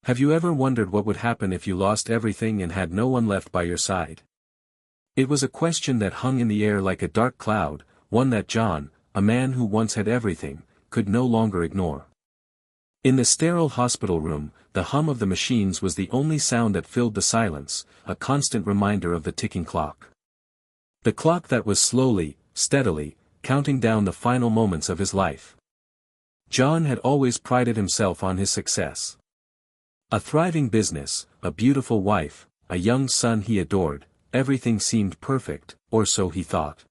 Have you ever wondered what would happen if you lost everything and had no one left by your side? It was a question that hung in the air like a dark cloud, one that John, a man who once had everything, could no longer ignore. In the sterile hospital room, the hum of the machines was the only sound that filled the silence, a constant reminder of the ticking clock. The clock that was slowly, steadily, counting down the final moments of his life. John had always prided himself on his success. A thriving business, a beautiful wife, a young son he adored, everything seemed perfect, or so he thought.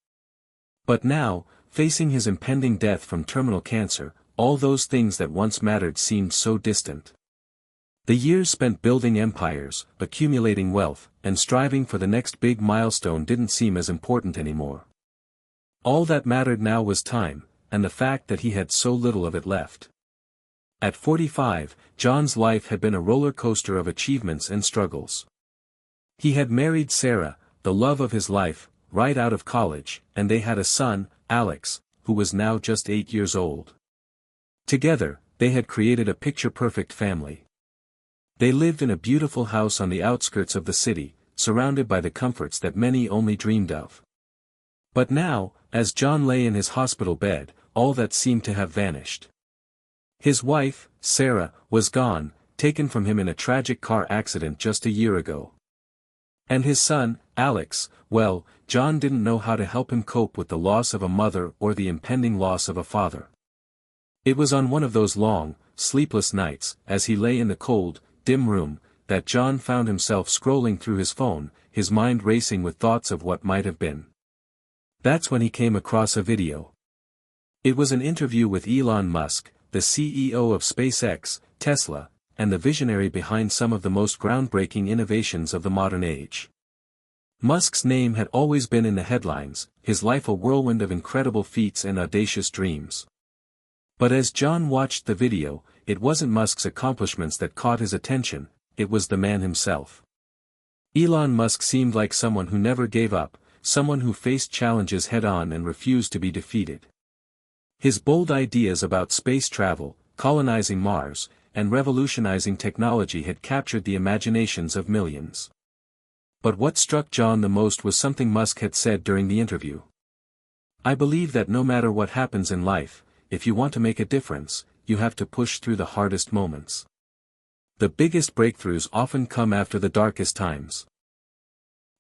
But now, facing his impending death from terminal cancer, all those things that once mattered seemed so distant. The years spent building empires, accumulating wealth, and striving for the next big milestone didn't seem as important anymore. All that mattered now was time, and the fact that he had so little of it left. At 45, John's life had been a roller coaster of achievements and struggles. He had married Sarah, the love of his life, right out of college, and they had a son, Alex, who was now just 8 years old. Together, they had created a picture-perfect family. They lived in a beautiful house on the outskirts of the city, surrounded by the comforts that many only dreamed of. But now, as John lay in his hospital bed, all that seemed to have vanished. His wife, Sarah, was gone, taken from him in a tragic car accident just a year ago. And his son, Alex, well, John didn't know how to help him cope with the loss of a mother or the impending loss of a father. It was on one of those long, sleepless nights, as he lay in the cold, dim room, that John found himself scrolling through his phone, his mind racing with thoughts of what might have been. That's when he came across a video. It was an interview with Elon Musk, the CEO of SpaceX, Tesla, and the visionary behind some of the most groundbreaking innovations of the modern age. Musk's name had always been in the headlines, his life a whirlwind of incredible feats and audacious dreams. But as John watched the video, it wasn't Musk's accomplishments that caught his attention, it was the man himself. Elon Musk seemed like someone who never gave up, someone who faced challenges head-on and refused to be defeated. His bold ideas about space travel, colonizing Mars, and revolutionizing technology had captured the imaginations of millions. But what struck John the most was something Musk had said during the interview. "I believe that no matter what happens in life, if you want to make a difference, you have to push through the hardest moments. The biggest breakthroughs often come after the darkest times."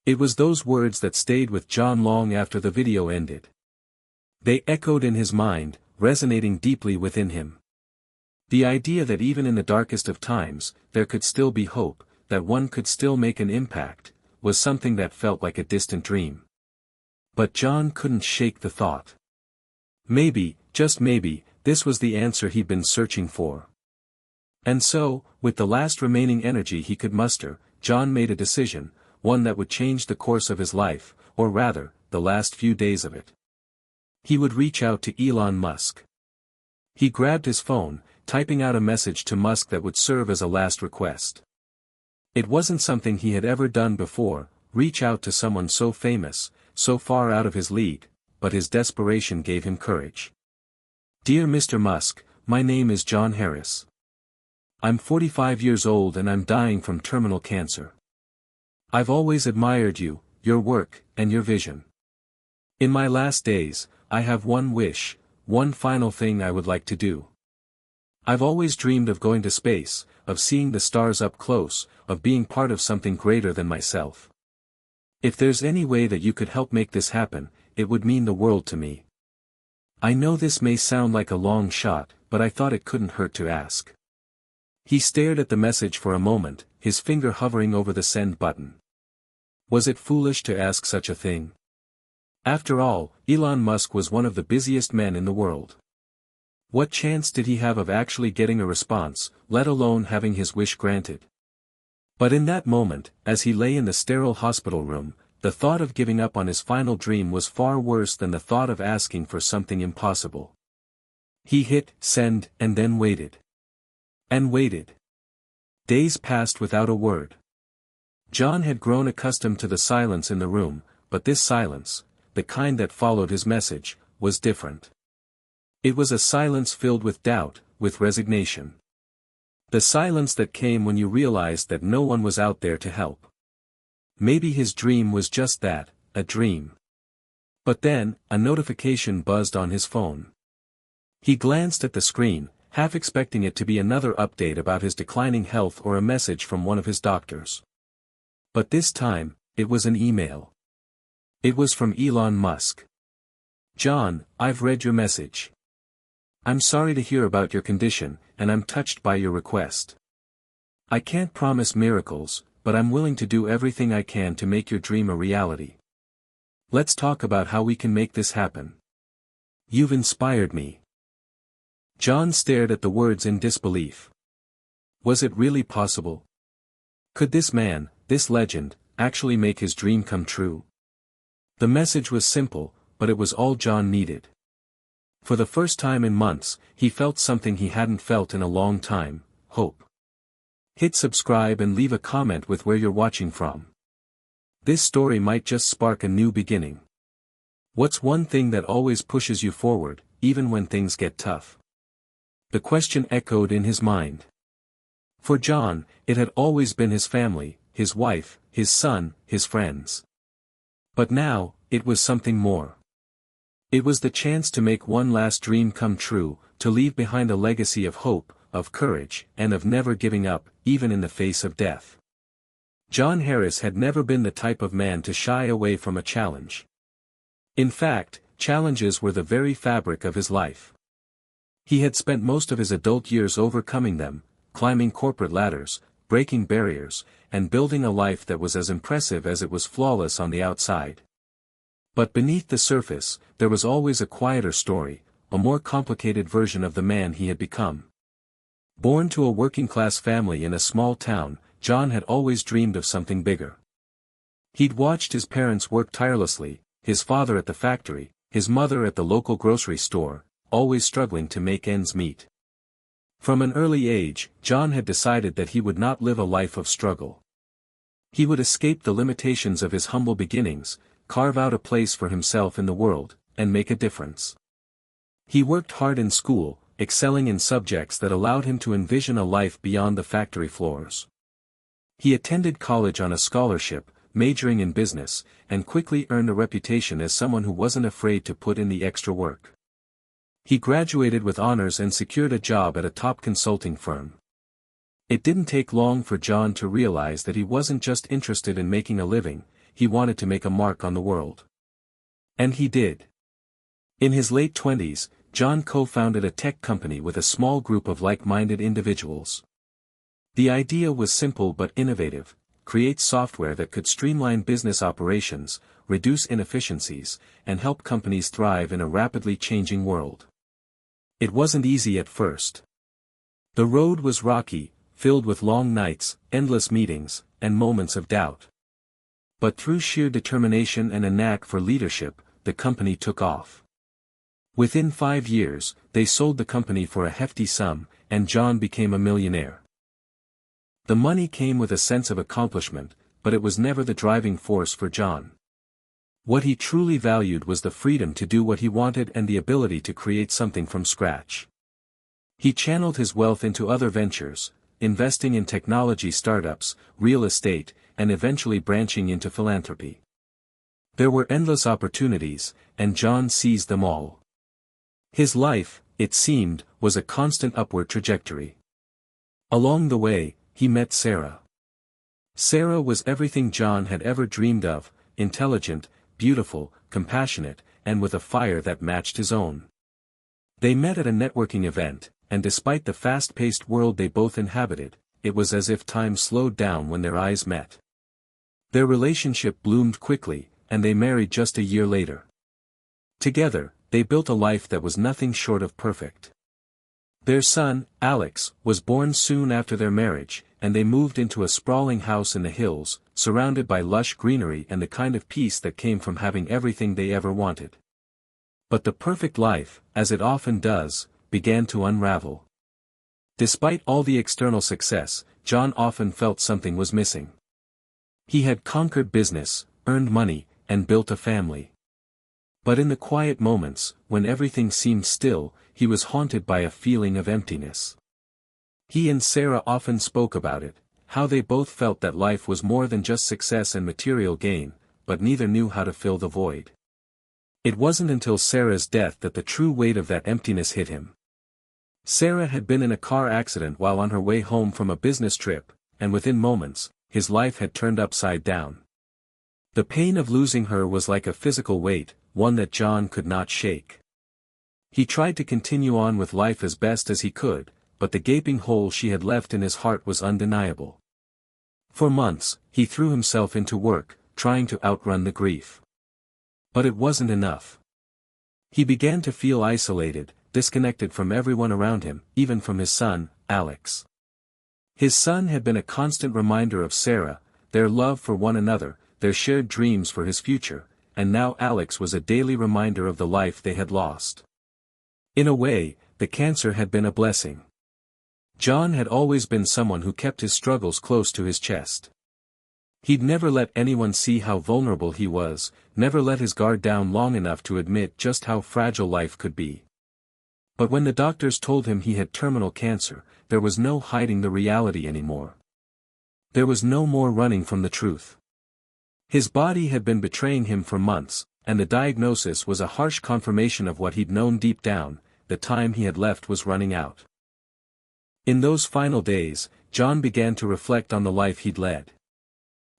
It was those words that stayed with John long after the video ended. They echoed in his mind, resonating deeply within him. The idea that even in the darkest of times, there could still be hope, that one could still make an impact, was something that felt like a distant dream. But John couldn't shake the thought. Maybe, just maybe, this was the answer he'd been searching for. And so, with the last remaining energy he could muster, John made a decision, one that would change the course of his life, or rather, the last few days of it. He would reach out to Elon Musk. He grabbed his phone, typing out a message to Musk that would serve as a last request. It wasn't something he had ever done before, reach out to someone so famous, so far out of his league, but his desperation gave him courage. "Dear Mr. Musk, my name is John Harris. I'm 45 years old and I'm dying from terminal cancer. I've always admired you, your work, and your vision. In my last days, I have one wish, one final thing I would like to do. I've always dreamed of going to space, of seeing the stars up close, of being part of something greater than myself. If there's any way that you could help make this happen, it would mean the world to me. I know this may sound like a long shot, but I thought it couldn't hurt to ask." He stared at the message for a moment, his finger hovering over the send button. Was it foolish to ask such a thing? After all, Elon Musk was one of the busiest men in the world. What chance did he have of actually getting a response, let alone having his wish granted? But in that moment, as he lay in the sterile hospital room, the thought of giving up on his final dream was far worse than the thought of asking for something impossible. He hit send and then waited. And waited. Days passed without a word. John had grown accustomed to the silence in the room, but this silence, the kind that followed his message, was different. It was a silence filled with doubt, with resignation. The silence that came when you realized that no one was out there to help. Maybe his dream was just that, a dream. But then, a notification buzzed on his phone. He glanced at the screen, half expecting it to be another update about his declining health or a message from one of his doctors. But this time, it was an email. It was from Elon Musk. "John, I've read your message. I'm sorry to hear about your condition, and I'm touched by your request. I can't promise miracles, but I'm willing to do everything I can to make your dream a reality. Let's talk about how we can make this happen. You've inspired me." John stared at the words in disbelief. Was it really possible? Could this man, this legend, actually make his dream come true? The message was simple, but it was all John needed. For the first time in months, he felt something he hadn't felt in a long time: hope. Hit subscribe and leave a comment with where you're watching from. This story might just spark a new beginning. What's one thing that always pushes you forward, even when things get tough? The question echoed in his mind. For John, it had always been his family, his wife, his son, his friends. But now, it was something more. It was the chance to make one last dream come true, to leave behind a legacy of hope, of courage, and of never giving up, even in the face of death. John Harris had never been the type of man to shy away from a challenge. In fact, challenges were the very fabric of his life. He had spent most of his adult years overcoming them, climbing corporate ladders, breaking barriers, and building a life that was as impressive as it was flawless on the outside. But beneath the surface, there was always a quieter story, a more complicated version of the man he had become. Born to a working-class family in a small town, John had always dreamed of something bigger. He'd watched his parents work tirelessly, his father at the factory, his mother at the local grocery store, always struggling to make ends meet. From an early age, John had decided that he would not live a life of struggle. He would escape the limitations of his humble beginnings, carve out a place for himself in the world, and make a difference. He worked hard in school, excelling in subjects that allowed him to envision a life beyond the factory floors. He attended college on a scholarship, majoring in business, and quickly earned a reputation as someone who wasn't afraid to put in the extra work. He graduated with honors and secured a job at a top consulting firm. It didn't take long for John to realize that he wasn't just interested in making a living, he wanted to make a mark on the world. And he did. In his late 20s, John co-founded a tech company with a small group of like-minded individuals. The idea was simple but innovative: create software that could streamline business operations, reduce inefficiencies, and help companies thrive in a rapidly changing world. It wasn't easy at first. The road was rocky, filled with long nights, endless meetings, and moments of doubt. But through sheer determination and a knack for leadership, the company took off. Within 5 years, they sold the company for a hefty sum, and John became a millionaire. The money came with a sense of accomplishment, but it was never the driving force for John. What he truly valued was the freedom to do what he wanted and the ability to create something from scratch. He channeled his wealth into other ventures, investing in technology startups, real estate, and eventually branching into philanthropy. There were endless opportunities, and John seized them all. His life, it seemed, was a constant upward trajectory. Along the way, he met Sarah. Sarah was everything John had ever dreamed of: intelligent, beautiful, compassionate, and with a fire that matched his own. They met at a networking event, and despite the fast-paced world they both inhabited, it was as if time slowed down when their eyes met. Their relationship bloomed quickly, and they married just a year later. Together, they built a life that was nothing short of perfect. Their son, Alex, was born soon after their marriage, and they moved into a sprawling house in the hills, surrounded by lush greenery and the kind of peace that came from having everything they ever wanted. But the perfect life, as it often does, began to unravel. Despite all the external success, John often felt something was missing. He had conquered business, earned money, and built a family. But in the quiet moments, when everything seemed still, he was haunted by a feeling of emptiness. He and Sarah often spoke about it, how they both felt that life was more than just success and material gain, but neither knew how to fill the void. It wasn't until Sarah's death that the true weight of that emptiness hit him. Sarah had been in a car accident while on her way home from a business trip, and within moments, his life had turned upside down. The pain of losing her was like a physical weight, one that John could not shake. He tried to continue on with life as best as he could, but the gaping hole she had left in his heart was undeniable. For months, he threw himself into work, trying to outrun the grief. But it wasn't enough. He began to feel isolated, disconnected from everyone around him, even from his son, Alex. His son had been a constant reminder of Sarah, their love for one another, their shared dreams for his future, and now Alex was a daily reminder of the life they had lost. In a way, the cancer had been a blessing. John had always been someone who kept his struggles close to his chest. He'd never let anyone see how vulnerable he was, never let his guard down long enough to admit just how fragile life could be. But when the doctors told him he had terminal cancer, there was no hiding the reality anymore. There was no more running from the truth. His body had been betraying him for months, and the diagnosis was a harsh confirmation of what he'd known deep down: the time he had left was running out. In those final days, John began to reflect on the life he'd led.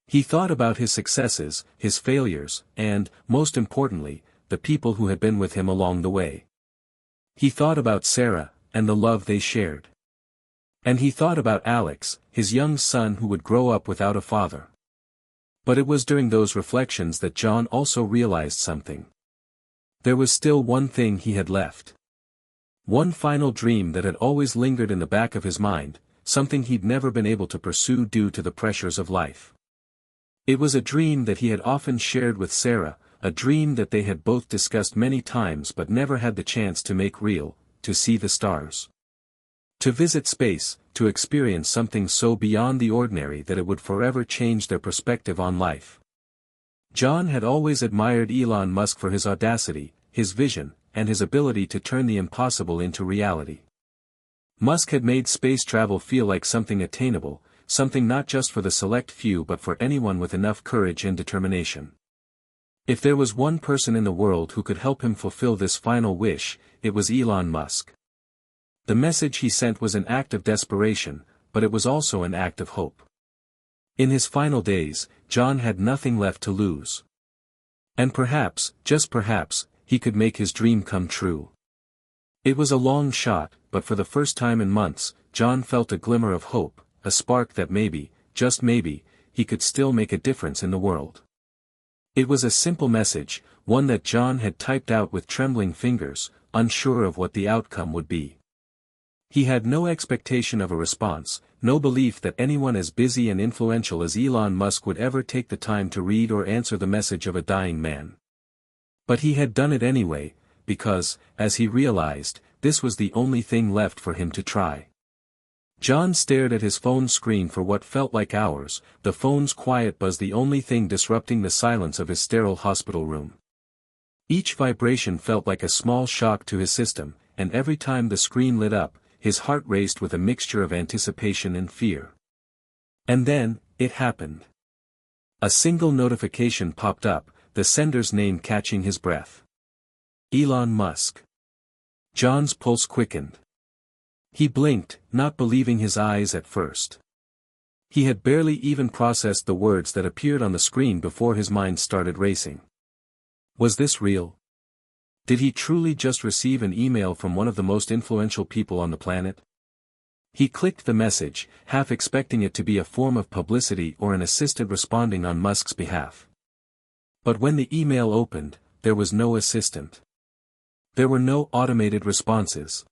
He thought about his successes, his failures, and, most importantly, the people who had been with him along the way. He thought about Sarah, and the love they shared. And he thought about Alex, his young son who would grow up without a father. But it was during those reflections that John also realized something. There was still one thing he had left. One final dream that had always lingered in the back of his mind, something he'd never been able to pursue due to the pressures of life. It was a dream that he had often shared with Sarah, a dream that they had both discussed many times but never had the chance to make real: to see the stars. To visit space, to experience something so beyond the ordinary that it would forever change their perspective on life. John had always admired Elon Musk for his audacity, his vision, and his ability to turn the impossible into reality. Musk had made space travel feel like something attainable, something not just for the select few but for anyone with enough courage and determination. If there was one person in the world who could help him fulfill this final wish, it was Elon Musk. The message he sent was an act of desperation, but it was also an act of hope. In his final days, John had nothing left to lose. And perhaps, just perhaps, he could make his dream come true. It was a long shot, but for the first time in months, John felt a glimmer of hope, a spark that maybe, just maybe, he could still make a difference in the world. It was a simple message, one that John had typed out with trembling fingers, unsure of what the outcome would be. He had no expectation of a response, no belief that anyone as busy and influential as Elon Musk would ever take the time to read or answer the message of a dying man. But he had done it anyway, because, as he realized, this was the only thing left for him to try. John stared at his phone screen for what felt like hours, the phone's quiet buzz the only thing disrupting the silence of his sterile hospital room. Each vibration felt like a small shock to his system, and every time the screen lit up, his heart raced with a mixture of anticipation and fear. And then, it happened. A single notification popped up, the sender's name catching his breath. Elon Musk. John's pulse quickened. He blinked, not believing his eyes at first. He had barely even processed the words that appeared on the screen before his mind started racing. Was this real? Did he truly just receive an email from one of the most influential people on the planet? He clicked the message, half expecting it to be a form of publicity or an assistant responding on Musk's behalf. But when the email opened, there was no assistant. There were no automated responses.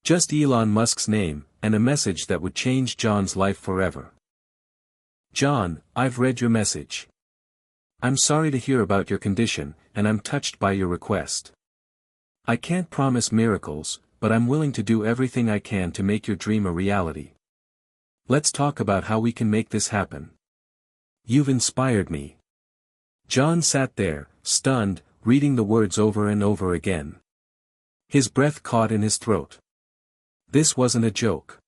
Just Elon Musk's name, and a message that would change John's life forever. John, I've read your message. I'm sorry to hear about your condition, and I'm touched by your request. I can't promise miracles, but I'm willing to do everything I can to make your dream a reality. Let's talk about how we can make this happen. You've inspired me. John sat there, stunned, reading the words over and over again. His breath caught in his throat. This wasn't a joke.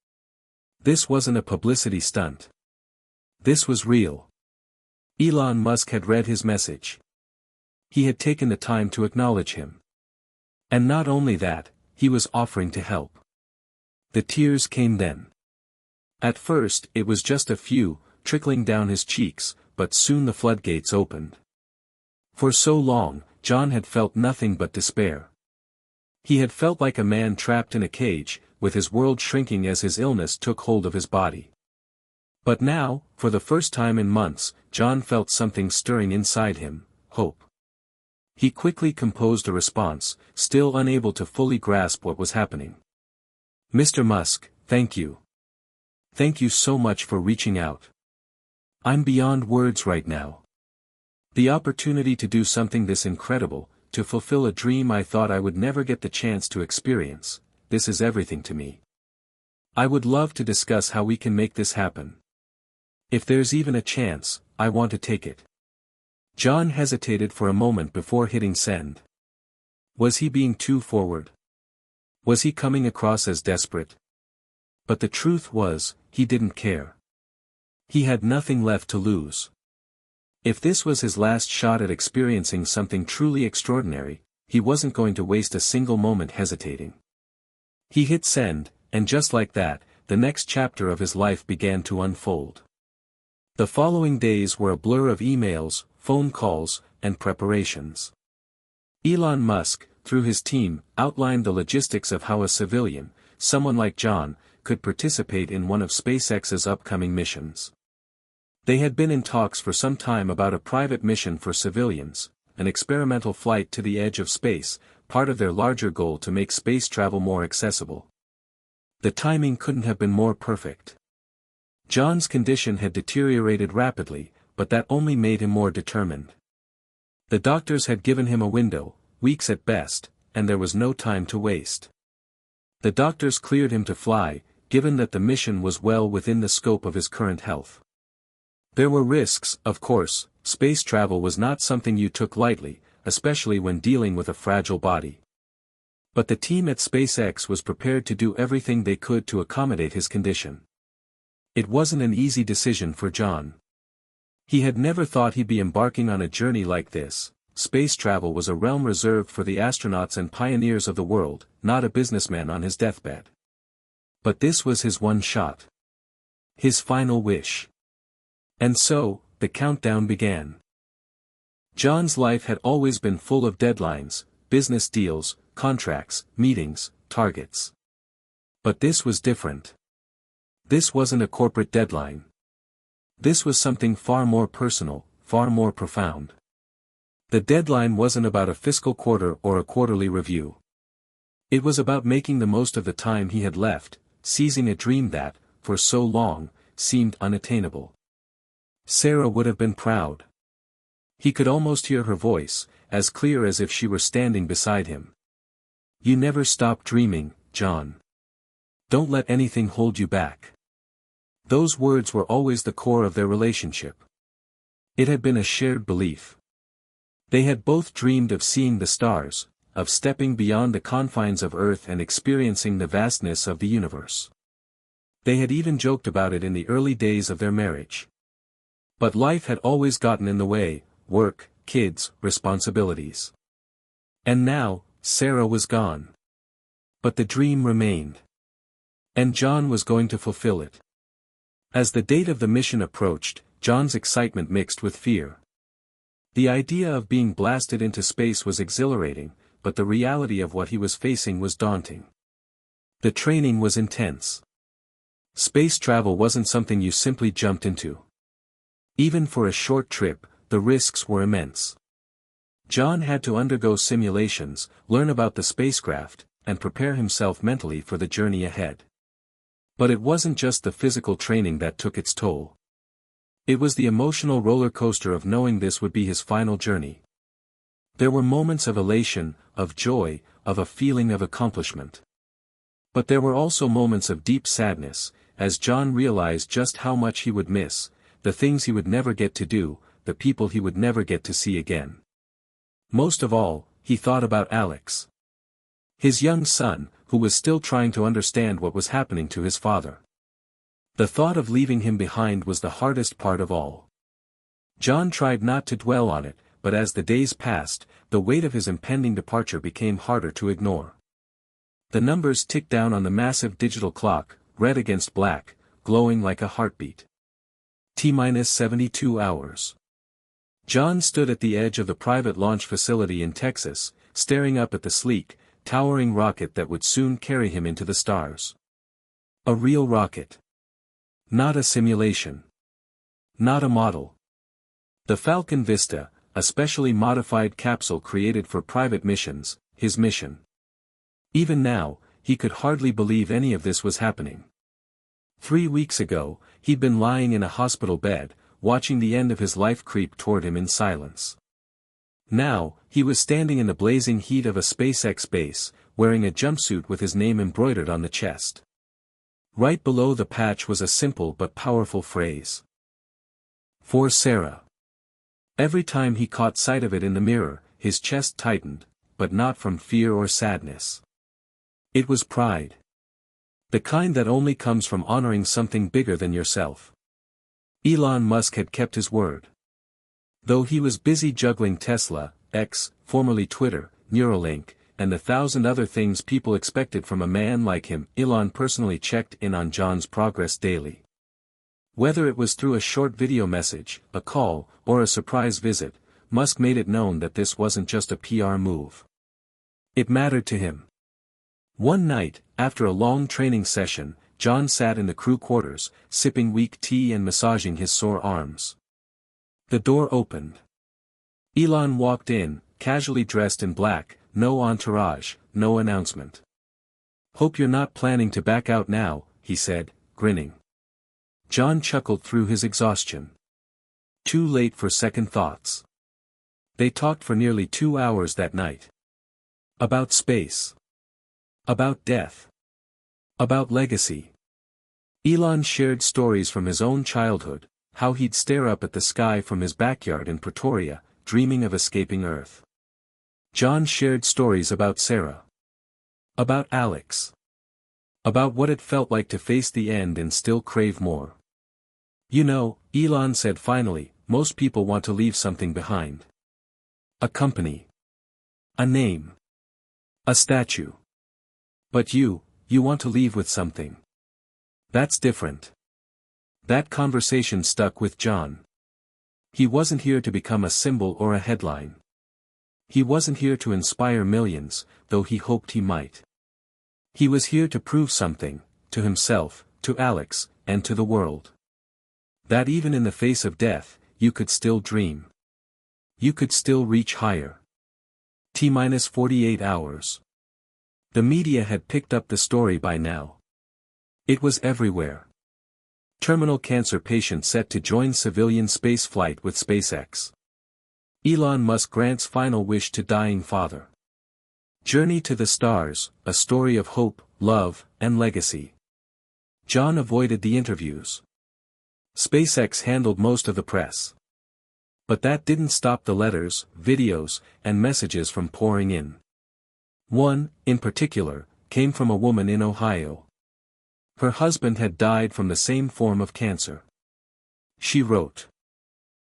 This wasn't a publicity stunt. This was real. Elon Musk had read his message. He had taken the time to acknowledge him. And not only that, he was offering to help. The tears came then. At first, it was just a few, trickling down his cheeks, but soon the floodgates opened. For so long, John had felt nothing but despair. He had felt like a man trapped in a cage, with his world shrinking as his illness took hold of his body. But now, for the first time in months, John felt something stirring inside him, hope. He quickly composed a response, still unable to fully grasp what was happening. "Mr. Musk, thank you. Thank you so much for reaching out. I'm beyond words right now. The opportunity to do something this incredible, to fulfill a dream I thought I would never get the chance to experience, this is everything to me. I would love to discuss how we can make this happen. If there's even a chance, I want to take it." John hesitated for a moment before hitting send. Was he being too forward? Was he coming across as desperate? But the truth was, he didn't care. He had nothing left to lose. If this was his last shot at experiencing something truly extraordinary, he wasn't going to waste a single moment hesitating. He hit send, and just like that, the next chapter of his life began to unfold. The following days were a blur of emails, phone calls, and preparations. Elon Musk, through his team, outlined the logistics of how a civilian, someone like John, could participate in one of SpaceX's upcoming missions. They had been in talks for some time about a private mission for civilians, an experimental flight to the edge of space, part of their larger goal to make space travel more accessible. The timing couldn't have been more perfect. John's condition had deteriorated rapidly, but that only made him more determined. The doctors had given him a window, weeks at best, and there was no time to waste. The doctors cleared him to fly, given that the mission was well within the scope of his current health. There were risks, of course. Space travel was not something you took lightly, especially when dealing with a fragile body. But the team at SpaceX was prepared to do everything they could to accommodate his condition. It wasn't an easy decision for John. He had never thought he'd be embarking on a journey like this. Space travel was a realm reserved for the astronauts and pioneers of the world, not a businessman on his deathbed. But this was his one shot. His final wish. And so, the countdown began. John's life had always been full of deadlines, business deals, contracts, meetings, targets. But this was different. This wasn't a corporate deadline. This was something far more personal, far more profound. The deadline wasn't about a fiscal quarter or a quarterly review. It was about making the most of the time he had left, seizing a dream that, for so long, seemed unattainable. Sarah would have been proud. He could almost hear her voice, as clear as if she were standing beside him. "You never stop dreaming, John. Don't let anything hold you back." Those words were always the core of their relationship. It had been a shared belief. They had both dreamed of seeing the stars, of stepping beyond the confines of Earth and experiencing the vastness of the universe. They had even joked about it in the early days of their marriage. But life had always gotten in the way, work, kids, responsibilities. And now, Sarah was gone. But the dream remained. And John was going to fulfill it. As the date of the mission approached, John's excitement mixed with fear. The idea of being blasted into space was exhilarating, but the reality of what he was facing was daunting. The training was intense. Space travel wasn't something you simply jumped into. Even for a short trip, the risks were immense. John had to undergo simulations, learn about the spacecraft, and prepare himself mentally for the journey ahead. But it wasn't just the physical training that took its toll. It was the emotional roller coaster of knowing this would be his final journey. There were moments of elation, of joy, of a feeling of accomplishment. But there were also moments of deep sadness, as John realized just how much he would miss, the things he would never get to do, the people he would never get to see again. Most of all, he thought about Alex. His young son, who was still trying to understand what was happening to his father. The thought of leaving him behind was the hardest part of all. John tried not to dwell on it, but as the days passed, the weight of his impending departure became harder to ignore. The numbers ticked down on the massive digital clock, red against black, glowing like a heartbeat. T-minus 72 hours. John stood at the edge of the private launch facility in Texas, staring up at the sleek, towering rocket that would soon carry him into the stars. A real rocket. Not a simulation. Not a model. The Falcon Vista, a specially modified capsule created for private missions, his mission. Even now, he could hardly believe any of this was happening. 3 weeks ago, he'd been lying in a hospital bed, watching the end of his life creep toward him in silence. Now, he was standing in the blazing heat of a SpaceX base, wearing a jumpsuit with his name embroidered on the chest. Right below the patch was a simple but powerful phrase. For Sarah. Every time he caught sight of it in the mirror, his chest tightened, but not from fear or sadness. It was pride. The kind that only comes from honoring something bigger than yourself. Elon Musk had kept his word. Though he was busy juggling Tesla, X, formerly Twitter, Neuralink, and the 1,000 other things people expected from a man like him, Elon personally checked in on John's progress daily. Whether it was through a short video message, a call, or a surprise visit, Musk made it known that this wasn't just a PR move. It mattered to him. One night, after a long training session, John sat in the crew quarters, sipping weak tea and massaging his sore arms. The door opened. Elon walked in, casually dressed in black, no entourage, no announcement. "Hope you're not planning to back out now," he said, grinning. John chuckled through his exhaustion. Too late for second thoughts. They talked for nearly 2 hours that night. About space. About death. About legacy. Elon shared stories from his own childhood, how he'd stare up at the sky from his backyard in Pretoria, dreaming of escaping Earth. John shared stories about Sarah. About Alex. About what it felt like to face the end and still crave more. "You know," Elon said finally, "most people want to leave something behind. A company. A name. A statue. But you want to leave with something. That's different." That conversation stuck with John. He wasn't here to become a symbol or a headline. He wasn't here to inspire millions, though he hoped he might. He was here to prove something, to himself, to Alex, and to the world. That even in the face of death, you could still dream. You could still reach higher. T-minus 48 hours. The media had picked up the story by now. It was everywhere. Terminal cancer patient set to join civilian space flight with SpaceX. Elon Musk grants final wish to dying father. Journey to the stars, a story of hope, love, and legacy. John avoided the interviews. SpaceX handled most of the press. But that didn't stop the letters, videos, and messages from pouring in. One, in particular, came from a woman in Ohio. Her husband had died from the same form of cancer. She wrote,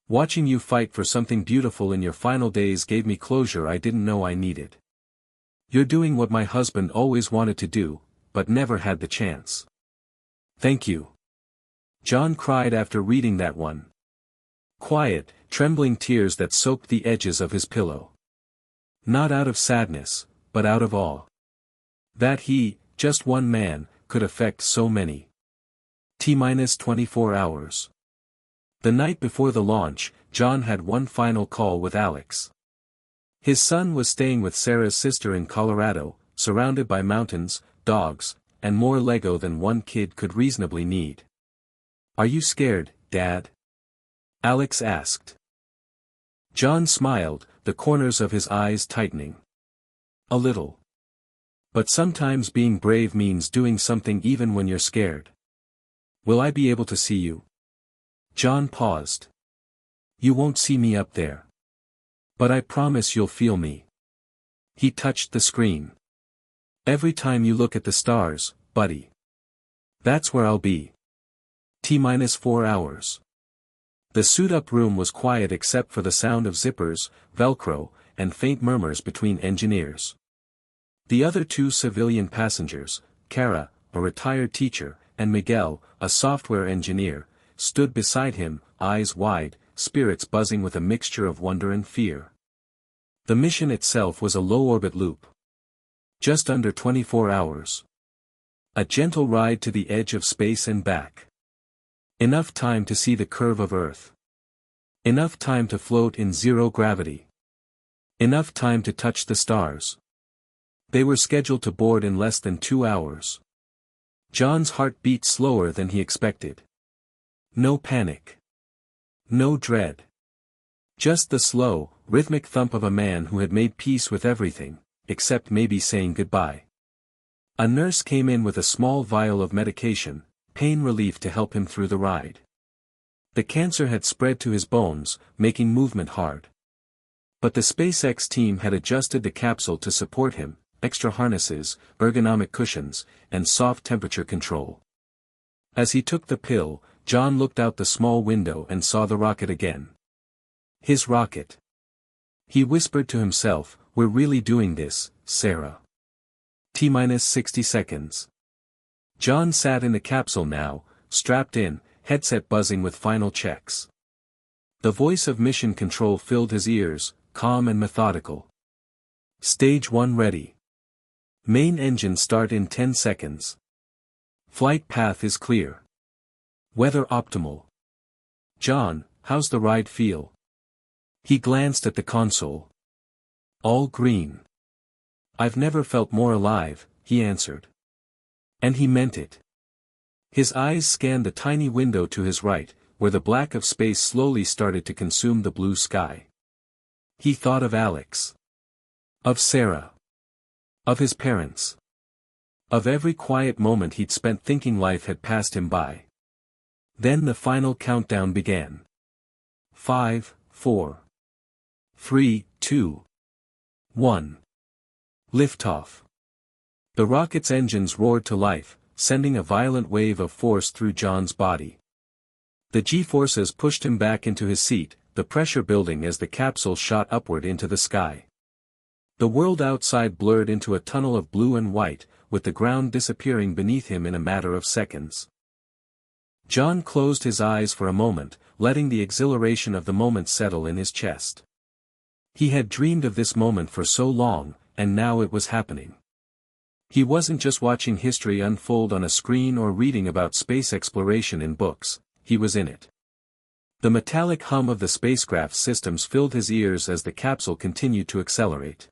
"Watching you fight for something beautiful in your final days gave me closure I didn't know I needed. You're doing what my husband always wanted to do, but never had the chance. Thank you." John cried after reading that one. Quiet, trembling tears that soaked the edges of his pillow. Not out of sadness, but out of awe. That he, just one man, could affect so many. T-minus 24 hours. The night before the launch, John had one final call with Alex. His son was staying with Sarah's sister in Colorado, surrounded by mountains, dogs, and more Lego than one kid could reasonably need. "Are you scared, Dad?" Alex asked. John smiled, the corners of his eyes tightening. "A little. But sometimes being brave means doing something even when you're scared. Will I be able to see you?" John paused. "You won't see me up there. But I promise you'll feel me." He touched the screen. "Every time you look at the stars, buddy. That's where I'll be." T-4 hours. The suit-up room was quiet except for the sound of zippers, Velcro, and faint murmurs between engineers. The other two civilian passengers, Kara, a retired teacher, and Miguel, a software engineer, stood beside him, eyes wide, spirits buzzing with a mixture of wonder and fear. The mission itself was a low-orbit loop. Just under 24 hours. A gentle ride to the edge of space and back. Enough time to see the curve of Earth. Enough time to float in zero gravity. Enough time to touch the stars. They were scheduled to board in less than 2 hours. John's heart beat slower than he expected. No panic. No dread. Just the slow, rhythmic thump of a man who had made peace with everything, except maybe saying goodbye. A nurse came in with a small vial of medication, pain relief to help him through the ride. The cancer had spread to his bones, making movement hard. But the SpaceX team had adjusted the capsule to support him, extra harnesses, ergonomic cushions, and soft temperature control. As he took the pill, John looked out the small window and saw the rocket again. His rocket. He whispered to himself, "We're really doing this, Sarah." T-60 seconds. John sat in the capsule now, strapped in, headset buzzing with final checks. The voice of mission control filled his ears, calm and methodical. Stage 1 ready. Main engine start in 10 seconds. Flight path is clear. Weather optimal. John, how's the ride feel? He glanced at the console. All green. I've never felt more alive, he answered. And he meant it. His eyes scanned the tiny window to his right, where the black of space slowly started to consume the blue sky. He thought of Alex. Of Sarah. Of his parents. Of every quiet moment he'd spent thinking life had passed him by. Then the final countdown began. 5, 4, 3, 2, 1. Liftoff. The rocket's engines roared to life, sending a violent wave of force through John's body. The G-forces pushed him back into his seat, the pressure building as the capsule shot upward into the sky. The world outside blurred into a tunnel of blue and white, with the ground disappearing beneath him in a matter of seconds. John closed his eyes for a moment, letting the exhilaration of the moment settle in his chest. He had dreamed of this moment for so long, and now it was happening. He wasn't just watching history unfold on a screen or reading about space exploration in books, he was in it. The metallic hum of the spacecraft's systems filled his ears as the capsule continued to accelerate.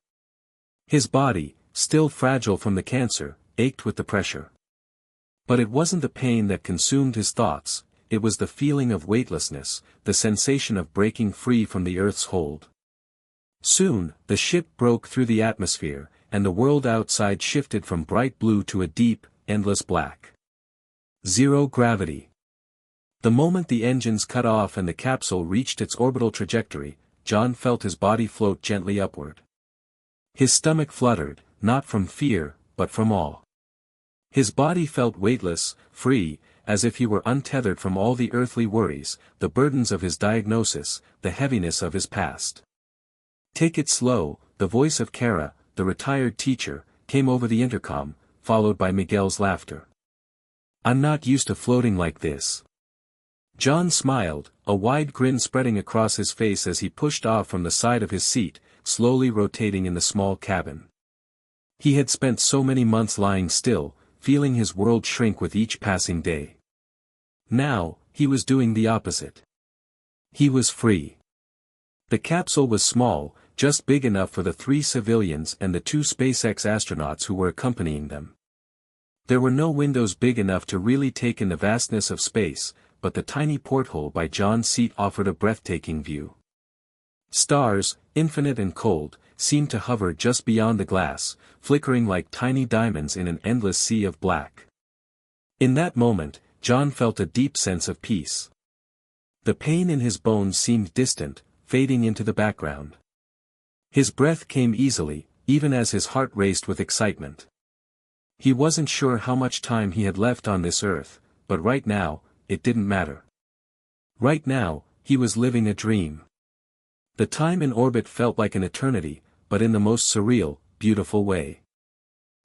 His body, still fragile from the cancer, ached with the pressure. But it wasn't the pain that consumed his thoughts, it was the feeling of weightlessness, the sensation of breaking free from the Earth's hold. Soon, the ship broke through the atmosphere, and the world outside shifted from bright blue to a deep, endless black. Zero gravity. The moment the engines cut off and the capsule reached its orbital trajectory, John felt his body float gently upward. His stomach fluttered, not from fear, but from awe. His body felt weightless, free, as if he were untethered from all the earthly worries, the burdens of his diagnosis, the heaviness of his past. "Take it slow," the voice of Kara, the retired teacher, came over the intercom, followed by Miguel's laughter. "I'm not used to floating like this." John smiled, a wide grin spreading across his face as he pushed off from the side of his seat, slowly rotating in the small cabin. He had spent so many months lying still, feeling his world shrink with each passing day. Now, he was doing the opposite. He was free. The capsule was small, just big enough for the 3 civilians and the 2 SpaceX astronauts who were accompanying them. There were no windows big enough to really take in the vastness of space, but the tiny porthole by John's seat offered a breathtaking view. Stars, infinite and cold, seemed to hover just beyond the glass, flickering like tiny diamonds in an endless sea of black. In that moment, John felt a deep sense of peace. The pain in his bones seemed distant, fading into the background. His breath came easily, even as his heart raced with excitement. He wasn't sure how much time he had left on this earth, but right now, it didn't matter. Right now, he was living a dream. The time in orbit felt like an eternity, but in the most surreal, beautiful way.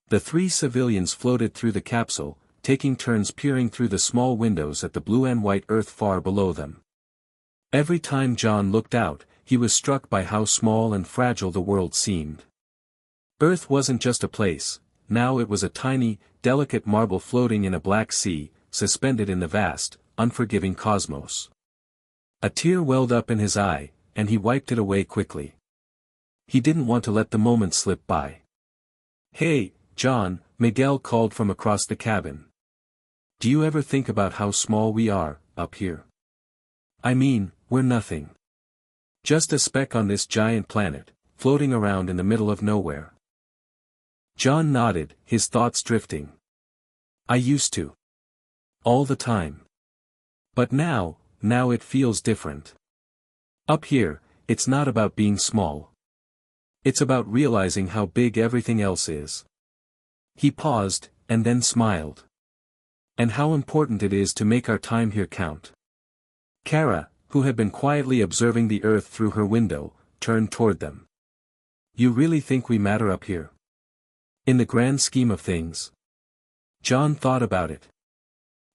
The three civilians floated through the capsule, taking turns peering through the small windows at the blue and white Earth far below them. Every time John looked out, he was struck by how small and fragile the world seemed. Earth wasn't just a place, now it was a tiny, delicate marble floating in a black sea, suspended in the vast, unforgiving cosmos. A tear welled up in his eye, and he wiped it away quickly. He didn't want to let the moment slip by. "Hey, John," Miguel called from across the cabin. "Do you ever think about how small we are, up here? I mean, we're nothing. Just a speck on this giant planet, floating around in the middle of nowhere." John nodded, his thoughts drifting. "I used to. All the time. But now it feels different. Up here, it's not about being small. It's about realizing how big everything else is." He paused, and then smiled. "And how important it is to make our time here count." Kara, who had been quietly observing the Earth through her window, turned toward them. "You really think we matter up here? In the grand scheme of things?" John thought about it.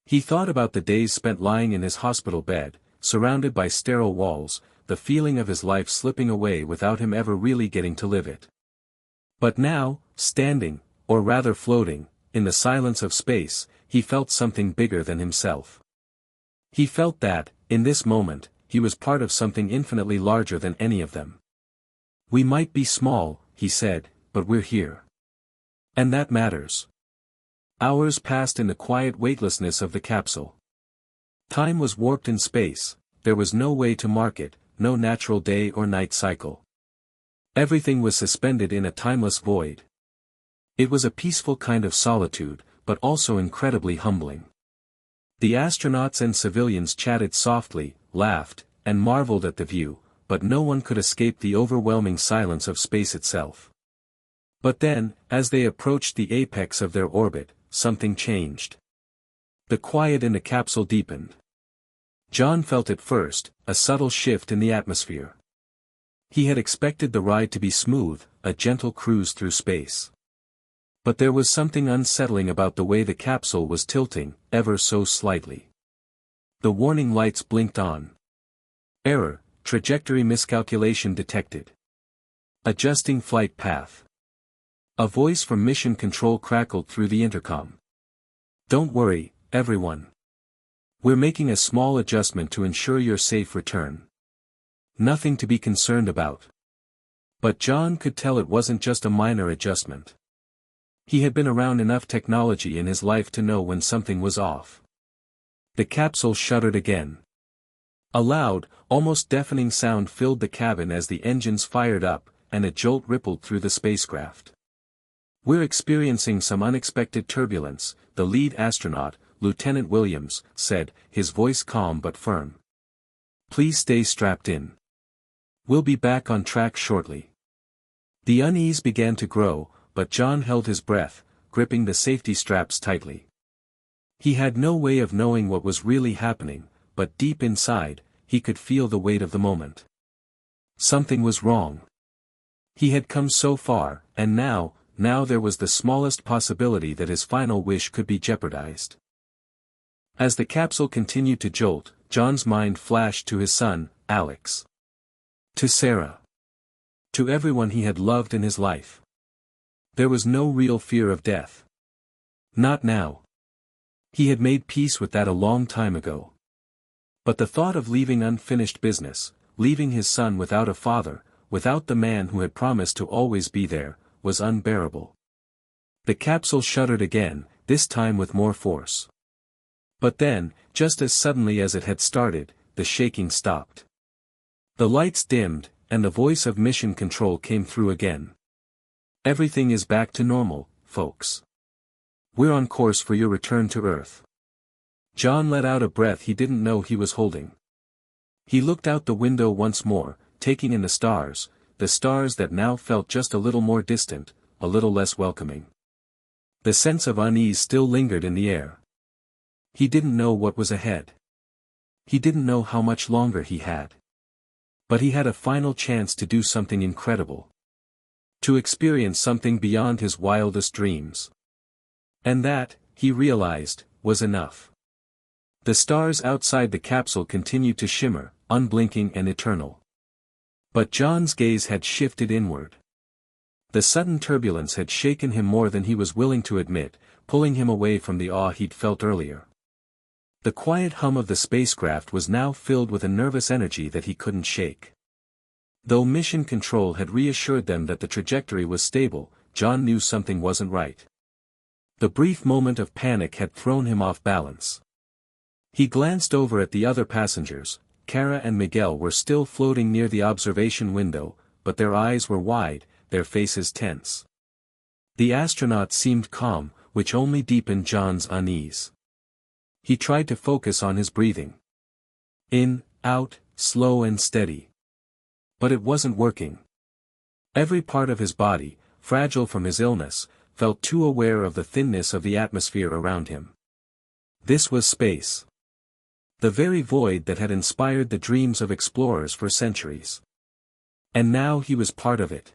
He thought about the days spent lying in his hospital bed, surrounded by sterile walls, the feeling of his life slipping away without him ever really getting to live it. But now, standing, or rather floating, in the silence of space, he felt something bigger than himself. He felt that, in this moment, he was part of something infinitely larger than any of them. "We might be small," he said, "but we're here. And that matters." Hours passed in the quiet weightlessness of the capsule. Time was warped in space, there was no way to mark it, no natural day or night cycle. Everything was suspended in a timeless void. It was a peaceful kind of solitude, but also incredibly humbling. The astronauts and civilians chatted softly, laughed, and marveled at the view, but no one could escape the overwhelming silence of space itself. But then, as they approached the apex of their orbit, something changed. The quiet in the capsule deepened. John felt it first, a subtle shift in the atmosphere. He had expected the ride to be smooth, a gentle cruise through space. But there was something unsettling about the way the capsule was tilting, ever so slightly. The warning lights blinked on. "Error, trajectory miscalculation detected. Adjusting flight path." A voice from Mission Control crackled through the intercom. "Don't worry, everyone. We're making a small adjustment to ensure your safe return. Nothing to be concerned about." But John could tell it wasn't just a minor adjustment. He had been around enough technology in his life to know when something was off. The capsule shuddered again. A loud, almost deafening sound filled the cabin as the engines fired up, and a jolt rippled through the spacecraft. "We're experiencing some unexpected turbulence," the lead astronaut, Lieutenant Williams, said, his voice calm but firm. "Please stay strapped in. We'll be back on track shortly." The unease began to grow, but John held his breath, gripping the safety straps tightly. He had no way of knowing what was really happening, but deep inside, he could feel the weight of the moment. Something was wrong. He had come so far, and now there was the smallest possibility that his final wish could be jeopardized. As the capsule continued to jolt, John's mind flashed to his son, Alex. To Sarah. To everyone he had loved in his life. There was no real fear of death. Not now. He had made peace with that a long time ago. But the thought of leaving unfinished business, leaving his son without a father, without the man who had promised to always be there, was unbearable. The capsule shuddered again, this time with more force. But then, just as suddenly as it had started, the shaking stopped. The lights dimmed, and the voice of Mission Control came through again. "Everything is back to normal, folks. We're on course for your return to Earth." John let out a breath he didn't know he was holding. He looked out the window once more, taking in the stars that now felt just a little more distant, a little less welcoming. The sense of unease still lingered in the air. He didn't know what was ahead. He didn't know how much longer he had. But he had a final chance to do something incredible. To experience something beyond his wildest dreams. And that, he realized, was enough. The stars outside the capsule continued to shimmer, unblinking and eternal. But John's gaze had shifted inward. The sudden turbulence had shaken him more than he was willing to admit, pulling him away from the awe he'd felt earlier. The quiet hum of the spacecraft was now filled with a nervous energy that he couldn't shake. Though Mission Control had reassured them that the trajectory was stable, John knew something wasn't right. The brief moment of panic had thrown him off balance. He glanced over at the other passengers. Kara and Miguel were still floating near the observation window, but their eyes were wide, their faces tense. The astronaut seemed calm, which only deepened John's unease. He tried to focus on his breathing. In, out, slow and steady. But it wasn't working. Every part of his body, fragile from his illness, felt too aware of the thinness of the atmosphere around him. This was space. The very void that had inspired the dreams of explorers for centuries. And now he was part of it.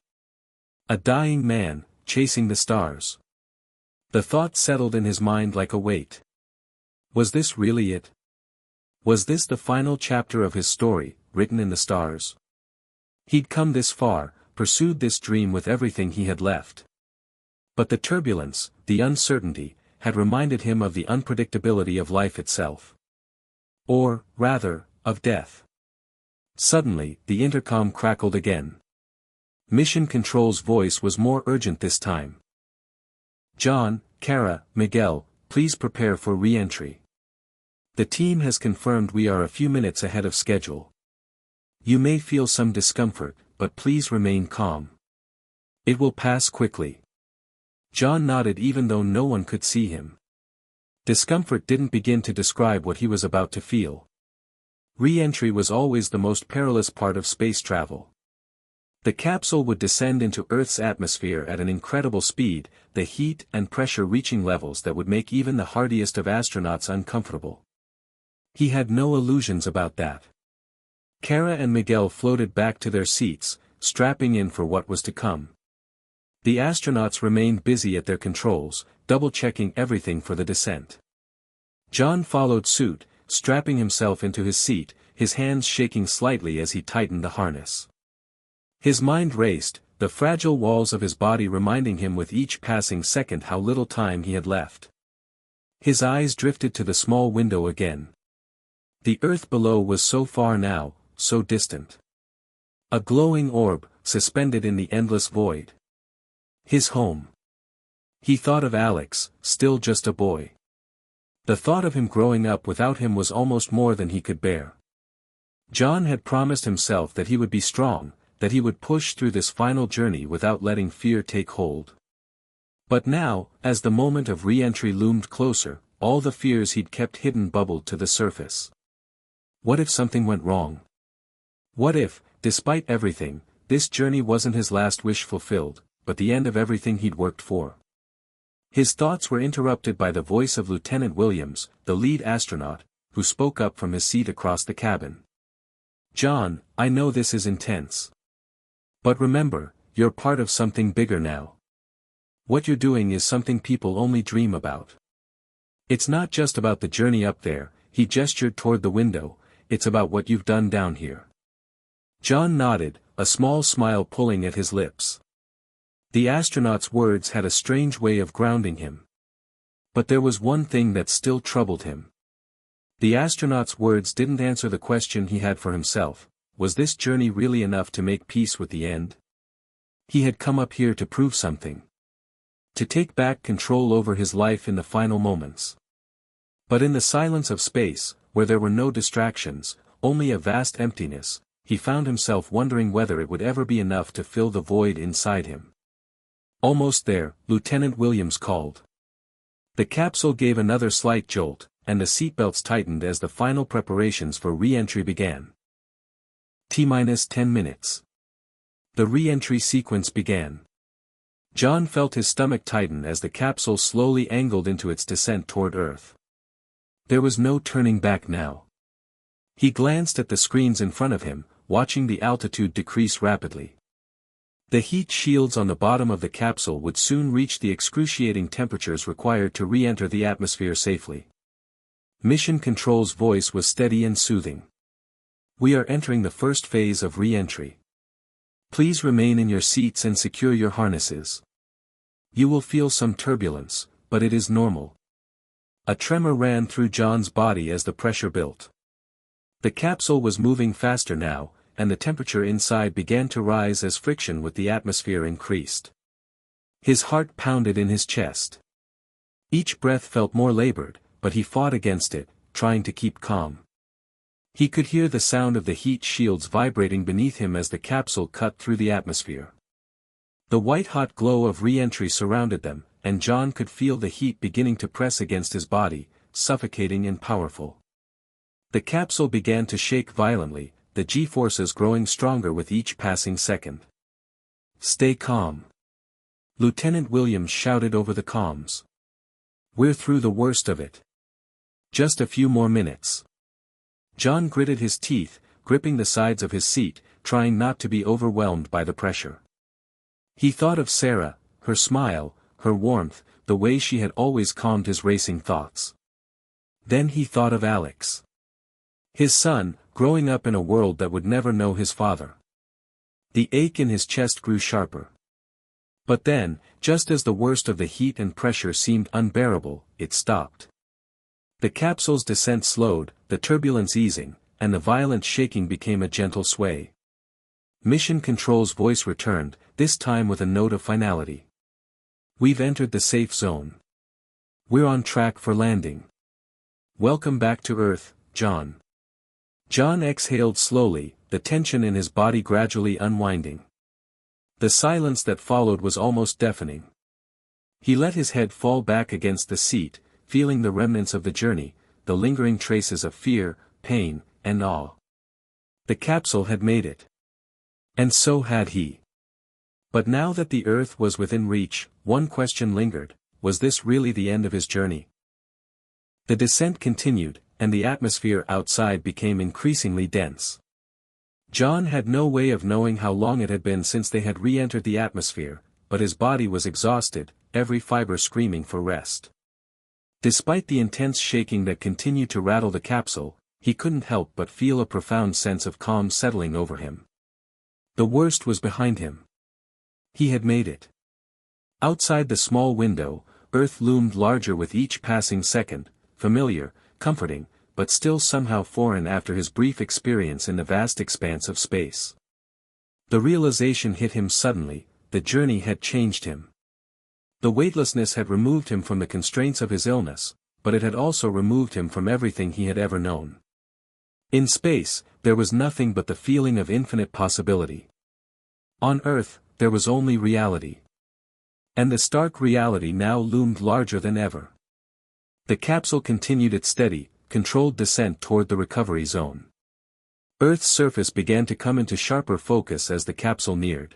A dying man, chasing the stars. The thought settled in his mind like a weight. Was this really it? Was this the final chapter of his story, written in the stars? He'd come this far, pursued this dream with everything he had left. But the turbulence, the uncertainty, had reminded him of the unpredictability of life itself. Or, rather, of death. Suddenly, the intercom crackled again. Mission Control's voice was more urgent this time. John, Kara, Miguel, please prepare for re-entry. The team has confirmed we are a few minutes ahead of schedule. You may feel some discomfort, but please remain calm. It will pass quickly. John nodded even though no one could see him. Discomfort didn't begin to describe what he was about to feel. Re-entry was always the most perilous part of space travel. The capsule would descend into Earth's atmosphere at an incredible speed, the heat and pressure reaching levels that would make even the hardiest of astronauts uncomfortable. He had no illusions about that. Kara and Miguel floated back to their seats, strapping in for what was to come. The astronauts remained busy at their controls, double-checking everything for the descent. John followed suit, strapping himself into his seat, his hands shaking slightly as he tightened the harness. His mind raced, the fragile walls of his body reminding him with each passing second how little time he had left. His eyes drifted to the small window again. The Earth below was so far now, so distant. A glowing orb, suspended in the endless void. His home. He thought of Alex, still just a boy. The thought of him growing up without him was almost more than he could bear. John had promised himself that he would be strong, that he would push through this final journey without letting fear take hold. But now, as the moment of re-entry loomed closer, all the fears he'd kept hidden bubbled to the surface. What if something went wrong? What if, despite everything, this journey wasn't his last wish fulfilled, but the end of everything he'd worked for? His thoughts were interrupted by the voice of Lieutenant Williams, the lead astronaut, who spoke up from his seat across the cabin. John, I know this is intense. But remember, you're part of something bigger now. What you're doing is something people only dream about. It's not just about the journey up there, he gestured toward the window, it's about what you've done down here. John nodded, a small smile pulling at his lips. The astronaut's words had a strange way of grounding him. But there was one thing that still troubled him. The astronaut's words didn't answer the question he had for himself: was this journey really enough to make peace with the end? He had come up here to prove something. To take back control over his life in the final moments. But in the silence of space, where there were no distractions, only a vast emptiness, he found himself wondering whether it would ever be enough to fill the void inside him. Almost there, Lieutenant Williams called. The capsule gave another slight jolt, and the seatbelts tightened as the final preparations for re-entry began. T-10 minutes. The re-entry sequence began. John felt his stomach tighten as the capsule slowly angled into its descent toward Earth. There was no turning back now. He glanced at the screens in front of him, watching the altitude decrease rapidly. The heat shields on the bottom of the capsule would soon reach the excruciating temperatures required to re-enter the atmosphere safely. Mission Control's voice was steady and soothing. We are entering the first phase of re-entry. Please remain in your seats and secure your harnesses. You will feel some turbulence, but it is normal. A tremor ran through John's body as the pressure built. The capsule was moving faster now, and the temperature inside began to rise as friction with the atmosphere increased. His heart pounded in his chest. Each breath felt more labored, but he fought against it, trying to keep calm. He could hear the sound of the heat shields vibrating beneath him as the capsule cut through the atmosphere. The white-hot glow of re-entry surrounded them, and John could feel the heat beginning to press against his body, suffocating and powerful. The capsule began to shake violently, the G-forces growing stronger with each passing second. Stay calm. Lieutenant Williams shouted over the comms. We're through the worst of it. Just a few more minutes. John gritted his teeth, gripping the sides of his seat, trying not to be overwhelmed by the pressure. He thought of Sarah, her smile, her warmth, the way she had always calmed his racing thoughts. Then he thought of Alex. His son, growing up in a world that would never know his father. The ache in his chest grew sharper. But then, just as the worst of the heat and pressure seemed unbearable, it stopped. The capsule's descent slowed, the turbulence easing, and the violent shaking became a gentle sway. Mission Control's voice returned, this time with a note of finality. We've entered the safe zone. We're on track for landing. Welcome back to Earth, John. John exhaled slowly, the tension in his body gradually unwinding. The silence that followed was almost deafening. He let his head fall back against the seat, feeling the remnants of the journey, the lingering traces of fear, pain, and awe. The capsule had made it. And so had he. But now that the Earth was within reach, one question lingered: was this really the end of his journey? The descent continued, and the atmosphere outside became increasingly dense. John had no way of knowing how long it had been since they had re-entered the atmosphere, but his body was exhausted, every fiber screaming for rest. Despite the intense shaking that continued to rattle the capsule, he couldn't help but feel a profound sense of calm settling over him. The worst was behind him. He had made it. Outside the small window, Earth loomed larger with each passing second, familiar, comforting, but still somehow foreign after his brief experience in the vast expanse of space. The realization hit him suddenly: the journey had changed him. The weightlessness had removed him from the constraints of his illness, but it had also removed him from everything he had ever known. In space, there was nothing but the feeling of infinite possibility. On Earth, there was only reality. And the stark reality now loomed larger than ever. The capsule continued its steady, controlled descent toward the recovery zone. Earth's surface began to come into sharper focus as the capsule neared.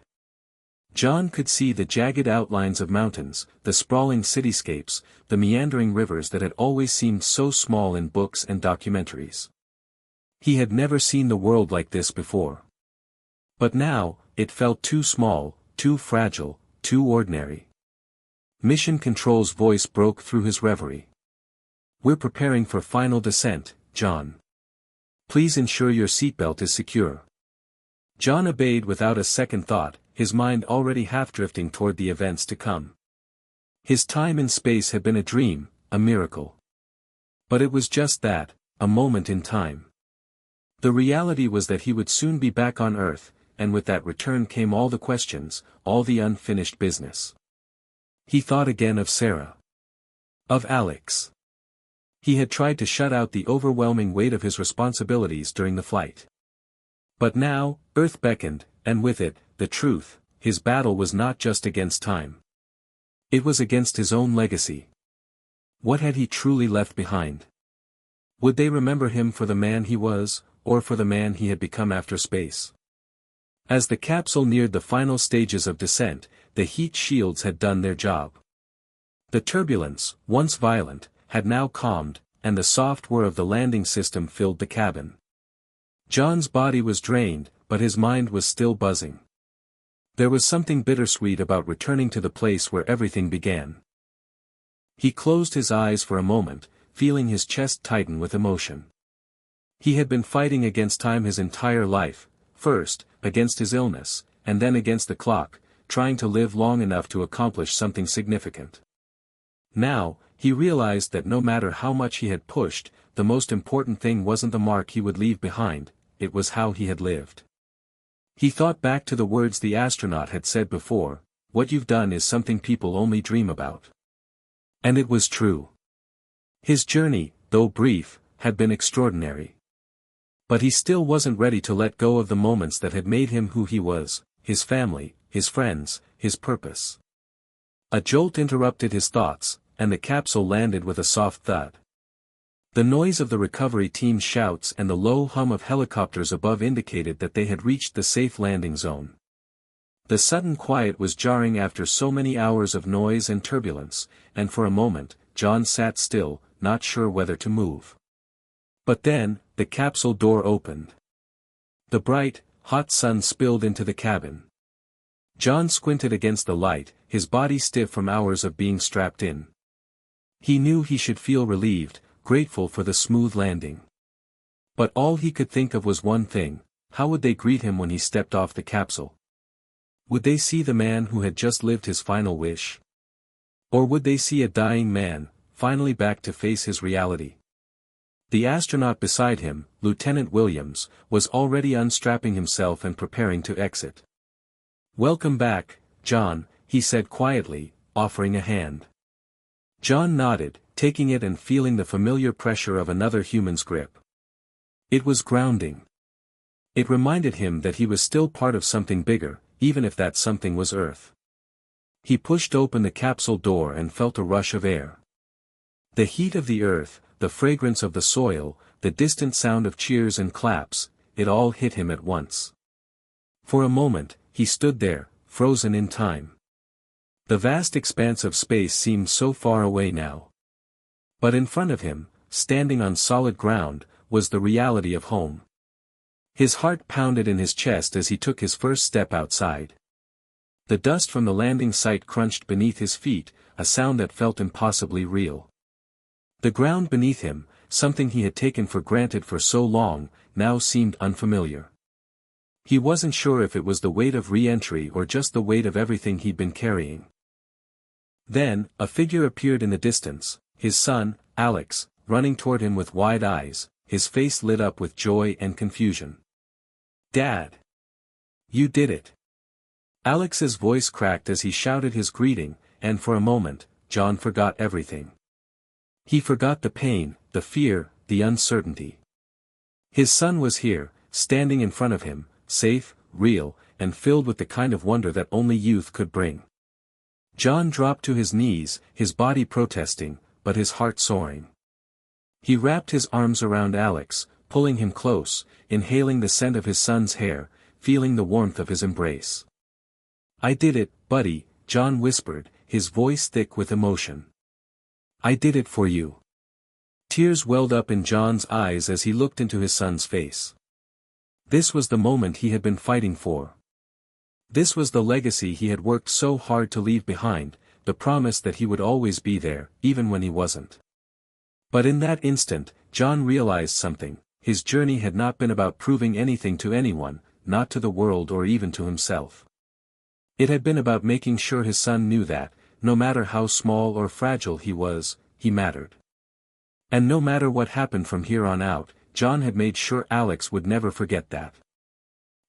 John could see the jagged outlines of mountains, the sprawling cityscapes, the meandering rivers that had always seemed so small in books and documentaries. He had never seen the world like this before. But now, it felt too small, too fragile, too ordinary. Mission Control's voice broke through his reverie. We're preparing for final descent, John. Please ensure your seatbelt is secure. John obeyed without a second thought, his mind already half-drifting toward the events to come. His time in space had been a dream, a miracle. But it was just that, a moment in time. The reality was that he would soon be back on Earth, and with that return came all the questions, all the unfinished business. He thought again of Sarah. Of Alex. He had tried to shut out the overwhelming weight of his responsibilities during the flight. But now, Earth beckoned, and with it, the truth: his battle was not just against time. It was against his own legacy. What had he truly left behind? Would they remember him for the man he was, or for the man he had become after space? As the capsule neared the final stages of descent, the heat shields had done their job. The turbulence, once violent, had now calmed, and the soft whir of the landing system filled the cabin. John's body was drained, but his mind was still buzzing. There was something bittersweet about returning to the place where everything began. He closed his eyes for a moment, feeling his chest tighten with emotion. He had been fighting against time his entire life, first, against his illness, and then against the clock, trying to live long enough to accomplish something significant. Now, he realized that no matter how much he had pushed, the most important thing wasn't the mark he would leave behind, it was how he had lived. He thought back to the words the astronaut had said before, "What you've done is something people only dream about." And it was true. His journey, though brief, had been extraordinary. But he still wasn't ready to let go of the moments that had made him who he was, his family, his friends, his purpose. A jolt interrupted his thoughts, and the capsule landed with a soft thud. The noise of the recovery team's shouts and the low hum of helicopters above indicated that they had reached the safe landing zone. The sudden quiet was jarring after so many hours of noise and turbulence, and for a moment, John sat still, not sure whether to move. But then, the capsule door opened. The bright, hot sun spilled into the cabin. John squinted against the light, his body stiff from hours of being strapped in. He knew he should feel relieved, grateful for the smooth landing. But all he could think of was one thing: how would they greet him when he stepped off the capsule? Would they see the man who had just lived his final wish? Or would they see a dying man, finally back to face his reality? The astronaut beside him, Lieutenant Williams, was already unstrapping himself and preparing to exit. "Welcome back, John," he said quietly, offering a hand. John nodded, taking it and feeling the familiar pressure of another human's grip. It was grounding. It reminded him that he was still part of something bigger, even if that something was Earth. He pushed open the capsule door and felt a rush of air. The heat of the earth, the fragrance of the soil, the distant sound of cheers and claps, it all hit him at once. For a moment, he stood there, frozen in time. The vast expanse of space seemed so far away now. But in front of him, standing on solid ground, was the reality of home. His heart pounded in his chest as he took his first step outside. The dust from the landing site crunched beneath his feet, a sound that felt impossibly real. The ground beneath him, something he had taken for granted for so long, now seemed unfamiliar. He wasn't sure if it was the weight of re-entry or just the weight of everything he'd been carrying. Then, a figure appeared in the distance, his son, Alex, running toward him with wide eyes, his face lit up with joy and confusion. "Dad! You did it!" Alex's voice cracked as he shouted his greeting, and for a moment, John forgot everything. He forgot the pain, the fear, the uncertainty. His son was here, standing in front of him, safe, real, and filled with the kind of wonder that only youth could bring. John dropped to his knees, his body protesting, but his heart soaring. He wrapped his arms around Alex, pulling him close, inhaling the scent of his son's hair, feeling the warmth of his embrace. "I did it, buddy," John whispered, his voice thick with emotion. "I did it for you." Tears welled up in John's eyes as he looked into his son's face. This was the moment he had been fighting for. This was the legacy he had worked so hard to leave behind, the promise that he would always be there, even when he wasn't. But in that instant, John realized something: his journey had not been about proving anything to anyone, not to the world or even to himself. It had been about making sure his son knew that, no matter how small or fragile he was, he mattered. And no matter what happened from here on out, John had made sure Alex would never forget that.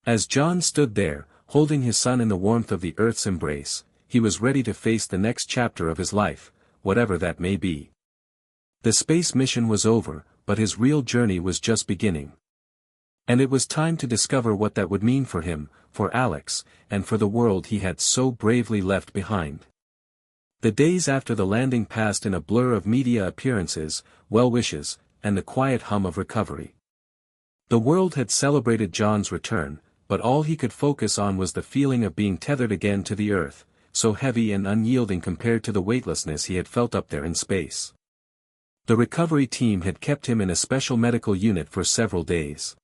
As John stood there, holding his son in the warmth of the Earth's embrace, he was ready to face the next chapter of his life, whatever that may be. The space mission was over, but his real journey was just beginning. And it was time to discover what that would mean for him, for Alex, and for the world he had so bravely left behind. The days after the landing passed in a blur of media appearances, well-wishes, and the quiet hum of recovery. The world had celebrated John's return, but all he could focus on was the feeling of being tethered again to the Earth, so heavy and unyielding compared to the weightlessness he had felt up there in space. The recovery team had kept him in a special medical unit for several days.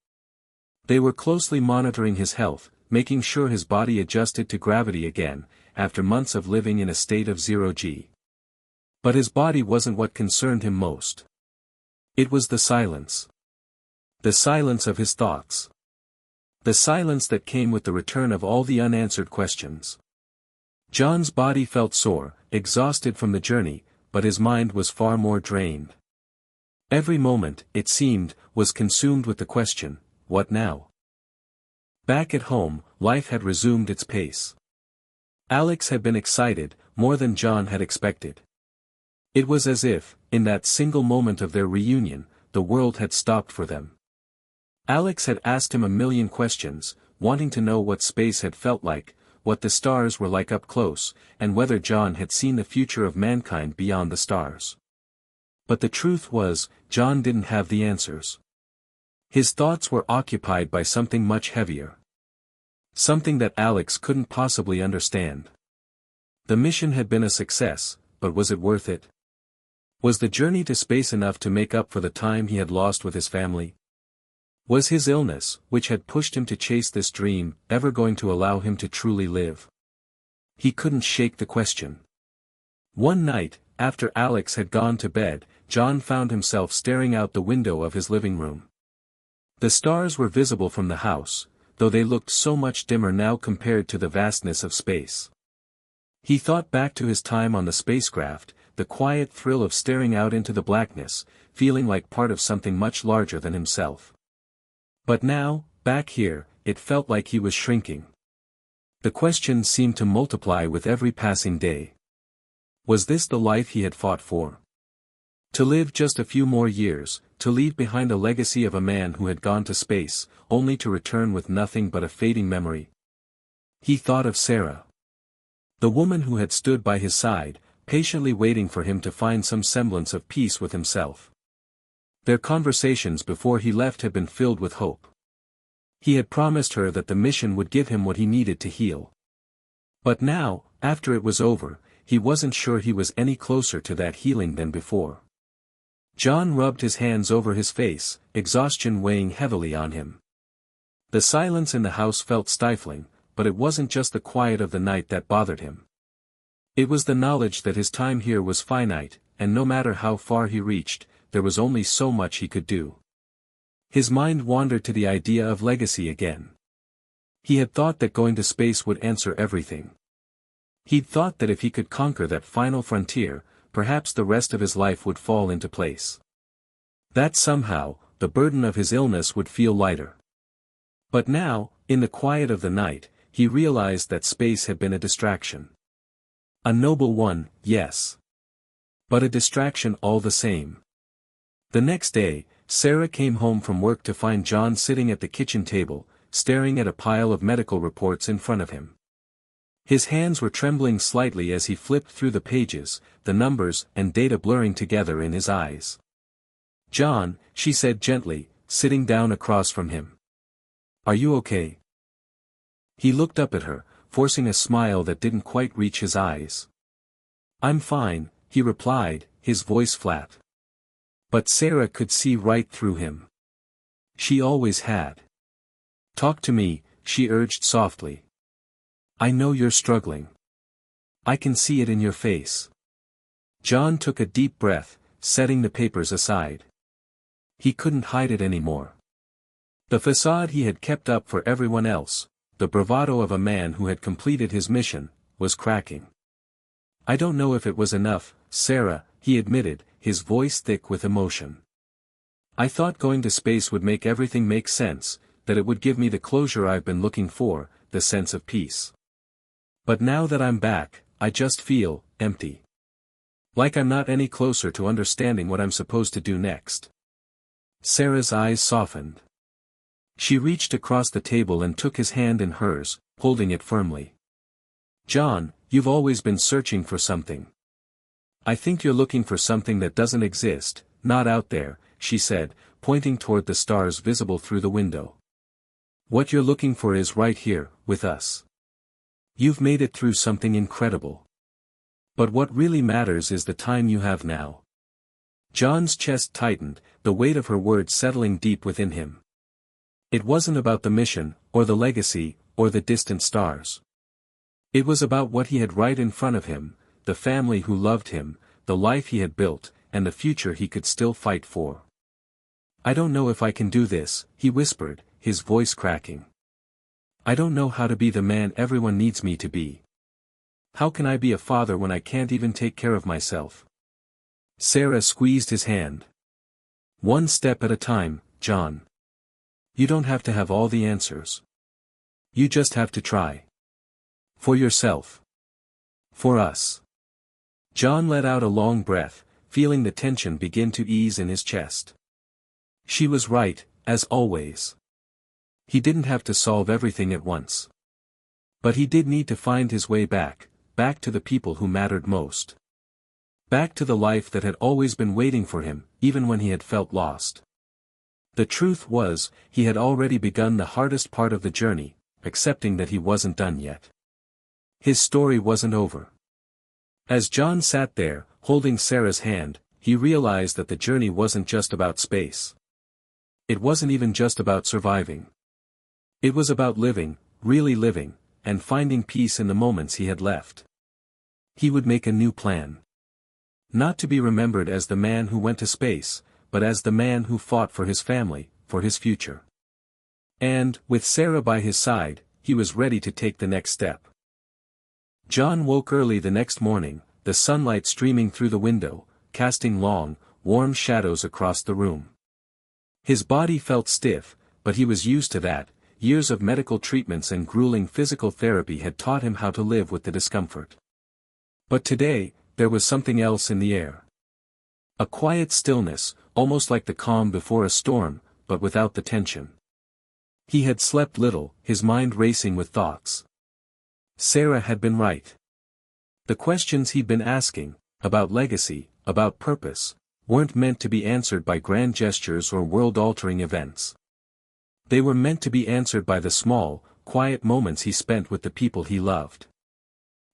They were closely monitoring his health, making sure his body adjusted to gravity again, after months of living in a state of zero-G. But his body wasn't what concerned him most. It was the silence. The silence of his thoughts. The silence that came with the return of all the unanswered questions. John's body felt sore, exhausted from the journey, but his mind was far more drained. Every moment, it seemed, was consumed with the question, what now? Back at home, life had resumed its pace. Alex had been excited, more than John had expected. It was as if, in that single moment of their reunion, the world had stopped for them. Alex had asked him a million questions, wanting to know what space had felt like, what the stars were like up close, and whether John had seen the future of mankind beyond the stars. But the truth was, John didn't have the answers. His thoughts were occupied by something much heavier. Something that Alex couldn't possibly understand. The mission had been a success, but was it worth it? Was the journey to space enough to make up for the time he had lost with his family? Was his illness, which had pushed him to chase this dream, ever going to allow him to truly live? He couldn't shake the question. One night, after Alex had gone to bed, John found himself staring out the window of his living room. The stars were visible from the house, though they looked so much dimmer now compared to the vastness of space. He thought back to his time on the spacecraft, the quiet thrill of staring out into the blackness, feeling like part of something much larger than himself. But now, back here, it felt like he was shrinking. The questions seemed to multiply with every passing day. Was this the life he had fought for? To live just a few more years, to leave behind a legacy of a man who had gone to space, only to return with nothing but a fading memory. He thought of Sarah. The woman who had stood by his side, patiently waiting for him to find some semblance of peace with himself. Their conversations before he left had been filled with hope. He had promised her that the mission would give him what he needed to heal. But now, after it was over, he wasn't sure he was any closer to that healing than before. John rubbed his hands over his face, exhaustion weighing heavily on him. The silence in the house felt stifling, but it wasn't just the quiet of the night that bothered him. It was the knowledge that his time here was finite, and no matter how far he reached, there was only so much he could do. His mind wandered to the idea of legacy again. He had thought that going to space would answer everything. He'd thought that if he could conquer that final frontier, perhaps the rest of his life would fall into place. That somehow, the burden of his illness would feel lighter. But now, in the quiet of the night, he realized that space had been a distraction. A noble one, yes. But a distraction all the same. The next day, Sarah came home from work to find John sitting at the kitchen table, staring at a pile of medical reports in front of him. His hands were trembling slightly as he flipped through the pages, the numbers and data blurring together in his eyes. "John," she said gently, sitting down across from him. "Are you okay?" He looked up at her, forcing a smile that didn't quite reach his eyes. "I'm fine," he replied, his voice flat. But Sarah could see right through him. She always had. "Talk to me," she urged softly. "I know you're struggling. I can see it in your face." John took a deep breath, setting the papers aside. He couldn't hide it anymore. The facade he had kept up for everyone else, the bravado of a man who had completed his mission, was cracking. "I don't know if it was enough, Sarah," he admitted, his voice thick with emotion. "I thought going to space would make everything make sense, that it would give me the closure I've been looking for, the sense of peace. But now that I'm back, I just feel empty. Like I'm not any closer to understanding what I'm supposed to do next." Sarah's eyes softened. She reached across the table and took his hand in hers, holding it firmly. "John, you've always been searching for something. I think you're looking for something that doesn't exist, not out there," she said, pointing toward the stars visible through the window. "What you're looking for is right here, with us. You've made it through something incredible. But what really matters is the time you have now." John's chest tightened, the weight of her words settling deep within him. It wasn't about the mission, or the legacy, or the distant stars. It was about what he had right in front of him, the family who loved him, the life he had built, and the future he could still fight for. "I don't know if I can do this," he whispered, his voice cracking. "I don't know how to be the man everyone needs me to be. How can I be a father when I can't even take care of myself?" Sarah squeezed his hand. "One step at a time, John. You don't have to have all the answers. You just have to try. For yourself. For us." John let out a long breath, feeling the tension begin to ease in his chest. She was right, as always. He didn't have to solve everything at once. But he did need to find his way back to the people who mattered most. Back to the life that had always been waiting for him, even when he had felt lost. The truth was, he had already begun the hardest part of the journey, accepting that he wasn't done yet. His story wasn't over. As John sat there, holding Sarah's hand, he realized that the journey wasn't just about space. It wasn't even just about surviving. It was about living, really living, and finding peace in the moments he had left. He would make a new plan. Not to be remembered as the man who went to space, but as the man who fought for his family, for his future. And, with Sarah by his side, he was ready to take the next step. John woke early the next morning, the sunlight streaming through the window, casting long, warm shadows across the room. His body felt stiff, but he was used to that. Years of medical treatments and grueling physical therapy had taught him how to live with the discomfort. But today, there was something else in the air. A quiet stillness, almost like the calm before a storm, but without the tension. He had slept little, his mind racing with thoughts. Sarah had been right. The questions he'd been asking, about legacy, about purpose, weren't meant to be answered by grand gestures or world-altering events. They were meant to be answered by the small, quiet moments he spent with the people he loved.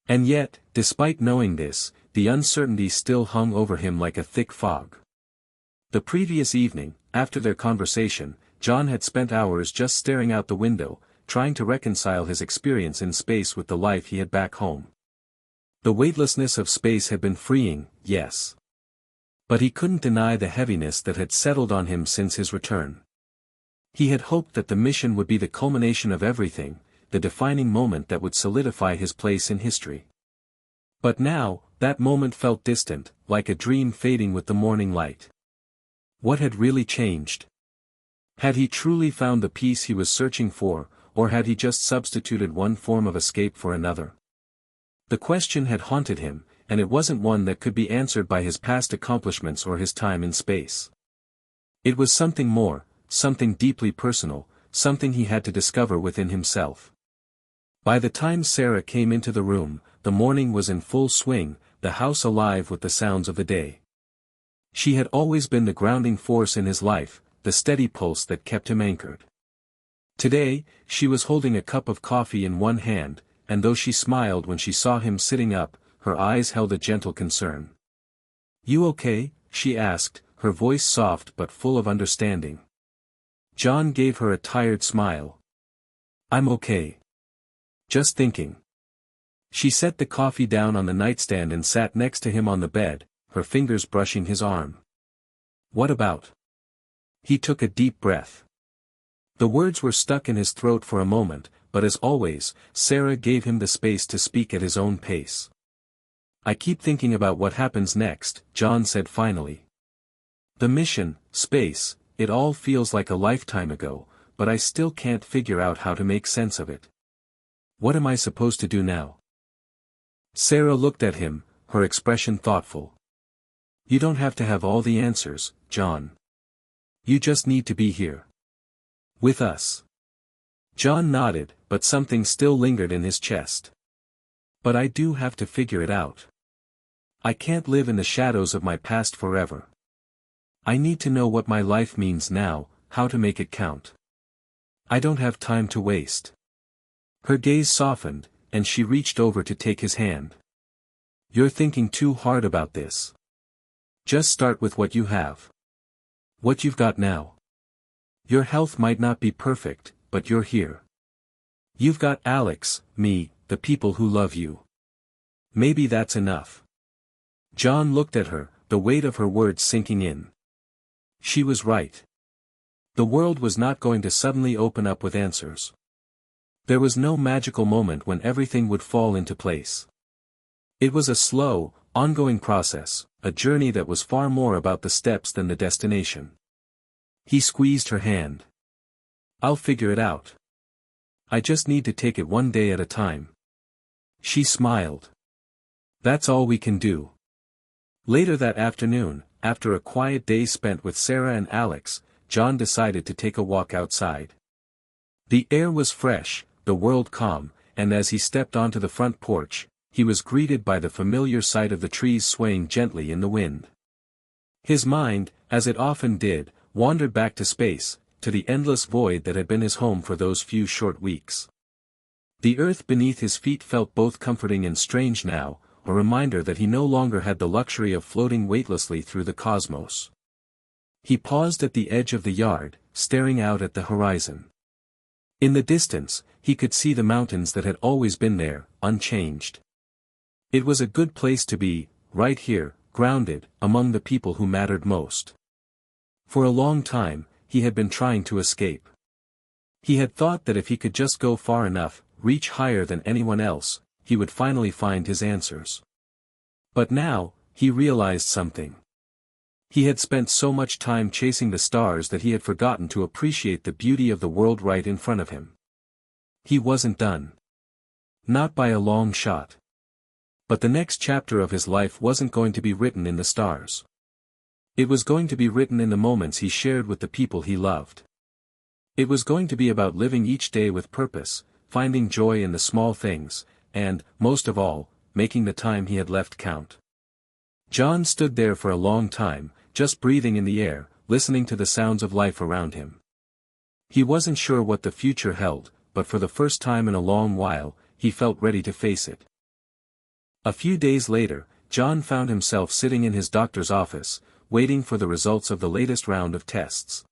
And yet, despite knowing this, the uncertainty still hung over him like a thick fog. The previous evening, after their conversation, John had spent hours just staring out the window, trying to reconcile his experience in space with the life he had back home. The weightlessness of space had been freeing, yes. But he couldn't deny the heaviness that had settled on him since his return. He had hoped that the mission would be the culmination of everything, the defining moment that would solidify his place in history. But now, that moment felt distant, like a dream fading with the morning light. What had really changed? Had he truly found the peace he was searching for, or had he just substituted one form of escape for another? The question had haunted him, and it wasn't one that could be answered by his past accomplishments or his time in space. It was something more, something deeply personal, something he had to discover within himself. By the time Sarah came into the room, the morning was in full swing, the house alive with the sounds of the day. She had always been the grounding force in his life, the steady pulse that kept him anchored. Today, she was holding a cup of coffee in one hand, and though she smiled when she saw him sitting up, her eyes held a gentle concern. "You okay?" she asked, her voice soft but full of understanding. John gave her a tired smile. "I'm okay. Just thinking." She set the coffee down on the nightstand and sat next to him on the bed, her fingers brushing his arm. "What about?" He took a deep breath. The words were stuck in his throat for a moment, but as always, Sarah gave him the space to speak at his own pace. "I keep thinking about what happens next," John said finally. "The mission, space, it all feels like a lifetime ago, but I still can't figure out how to make sense of it. What am I supposed to do now?" Sarah looked at him, her expression thoughtful. "You don't have to have all the answers, John. You just need to be here. With us." John nodded, but something still lingered in his chest. "But I do have to figure it out. I can't live in the shadows of my past forever. I need to know what my life means now, how to make it count. I don't have time to waste." Her gaze softened, and she reached over to take his hand. "You're thinking too hard about this. Just start with what you have. What you've got now. Your health might not be perfect, but you're here. You've got Alex, me, the people who love you. Maybe that's enough. John looked at her, the weight of her words sinking in. She was right. The world was not going to suddenly open up with answers. There was no magical moment when everything would fall into place. It was a slow, ongoing process, a journey that was far more about the steps than the destination. He squeezed her hand. I'll figure it out. I just need to take it one day at a time. She smiled. That's all we can do. Later that afternoon, after a quiet day spent with Sarah and Alex, John decided to take a walk outside. The air was fresh, the world calm, and as he stepped onto the front porch, he was greeted by the familiar sight of the trees swaying gently in the wind. His mind, as it often did, wandered back to space, to the endless void that had been his home for those few short weeks. The earth beneath his feet felt both comforting and strange now, a reminder that he no longer had the luxury of floating weightlessly through the cosmos. He paused at the edge of the yard, staring out at the horizon. In the distance, he could see the mountains that had always been there, unchanged. It was a good place to be, right here, grounded, among the people who mattered most. For a long time, he had been trying to escape. He had thought that if he could just go far enough, reach higher than anyone else, he would finally find his answers. But now, he realized something. He had spent so much time chasing the stars that he had forgotten to appreciate the beauty of the world right in front of him. He wasn't done. Not by a long shot. But the next chapter of his life wasn't going to be written in the stars. It was going to be written in the moments he shared with the people he loved. It was going to be about living each day with purpose, finding joy in the small things, and, most of all, making the time he had left count. John stood there for a long time, just breathing in the air, listening to the sounds of life around him. He wasn't sure what the future held, but for the first time in a long while, he felt ready to face it. A few days later, John found himself sitting in his doctor's office, waiting for the results of the latest round of tests.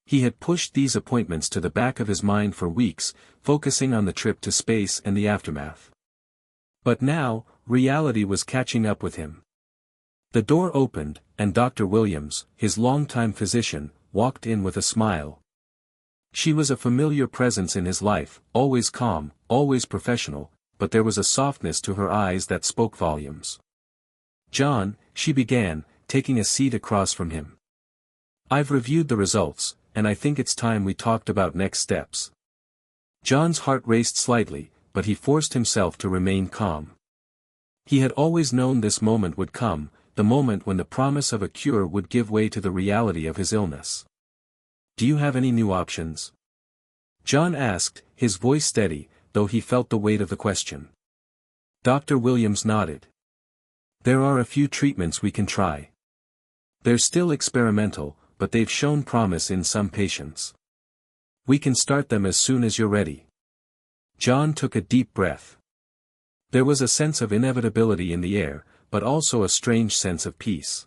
He had pushed these appointments to the back of his mind for weeks, focusing on the trip to space and the aftermath. But now, reality was catching up with him. The door opened, and Dr. Williams, his longtime physician, walked in with a smile. She was a familiar presence in his life, always calm, always professional, but there was a softness to her eyes that spoke volumes. John, she began, taking a seat across from him. I've reviewed the results, and I think it's time we talked about next steps. John's heart raced slightly, but he forced himself to remain calm. He had always known this moment would come, the moment when the promise of a cure would give way to the reality of his illness. Do you have any new options? John asked, his voice steady, though he felt the weight of the question. Dr. Williams nodded. There are a few treatments we can try. They're still experimental, but they've shown promise in some patients. We can start them as soon as you're ready. John took a deep breath. There was a sense of inevitability in the air, but also a strange sense of peace.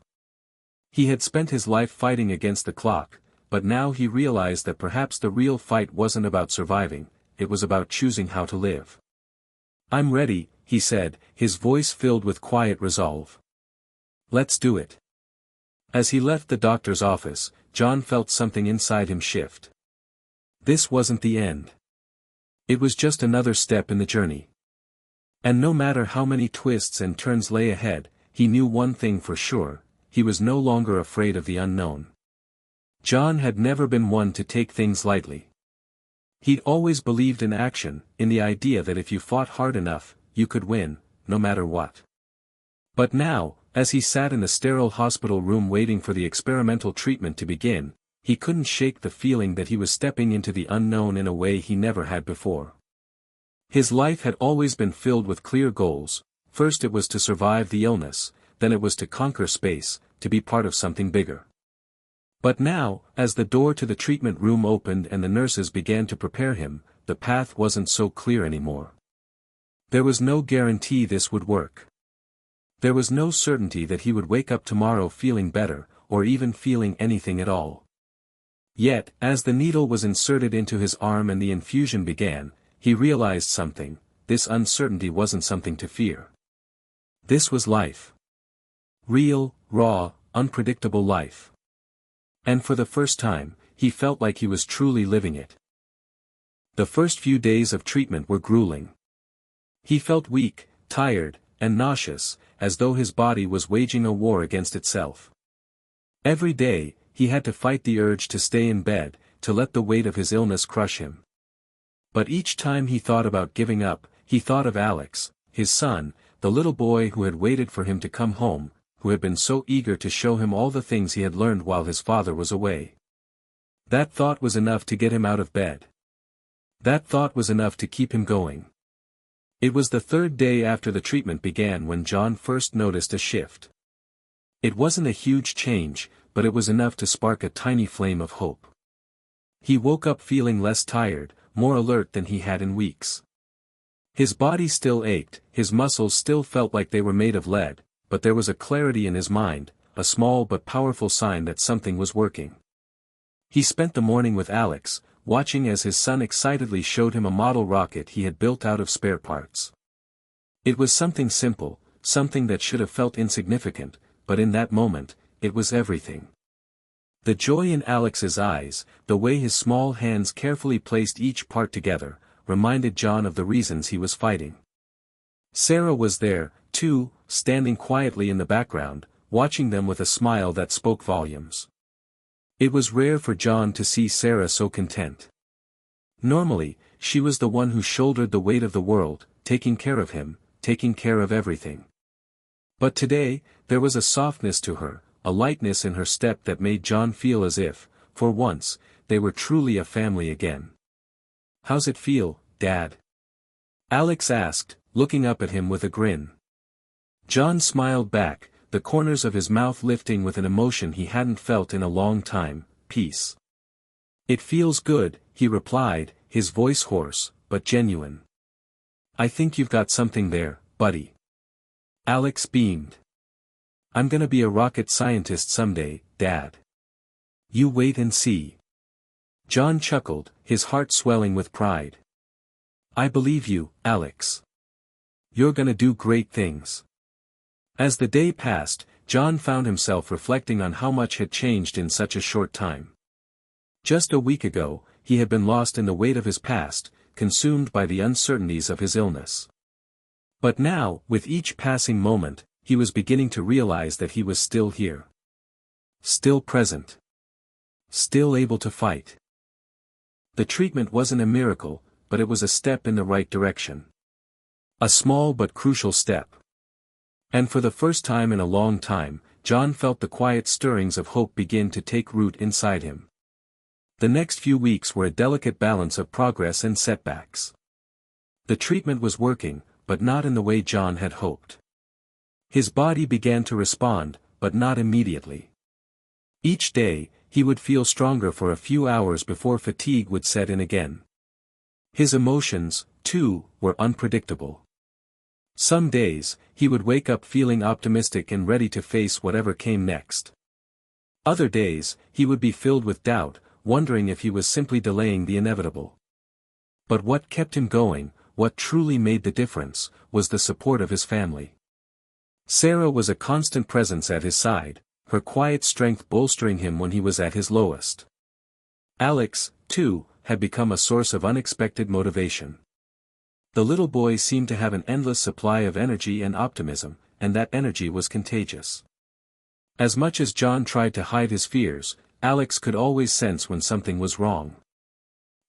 He had spent his life fighting against the clock, but now he realized that perhaps the real fight wasn't about surviving, it was about choosing how to live. I'm ready, he said, his voice filled with quiet resolve. Let's do it. As he left the doctor's office, John felt something inside him shift. This wasn't the end. It was just another step in the journey. And no matter how many twists and turns lay ahead, he knew one thing for sure, he was no longer afraid of the unknown. John had never been one to take things lightly. He'd always believed in action, in the idea that if you fought hard enough, you could win, no matter what. But now, as he sat in the sterile hospital room waiting for the experimental treatment to begin, he couldn't shake the feeling that he was stepping into the unknown in a way he never had before. His life had always been filled with clear goals. First it was to survive the illness, then it was to conquer space, to be part of something bigger. But now, as the door to the treatment room opened and the nurses began to prepare him, the path wasn't so clear anymore. There was no guarantee this would work. There was no certainty that he would wake up tomorrow feeling better, or even feeling anything at all. Yet, as the needle was inserted into his arm and the infusion began, he realized something: this uncertainty wasn't something to fear. This was life. Real, raw, unpredictable life. And for the first time, he felt like he was truly living it. The first few days of treatment were grueling. He felt weak, tired, and nauseous, as though his body was waging a war against itself. Every day, he had to fight the urge to stay in bed, to let the weight of his illness crush him. But each time he thought about giving up, he thought of Alex, his son, the little boy who had waited for him to come home, who had been so eager to show him all the things he had learned while his father was away. That thought was enough to get him out of bed. That thought was enough to keep him going. It was the third day after the treatment began when John first noticed a shift. It wasn't a huge change, but it was enough to spark a tiny flame of hope. He woke up feeling less tired, more alert than he had in weeks. His body still ached, his muscles still felt like they were made of lead, but there was a clarity in his mind, a small but powerful sign that something was working. He spent the morning with Alex, watching as his son excitedly showed him a model rocket he had built out of spare parts. It was something simple, something that should have felt insignificant, but in that moment, it was everything. The joy in Alex's eyes, the way his small hands carefully placed each part together, reminded John of the reasons he was fighting. Sarah was there, too, standing quietly in the background, watching them with a smile that spoke volumes. It was rare for John to see Sarah so content. Normally, she was the one who shouldered the weight of the world, taking care of him, taking care of everything. But today, there was a softness to her, a lightness in her step that made John feel as if, for once, they were truly a family again. "How's it feel, Dad?" Alex asked, looking up at him with a grin. John smiled back, the corners of his mouth lifting with an emotion he hadn't felt in a long time: peace. "It feels good," he replied, his voice hoarse, but genuine. "I think you've got something there, buddy." Alex beamed. "I'm gonna be a rocket scientist someday, Dad. You wait and see." John chuckled, his heart swelling with pride. "I believe you, Alex. You're gonna do great things." As the day passed, John found himself reflecting on how much had changed in such a short time. Just a week ago, he had been lost in the weight of his past, consumed by the uncertainties of his illness. But now, with each passing moment, he was beginning to realize that he was still here. Still present. Still able to fight. The treatment wasn't a miracle, but it was a step in the right direction. A small but crucial step. And for the first time in a long time, John felt the quiet stirrings of hope begin to take root inside him. The next few weeks were a delicate balance of progress and setbacks. The treatment was working, but not in the way John had hoped. His body began to respond, but not immediately. Each day, he would feel stronger for a few hours before fatigue would set in again. His emotions, too, were unpredictable. Some days, he would wake up feeling optimistic and ready to face whatever came next. Other days, he would be filled with doubt, wondering if he was simply delaying the inevitable. But what kept him going, what truly made the difference, was the support of his family. Sarah was a constant presence at his side, her quiet strength bolstering him when he was at his lowest. Alex, too, had become a source of unexpected motivation. The little boy seemed to have an endless supply of energy and optimism, and that energy was contagious. As much as John tried to hide his fears, Alex could always sense when something was wrong.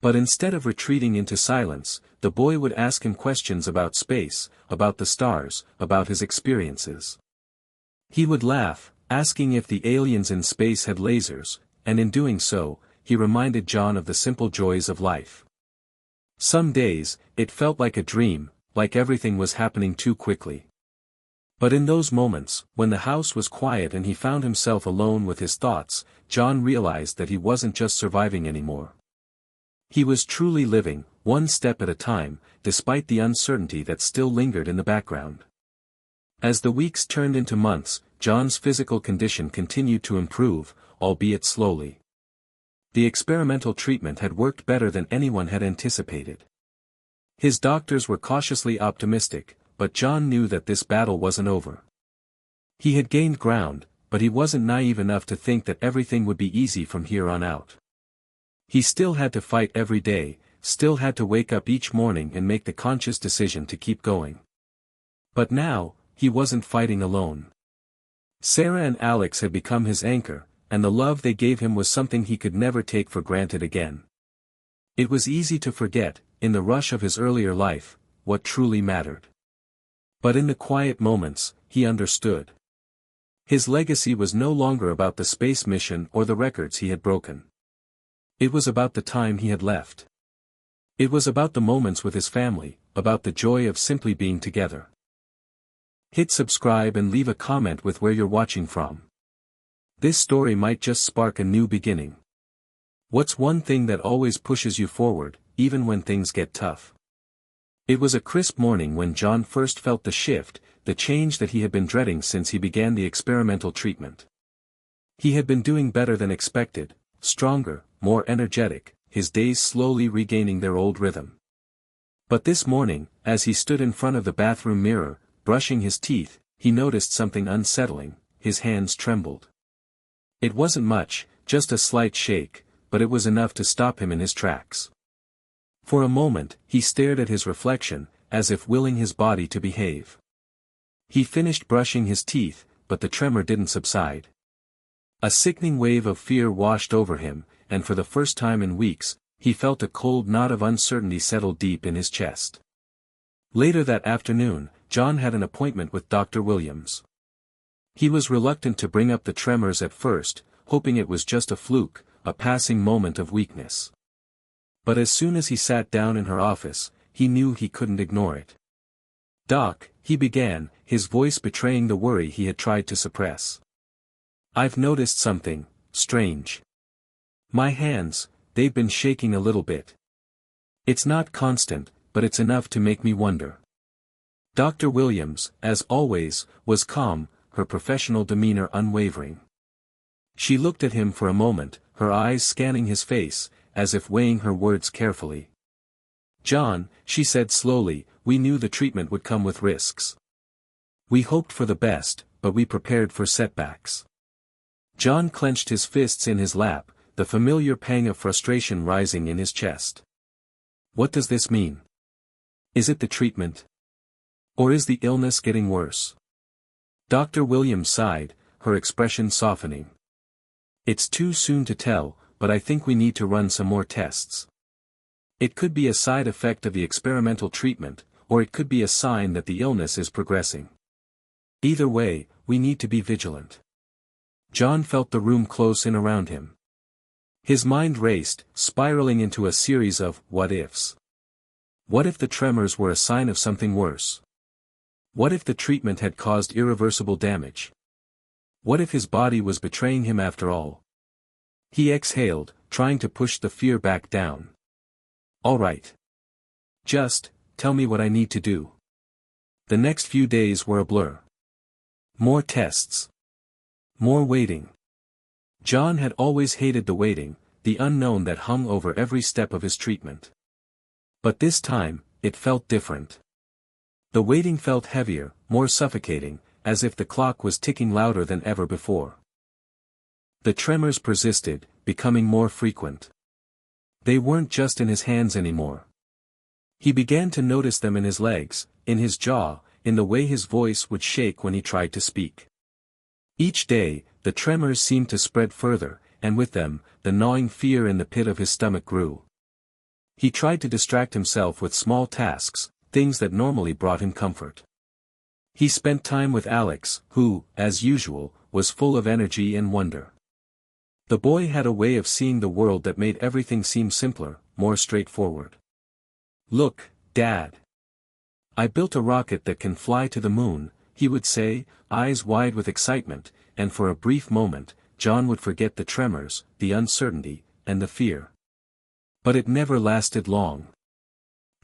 But instead of retreating into silence, the boy would ask him questions about space, about the stars, about his experiences. He would laugh, asking if the aliens in space had lasers, and in doing so, he reminded John of the simple joys of life. Some days, it felt like a dream, like everything was happening too quickly. But in those moments, when the house was quiet and he found himself alone with his thoughts, John realized that he wasn't just surviving anymore. He was truly living, one step at a time, despite the uncertainty that still lingered in the background. As the weeks turned into months, John's physical condition continued to improve, albeit slowly. The experimental treatment had worked better than anyone had anticipated. His doctors were cautiously optimistic, but John knew that this battle wasn't over. He had gained ground, but he wasn't naive enough to think that everything would be easy from here on out. He still had to fight every day, still had to wake up each morning and make the conscious decision to keep going. But now, he wasn't fighting alone. Sarah and Alex had become his anchor, and the love they gave him was something he could never take for granted again. It was easy to forget, in the rush of his earlier life, what truly mattered. But in the quiet moments, he understood. His legacy was no longer about the space mission or the records he had broken. It was about the time he had left. It was about the moments with his family, about the joy of simply being together. Hit subscribe and leave a comment with where you're watching from. This story might just spark a new beginning. What's one thing that always pushes you forward, even when things get tough? It was a crisp morning when John first felt the shift, the change that he had been dreading since he began the experimental treatment. He had been doing better than expected, stronger, more energetic, his days slowly regaining their old rhythm. But this morning, as he stood in front of the bathroom mirror, brushing his teeth, he noticed something unsettling. His hands trembled. It wasn't much, just a slight shake, but it was enough to stop him in his tracks. For a moment, he stared at his reflection, as if willing his body to behave. He finished brushing his teeth, but the tremor didn't subside. A sickening wave of fear washed over him, and for the first time in weeks, he felt a cold knot of uncertainty settle deep in his chest. Later that afternoon, John had an appointment with Dr. Williams. He was reluctant to bring up the tremors at first, hoping it was just a fluke, a passing moment of weakness. But as soon as he sat down in her office, he knew he couldn't ignore it. "Doc," he began, his voice betraying the worry he had tried to suppress. "I've noticed something strange. My hands, they've been shaking a little bit. It's not constant, but it's enough to make me wonder." Dr. Williams, as always, was calm, her professional demeanor unwavering. She looked at him for a moment, her eyes scanning his face, as if weighing her words carefully. "John," she said slowly, "we knew the treatment would come with risks. We hoped for the best, but we prepared for setbacks." John clenched his fists in his lap, the familiar pang of frustration rising in his chest. "What does this mean? Is it the treatment? Or is the illness getting worse?" Dr. Williams sighed, her expression softening. "It's too soon to tell, but I think we need to run some more tests. It could be a side effect of the experimental treatment, or it could be a sign that the illness is progressing. Either way, we need to be vigilant." John felt the room close in around him. His mind raced, spiraling into a series of what-ifs. What if the tremors were a sign of something worse? What if the treatment had caused irreversible damage? What if his body was betraying him after all? He exhaled, trying to push the fear back down. "All right. Just, tell me what I need to do." The next few days were a blur. More tests. More waiting. John had always hated the waiting, the unknown that hung over every step of his treatment. But this time, it felt different. The waiting felt heavier, more suffocating, as if the clock was ticking louder than ever before. The tremors persisted, becoming more frequent. They weren't just in his hands anymore. He began to notice them in his legs, in his jaw, in the way his voice would shake when he tried to speak. Each day, the tremors seemed to spread further, and with them, the gnawing fear in the pit of his stomach grew. He tried to distract himself with small tasks, things that normally brought him comfort. He spent time with Alex, who, as usual, was full of energy and wonder. The boy had a way of seeing the world that made everything seem simpler, more straightforward. "Look, Dad. I built a rocket that can fly to the moon," he would say, eyes wide with excitement, and for a brief moment, John would forget the tremors, the uncertainty, and the fear. But it never lasted long.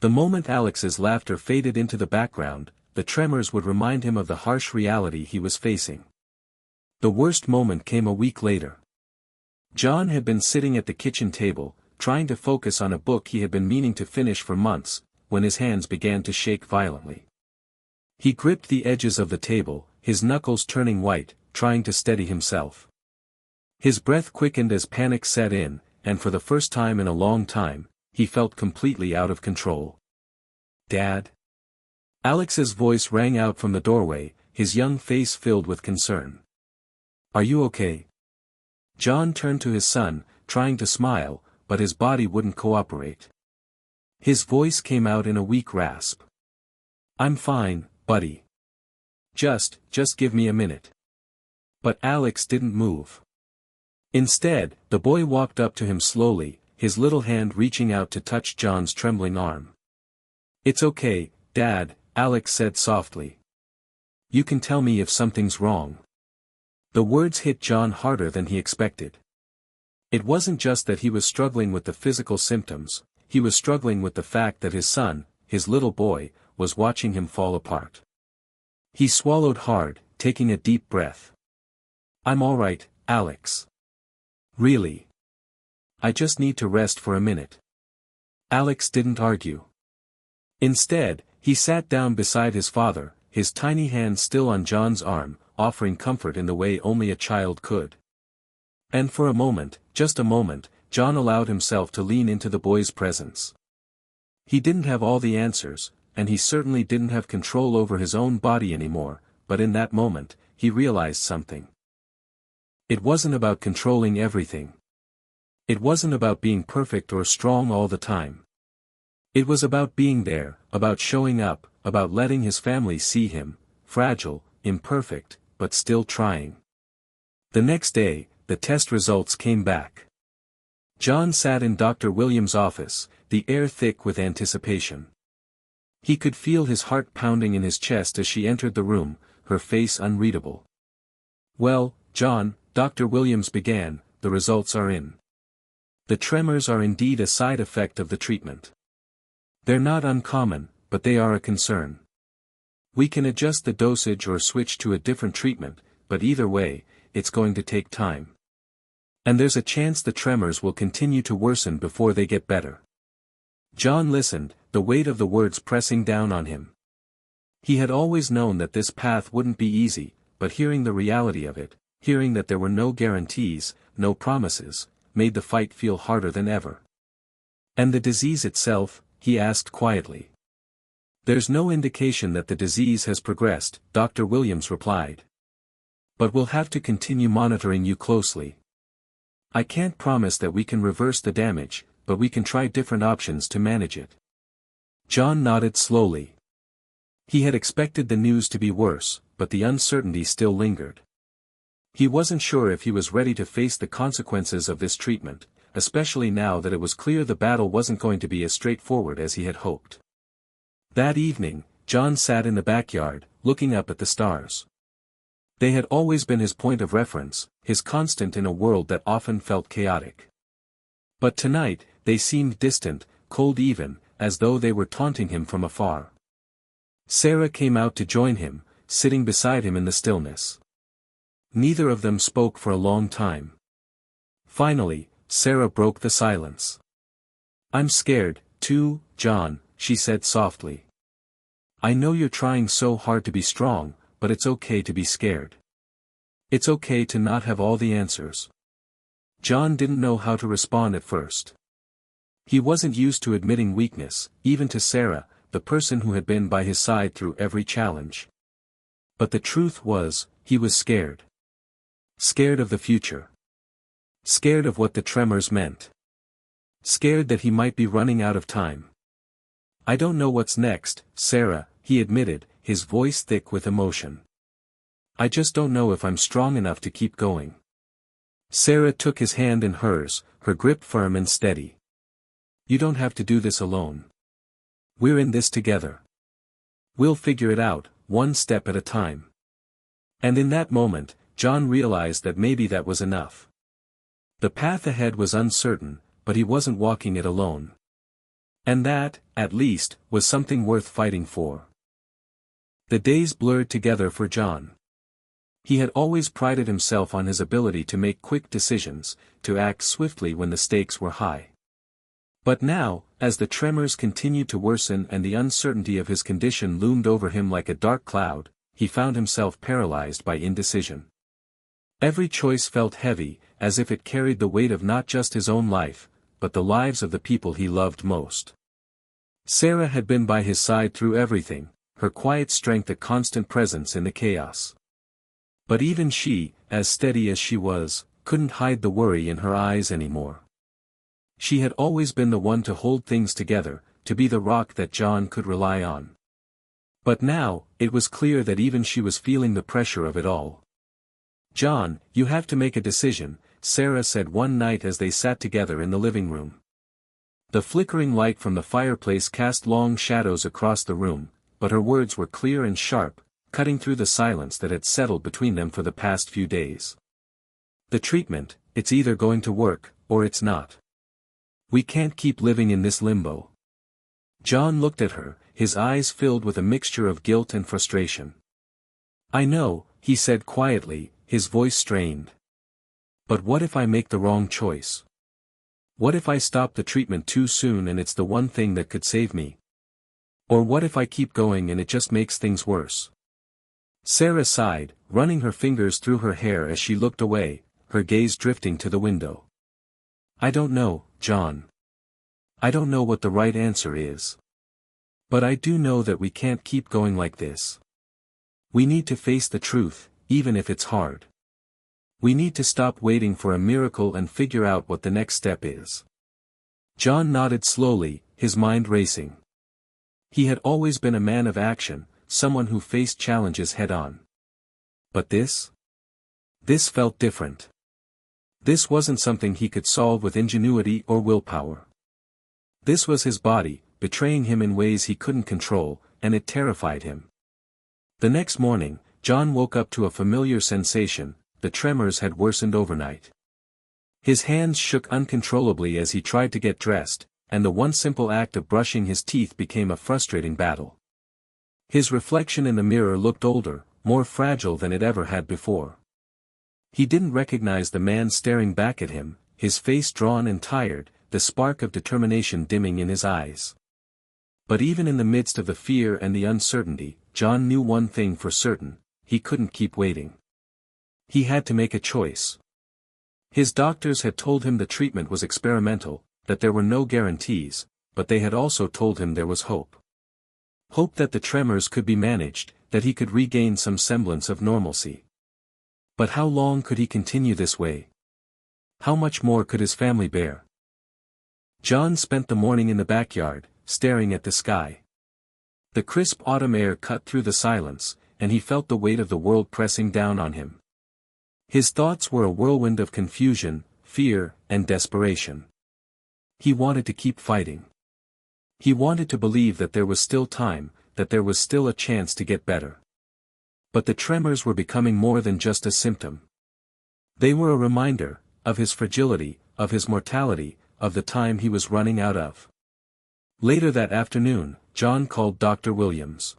The moment Alex's laughter faded into the background, the tremors would remind him of the harsh reality he was facing. The worst moment came a week later. John had been sitting at the kitchen table, trying to focus on a book he had been meaning to finish for months, when his hands began to shake violently. He gripped the edges of the table, his knuckles turning white, trying to steady himself. His breath quickened as panic set in, and for the first time in a long time, he felt completely out of control. "Dad?" Alex's voice rang out from the doorway, his young face filled with concern. "Are you okay?" John turned to his son, trying to smile, but his body wouldn't cooperate. His voice came out in a weak rasp. "I'm fine, buddy. Just give me a minute." But Alex didn't move. Instead, the boy walked up to him slowly, his little hand reaching out to touch John's trembling arm. "It's okay, Dad," Alex said softly. "You can tell me if something's wrong." The words hit John harder than he expected. It wasn't just that he was struggling with the physical symptoms, he was struggling with the fact that his son, his little boy, was watching him fall apart. He swallowed hard, taking a deep breath. "I'm all right, Alex. Really. I just need to rest for a minute." Alex didn't argue. Instead, he sat down beside his father, his tiny hand still on John's arm, offering comfort in the way only a child could. And for a moment, just a moment, John allowed himself to lean into the boy's presence. He didn't have all the answers, and he certainly didn't have control over his own body anymore, but in that moment, he realized something. It wasn't about controlling everything. It wasn't about being perfect or strong all the time. It was about being there, about showing up, about letting his family see him, fragile, imperfect, but still trying. The next day, the test results came back. John sat in Dr. Williams' office, the air thick with anticipation. He could feel his heart pounding in his chest as she entered the room, her face unreadable. "Well, John," Dr. Williams began, "the results are in. The tremors are indeed a side effect of the treatment. They're not uncommon, but they are a concern. We can adjust the dosage or switch to a different treatment, but either way, it's going to take time. And there's a chance the tremors will continue to worsen before they get better." John listened, the weight of the words pressing down on him. He had always known that this path wouldn't be easy, but hearing the reality of it, hearing that there were no guarantees, no promises, made the fight feel harder than ever. "And the disease itself?" he asked quietly. "There's no indication that the disease has progressed," Dr. Williams replied. "But we'll have to continue monitoring you closely. I can't promise that we can reverse the damage, but we can try different options to manage it." John nodded slowly. He had expected the news to be worse, but the uncertainty still lingered. He wasn't sure if he was ready to face the consequences of this treatment, especially now that it was clear the battle wasn't going to be as straightforward as he had hoped. That evening, John sat in the backyard, looking up at the stars. They had always been his point of reference, his constant in a world that often felt chaotic. But tonight, they seemed distant, cold even, as though they were taunting him from afar. Sarah came out to join him, sitting beside him in the stillness. Neither of them spoke for a long time. Finally, Sarah broke the silence. "I'm scared, too, John," she said softly. "I know you're trying so hard to be strong, but it's okay to be scared. It's okay to not have all the answers." John didn't know how to respond at first. He wasn't used to admitting weakness, even to Sarah, the person who had been by his side through every challenge. But the truth was, he was scared. Scared of the future. Scared of what the tremors meant. Scared that he might be running out of time. "I don't know what's next, Sarah," he admitted, his voice thick with emotion. "I just don't know if I'm strong enough to keep going." Sarah took his hand in hers, her grip firm and steady. "You don't have to do this alone. We're in this together. We'll figure it out, one step at a time." And in that moment, John realized that maybe that was enough. The path ahead was uncertain, but he wasn't walking it alone. And that, at least, was something worth fighting for. The days blurred together for John. He had always prided himself on his ability to make quick decisions, to act swiftly when the stakes were high. But now, as the tremors continued to worsen and the uncertainty of his condition loomed over him like a dark cloud, he found himself paralyzed by indecision. Every choice felt heavy, as if it carried the weight of not just his own life, but the lives of the people he loved most. Sarah had been by his side through everything, her quiet strength a constant presence in the chaos. But even she, as steady as she was, couldn't hide the worry in her eyes anymore. She had always been the one to hold things together, to be the rock that John could rely on. But now, it was clear that even she was feeling the pressure of it all. "John, you have to make a decision," Sarah said one night as they sat together in the living room. The flickering light from the fireplace cast long shadows across the room, but her words were clear and sharp, cutting through the silence that had settled between them for the past few days. "The treatment, it's either going to work, or it's not. We can't keep living in this limbo." John looked at her, his eyes filled with a mixture of guilt and frustration. "I know," he said quietly, his voice strained. "But what if I make the wrong choice? What if I stop the treatment too soon and it's the one thing that could save me? Or what if I keep going and it just makes things worse?" Sarah sighed, running her fingers through her hair as she looked away, her gaze drifting to the window. "I don't know, John. I don't know what the right answer is. But I do know that we can't keep going like this. We need to face the truth, even if it's hard. We need to stop waiting for a miracle and figure out what the next step is." John nodded slowly, his mind racing. He had always been a man of action, someone who faced challenges head-on. But this? This felt different. This wasn't something he could solve with ingenuity or willpower. This was his body, betraying him in ways he couldn't control, and it terrified him. The next morning, John woke up to a familiar sensation. The tremors had worsened overnight. His hands shook uncontrollably as he tried to get dressed, and the one simple act of brushing his teeth became a frustrating battle. His reflection in the mirror looked older, more fragile than it ever had before. He didn't recognize the man staring back at him, his face drawn and tired, the spark of determination dimming in his eyes. But even in the midst of the fear and the uncertainty, John knew one thing for certain: he couldn't keep waiting. He had to make a choice. His doctors had told him the treatment was experimental, that there were no guarantees, but they had also told him there was hope. Hope that the tremors could be managed, that he could regain some semblance of normalcy. But how long could he continue this way? How much more could his family bear? John spent the morning in the backyard, staring at the sky. The crisp autumn air cut through the silence, and he felt the weight of the world pressing down on him. His thoughts were a whirlwind of confusion, fear, and desperation. He wanted to keep fighting. He wanted to believe that there was still time, that there was still a chance to get better. But the tremors were becoming more than just a symptom. They were a reminder, of his fragility, of his mortality, of the time he was running out of. Later that afternoon, John called Dr. Williams.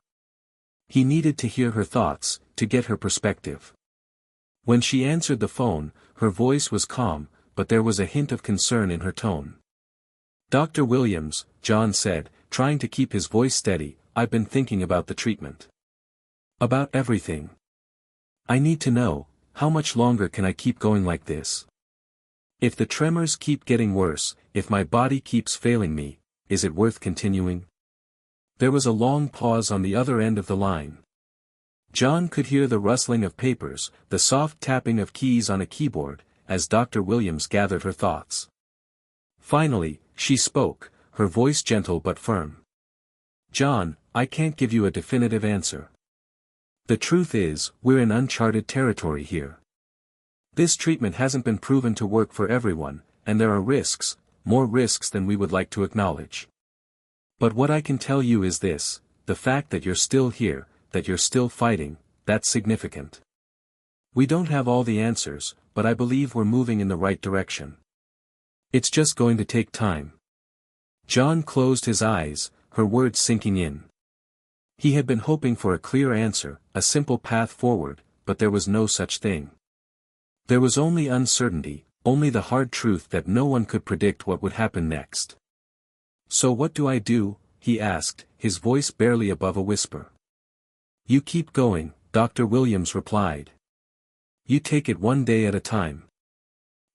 He needed to hear her thoughts, to get her perspective. When she answered the phone, her voice was calm, but there was a hint of concern in her tone. "Dr. Williams," John said, trying to keep his voice steady, "I've been thinking about the treatment. About everything. I need to know, how much longer can I keep going like this? If the tremors keep getting worse, if my body keeps failing me, is it worth continuing?" There was a long pause on the other end of the line. John could hear the rustling of papers, the soft tapping of keys on a keyboard, as Dr. Williams gathered her thoughts. Finally, she spoke, her voice gentle but firm. "John, I can't give you a definitive answer. The truth is, we're in uncharted territory here. This treatment hasn't been proven to work for everyone, and there are risks, more risks than we would like to acknowledge. But what I can tell you is this: the fact that you're still here, that you're still fighting, that's significant. We don't have all the answers, but I believe we're moving in the right direction. It's just going to take time." John closed his eyes, her words sinking in. He had been hoping for a clear answer, a simple path forward, but there was no such thing. There was only uncertainty, only the hard truth that no one could predict what would happen next. "So what do I do?" he asked, his voice barely above a whisper. "You keep going," Dr. Williams replied. "You take it one day at a time.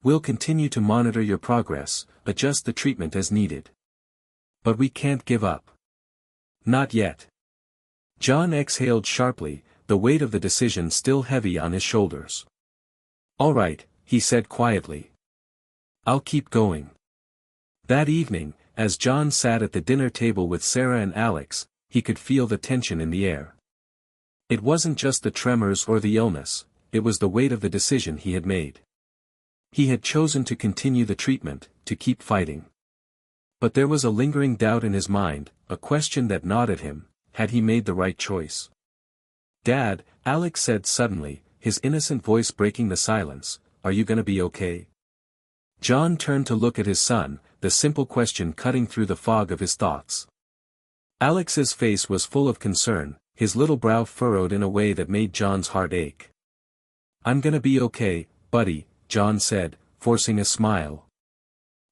We'll continue to monitor your progress, adjust the treatment as needed. But we can't give up. Not yet." John exhaled sharply, the weight of the decision still heavy on his shoulders. "All right," he said quietly. "I'll keep going." That evening, as John sat at the dinner table with Sarah and Alex, he could feel the tension in the air. It wasn't just the tremors or the illness, it was the weight of the decision he had made. He had chosen to continue the treatment, to keep fighting. But there was a lingering doubt in his mind, a question that gnawed at him: had he made the right choice? "Dad," Alex said suddenly, his innocent voice breaking the silence, "are you gonna be okay?" John turned to look at his son, the simple question cutting through the fog of his thoughts. Alex's face was full of concern, his little brow furrowed in a way that made John's heart ache. "I'm gonna be okay, buddy," John said, forcing a smile.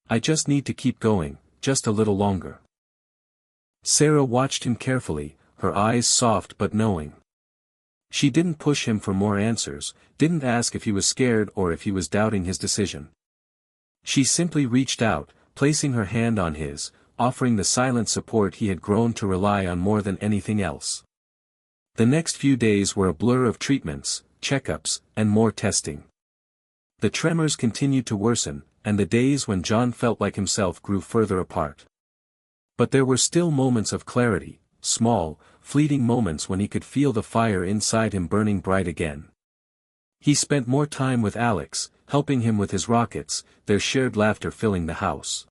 "I just need to keep going, just a little longer." Sarah watched him carefully, her eyes soft but knowing. She didn't push him for more answers, didn't ask if he was scared or if he was doubting his decision. She simply reached out, placing her hand on his, offering the silent support he had grown to rely on more than anything else. The next few days were a blur of treatments, checkups, and more testing. The tremors continued to worsen, and the days when John felt like himself grew further apart. But there were still moments of clarity, small, fleeting moments when he could feel the fire inside him burning bright again. He spent more time with Alex, helping him with his rockets, their shared laughter filling the house.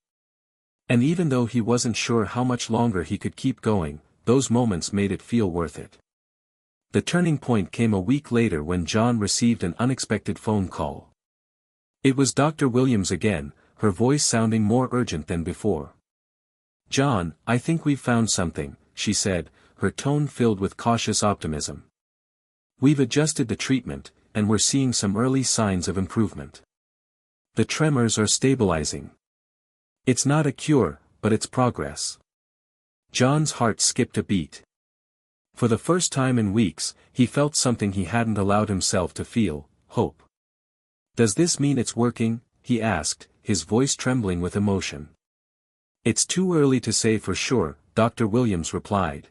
And even though he wasn't sure how much longer he could keep going, those moments made it feel worth it. The turning point came a week later when John received an unexpected phone call. It was Dr. Williams again, her voice sounding more urgent than before. "John, I think we've found something," she said, her tone filled with cautious optimism. "We've adjusted the treatment, and we're seeing some early signs of improvement. The tremors are stabilizing. It's not a cure, but it's progress." John's heart skipped a beat. For the first time in weeks, he felt something he hadn't allowed himself to feel: hope. "Does this mean it's working?" he asked, his voice trembling with emotion. "It's too early to say for sure," Dr. Williams replied.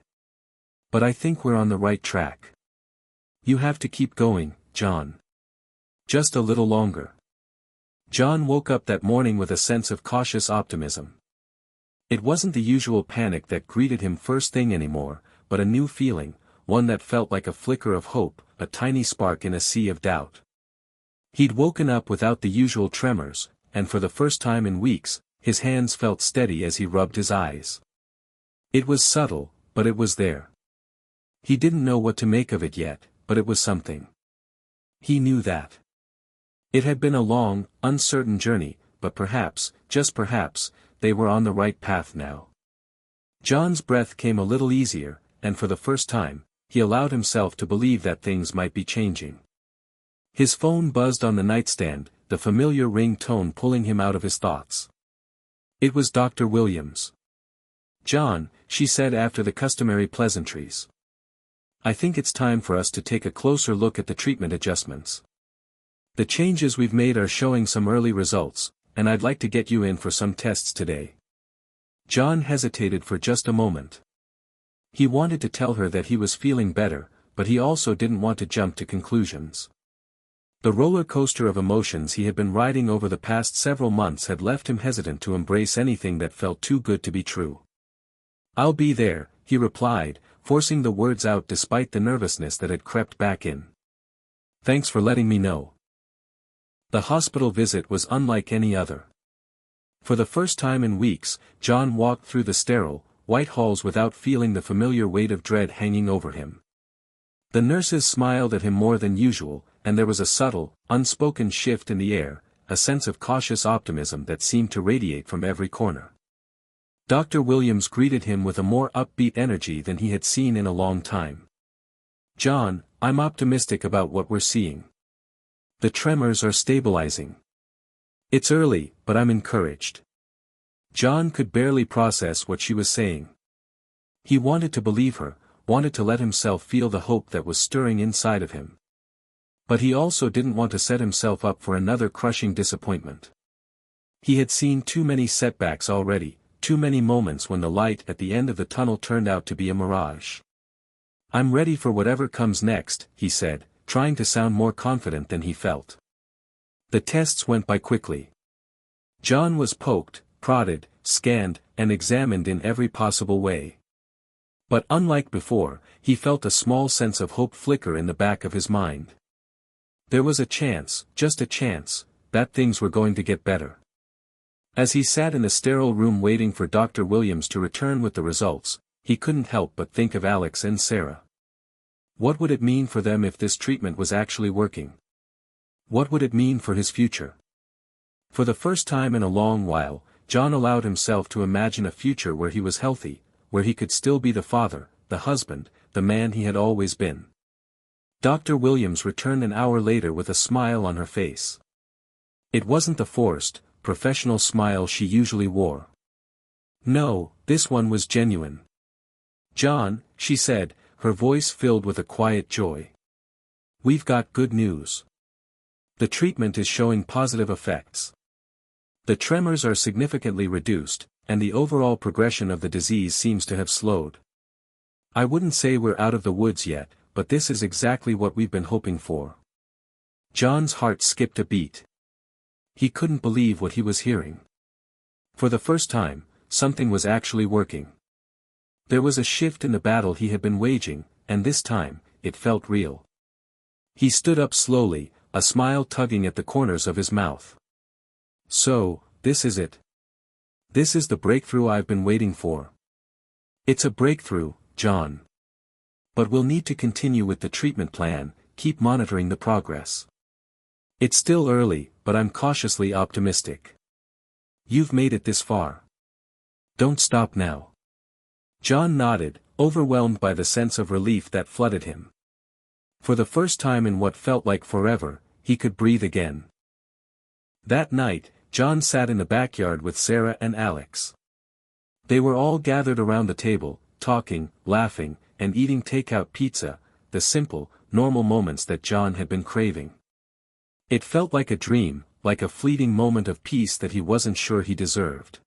"But I think we're on the right track. You have to keep going, John. Just a little longer." John woke up that morning with a sense of cautious optimism. It wasn't the usual panic that greeted him first thing anymore, but a new feeling, one that felt like a flicker of hope, a tiny spark in a sea of doubt. He'd woken up without the usual tremors, and for the first time in weeks, his hands felt steady as he rubbed his eyes. It was subtle, but it was there. He didn't know what to make of it yet, but it was something. He knew that. It had been a long, uncertain journey, but perhaps, just perhaps, they were on the right path now. John's breath came a little easier, and for the first time, he allowed himself to believe that things might be changing. His phone buzzed on the nightstand, the familiar ring tone pulling him out of his thoughts. It was Dr. Williams. "John," she said after the customary pleasantries. "I think it's time for us to take a closer look at the treatment adjustments. The changes we've made are showing some early results, and I'd like to get you in for some tests today." John hesitated for just a moment. He wanted to tell her that he was feeling better, but he also didn't want to jump to conclusions. The roller coaster of emotions he had been riding over the past several months had left him hesitant to embrace anything that felt too good to be true. "I'll be there," he replied, forcing the words out despite the nervousness that had crept back in. "Thanks for letting me know." The hospital visit was unlike any other. For the first time in weeks, John walked through the sterile, white halls without feeling the familiar weight of dread hanging over him. The nurses smiled at him more than usual, and there was a subtle, unspoken shift in the air, a sense of cautious optimism that seemed to radiate from every corner. Dr. Williams greeted him with a more upbeat energy than he had seen in a long time. "John, I'm optimistic about what we're seeing. The tremors are stabilizing. It's early, but I'm encouraged. John could barely process what she was saying. He wanted to believe her, wanted to let himself feel the hope that was stirring inside of him. But he also didn't want to set himself up for another crushing disappointment. He had seen too many setbacks already, too many moments when the light at the end of the tunnel turned out to be a mirage. I'm ready for whatever comes next, he said, trying to sound more confident than he felt. The tests went by quickly. John was poked, prodded, scanned, and examined in every possible way. But unlike before, he felt a small sense of hope flicker in the back of his mind. There was a chance, just a chance, that things were going to get better. As he sat in the sterile room waiting for Dr. Williams to return with the results, he couldn't help but think of Alex and Sarah. What would it mean for them if this treatment was actually working? What would it mean for his future? For the first time in a long while, John allowed himself to imagine a future where he was healthy, where he could still be the father, the husband, the man he had always been. Dr. Williams returned an hour later with a smile on her face. It wasn't the forced, professional smile she usually wore. No, this one was genuine. John, she said, her voice filled with a quiet joy. We've got good news. The treatment is showing positive effects. The tremors are significantly reduced, and the overall progression of the disease seems to have slowed. I wouldn't say we're out of the woods yet, but this is exactly what we've been hoping for. John's heart skipped a beat. He couldn't believe what he was hearing. For the first time, something was actually working. There was a shift in the battle he had been waging, and this time, it felt real. He stood up slowly, a smile tugging at the corners of his mouth. So, this is it. This is the breakthrough I've been waiting for. It's a breakthrough, John. But we'll need to continue with the treatment plan, keep monitoring the progress. It's still early, but I'm cautiously optimistic. You've made it this far. Don't stop now. John nodded, overwhelmed by the sense of relief that flooded him. For the first time in what felt like forever, he could breathe again. That night, John sat in the backyard with Sarah and Alex. They were all gathered around the table, talking, laughing, and eating takeout pizza, the simple, normal moments that John had been craving. It felt like a dream, like a fleeting moment of peace that he wasn't sure he deserved.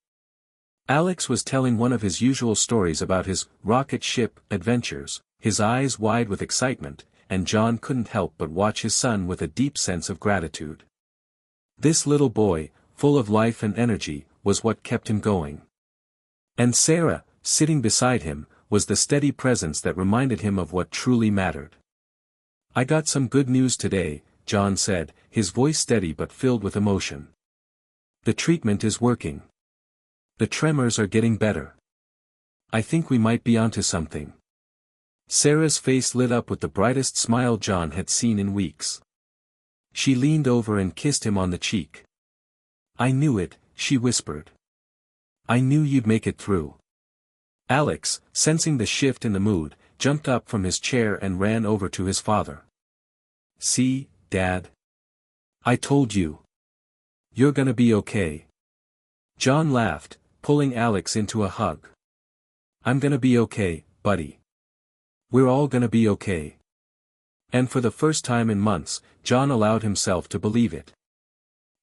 Alex was telling one of his usual stories about his rocket ship adventures, his eyes wide with excitement, and John couldn't help but watch his son with a deep sense of gratitude. This little boy, full of life and energy, was what kept him going. And Sarah, sitting beside him, was the steady presence that reminded him of what truly mattered. I got some good news today, John said, his voice steady but filled with emotion. The treatment is working. The tremors are getting better. I think we might be onto something. Sarah's face lit up with the brightest smile John had seen in weeks. She leaned over and kissed him on the cheek. I knew it, she whispered. I knew you'd make it through. Alex, sensing the shift in the mood, jumped up from his chair and ran over to his father. See, Dad? I told you. You're gonna be okay. John laughed, pulling Alex into a hug. I'm gonna be okay, buddy. We're all gonna be okay. And for the first time in months, John allowed himself to believe it.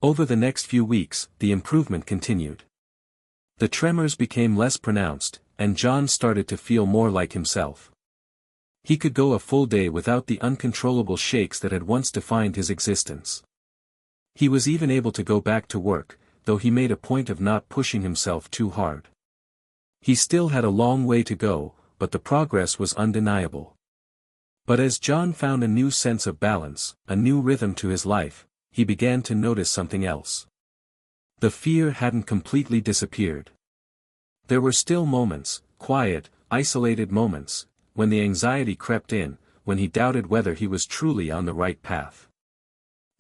Over the next few weeks, the improvement continued. The tremors became less pronounced, and John started to feel more like himself. He could go a full day without the uncontrollable shakes that had once defined his existence. He was even able to go back to work, though he made a point of not pushing himself too hard. He still had a long way to go, but the progress was undeniable. But as John found a new sense of balance, a new rhythm to his life, he began to notice something else. The fear hadn't completely disappeared. There were still moments, quiet, isolated moments, when the anxiety crept in, when he doubted whether he was truly on the right path.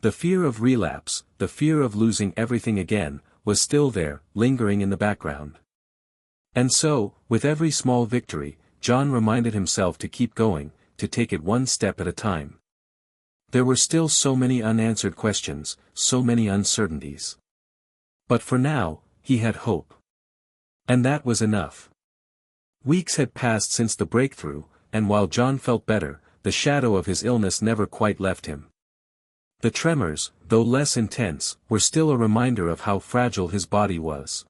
The fear of relapse, the fear of losing everything again, was still there, lingering in the background. And so, with every small victory, John reminded himself to keep going, to take it one step at a time. There were still so many unanswered questions, so many uncertainties. But for now, he had hope. And that was enough. Weeks had passed since the breakthrough, and while John felt better, the shadow of his illness never quite left him. The tremors, though less intense, were still a reminder of how fragile his body was.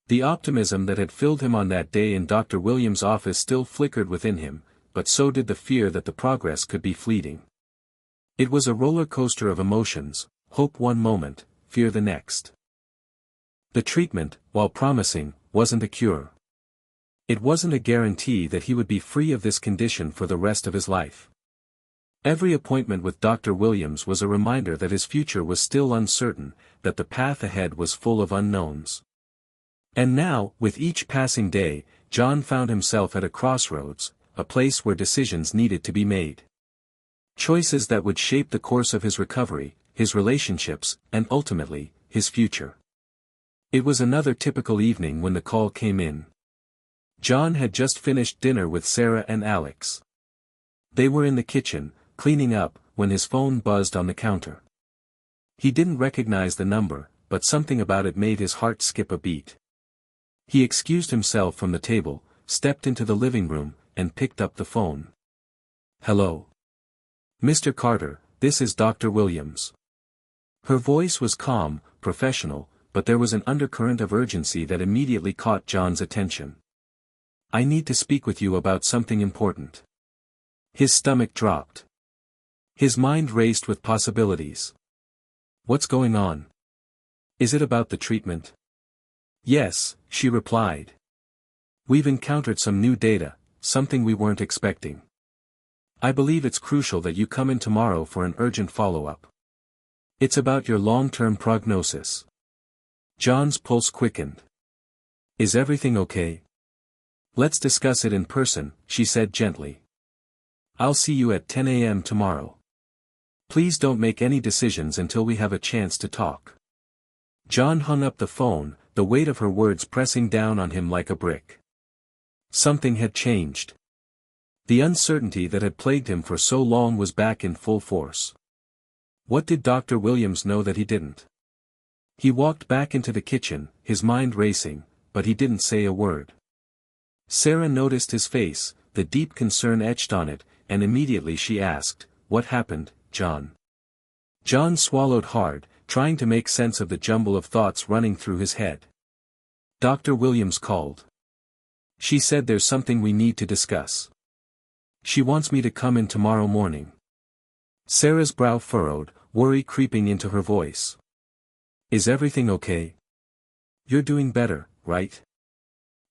The optimism that had filled him on that day in Dr. Williams' office still flickered within him, but so did the fear that the progress could be fleeting. It was a roller coaster of emotions, hope one moment, fear the next. The treatment, while promising, wasn't a cure. It wasn't a guarantee that he would be free of this condition for the rest of his life. Every appointment with Dr. Williams was a reminder that his future was still uncertain, that the path ahead was full of unknowns. And now, with each passing day, John found himself at a crossroads, a place where decisions needed to be made. Choices that would shape the course of his recovery, his relationships, and ultimately, his future. It was another typical evening when the call came in. John had just finished dinner with Sarah and Alex. They were in the kitchen, cleaning up, when his phone buzzed on the counter. He didn't recognize the number, but something about it made his heart skip a beat. He excused himself from the table, stepped into the living room, and picked up the phone. "Hello. Mr. Carter, this is Dr. Williams." Her voice was calm, professional, but there was an undercurrent of urgency that immediately caught John's attention. "I need to speak with you about something important." His stomach dropped. His mind raced with possibilities. "What's going on? Is it about the treatment?" "Yes," she replied. "We've encountered some new data, something we weren't expecting. I believe it's crucial that you come in tomorrow for an urgent follow-up. It's about your long-term prognosis." John's pulse quickened. "Is everything okay?" "Let's discuss it in person," she said gently. "I'll see you at 10 a.m. tomorrow. Please don't make any decisions until we have a chance to talk." John hung up the phone, the weight of her words pressing down on him like a brick. Something had changed. The uncertainty that had plagued him for so long was back in full force. What did Dr. Williams know that he didn't? He walked back into the kitchen, his mind racing, but he didn't say a word. Sarah noticed his face, the deep concern etched on it, and immediately she asked, "What happened, John?" John swallowed hard, trying to make sense of the jumble of thoughts running through his head. "Dr. Williams called. She said there's something we need to discuss. She wants me to come in tomorrow morning." Sarah's brow furrowed, worry creeping into her voice. "Is everything okay? You're doing better, right?"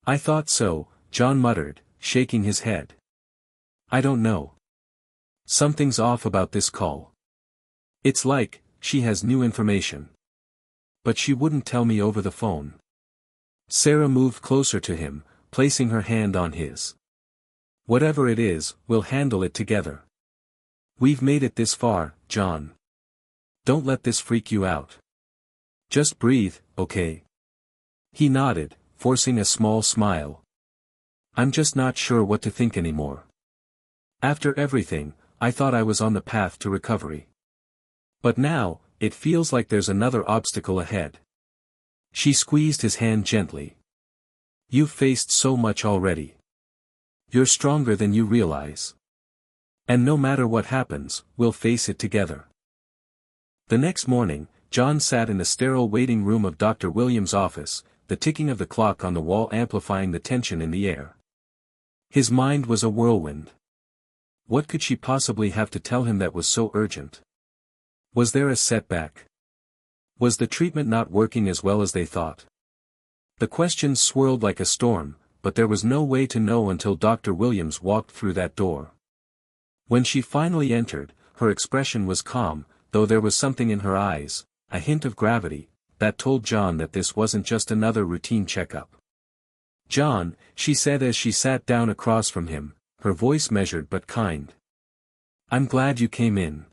"I thought so," John muttered, shaking his head. "I don't know. Something's off about this call. It's like, she has new information. But she wouldn't tell me over the phone." Sarah moved closer to him, placing her hand on his. "Whatever it is, we'll handle it together. We've made it this far, John. Don't let this freak you out. Just breathe, okay?" He nodded, forcing a small smile. "I'm just not sure what to think anymore. After everything, I thought I was on the path to recovery. But now, it feels like there's another obstacle ahead." She squeezed his hand gently. "You've faced so much already. You're stronger than you realize. And no matter what happens, we'll face it together." The next morning, John sat in the sterile waiting room of Dr. Williams' office, the ticking of the clock on the wall amplifying the tension in the air. His mind was a whirlwind. What could she possibly have to tell him that was so urgent? Was there a setback? Was the treatment not working as well as they thought? The questions swirled like a storm, but there was no way to know until Dr. Williams walked through that door. When she finally entered, her expression was calm, though there was something in her eyes, a hint of gravity, that told John that this wasn't just another routine checkup. "John," she said as she sat down across from him, her voice measured but kind. "I'm glad you came in.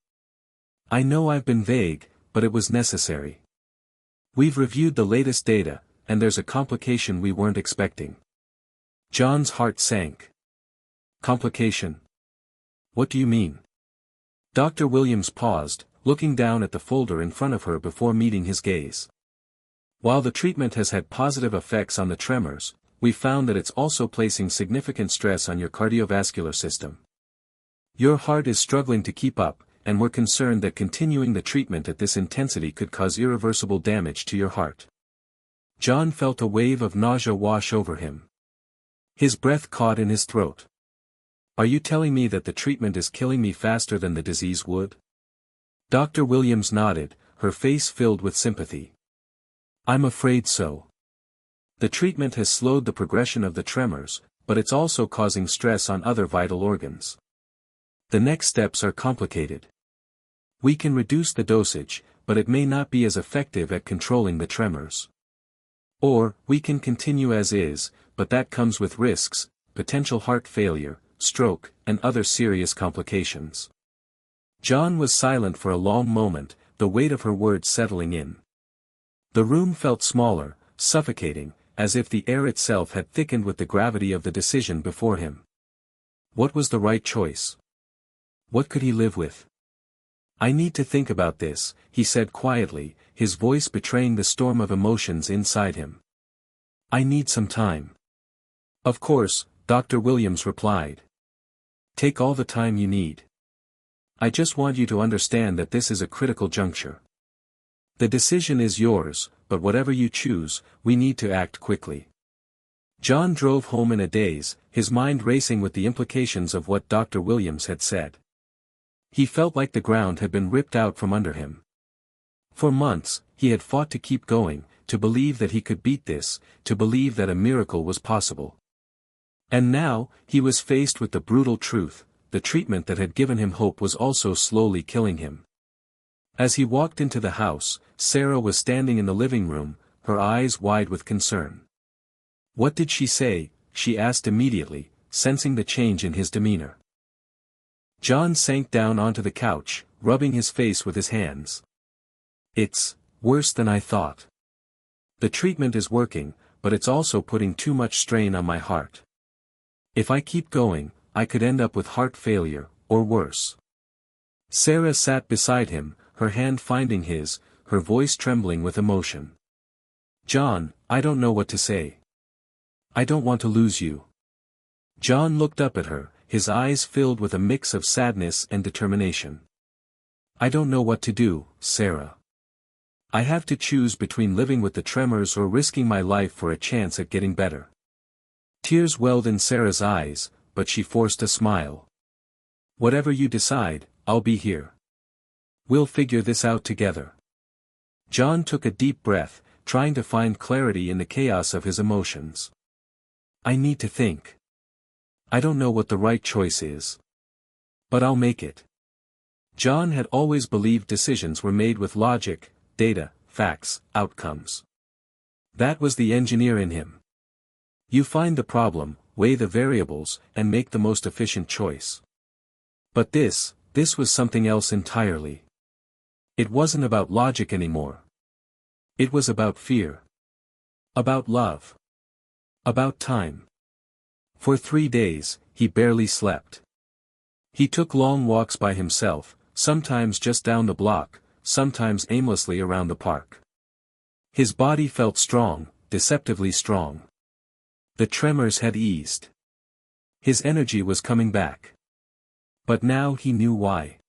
I know I've been vague, but it was necessary. We've reviewed the latest data, and there's a complication we weren't expecting." John's heart sank. Complication? What do you mean? Dr. Williams paused, looking down at the folder in front of her before meeting his gaze. While the treatment has had positive effects on the tremors, we've found that it's also placing significant stress on your cardiovascular system. Your heart is struggling to keep up, and we're concerned that continuing the treatment at this intensity could cause irreversible damage to your heart. John felt a wave of nausea wash over him. His breath caught in his throat. Are you telling me that the treatment is killing me faster than the disease would? Dr. Williams nodded, her face filled with sympathy. I'm afraid so. The treatment has slowed the progression of the tremors, but it's also causing stress on other vital organs. The next steps are complicated. We can reduce the dosage, but it may not be as effective at controlling the tremors. Or, we can continue as is, but that comes with risks, potential heart failure, stroke, and other serious complications. John was silent for a long moment, the weight of her words settling in. The room felt smaller, suffocating, as if the air itself had thickened with the gravity of the decision before him. What was the right choice? What could he live with? I need to think about this, he said quietly, his voice betraying the storm of emotions inside him. I need some time. Of course, Dr. Williams replied. Take all the time you need. I just want you to understand that this is a critical juncture. The decision is yours, but whatever you choose, we need to act quickly. John drove home in a daze, his mind racing with the implications of what Dr. Williams had said. He felt like the ground had been ripped out from under him. For months, he had fought to keep going, to believe that he could beat this, to believe that a miracle was possible. And now, he was faced with the brutal truth, the treatment that had given him hope was also slowly killing him. As he walked into the house, Sarah was standing in the living room, her eyes wide with concern. What did she say? She asked immediately, sensing the change in his demeanor. John sank down onto the couch, rubbing his face with his hands. It's worse than I thought. The treatment is working, but it's also putting too much strain on my heart. If I keep going, I could end up with heart failure, or worse. Sarah sat beside him, her hand finding his, her voice trembling with emotion. John, I don't know what to say. I don't want to lose you. John looked up at her, his eyes filled with a mix of sadness and determination. I don't know what to do, Sarah. I have to choose between living with the tremors or risking my life for a chance at getting better. Tears welled in Sarah's eyes, but she forced a smile. Whatever you decide, I'll be here. We'll figure this out together. John took a deep breath, trying to find clarity in the chaos of his emotions. I need to think. I don't know what the right choice is. But I'll make it. John had always believed decisions were made with logic, data, facts, outcomes. That was the engineer in him. You find the problem, weigh the variables, and make the most efficient choice. But this was something else entirely. It wasn't about logic anymore. It was about fear. About love. About time. For 3 days, he barely slept. He took long walks by himself, sometimes just down the block, sometimes aimlessly around the park. His body felt strong, deceptively strong. The tremors had eased. His energy was coming back. But now he knew why.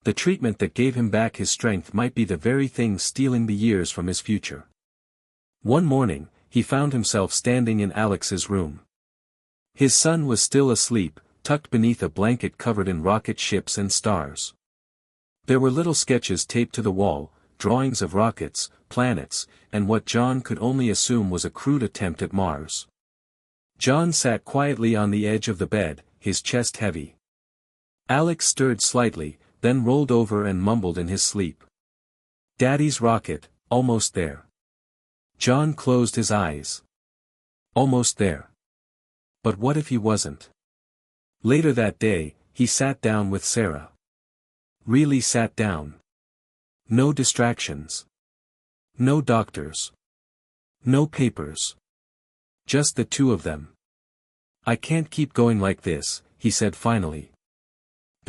The treatment that gave him back his strength might be the very thing stealing the years from his future. One morning, he found himself standing in Alex's room. His son was still asleep, tucked beneath a blanket covered in rocket ships and stars. There were little sketches taped to the wall, drawings of rockets, planets, and what John could only assume was a crude attempt at Mars. John sat quietly on the edge of the bed, his chest heavy. Alex stirred slightly, then rolled over and mumbled in his sleep. Daddy's rocket, almost there. John closed his eyes. Almost there. But what if he wasn't? Later that day, he sat down with Sarah. Really sat down. No distractions. No doctors. No papers. Just the two of them. I can't keep going like this, he said finally.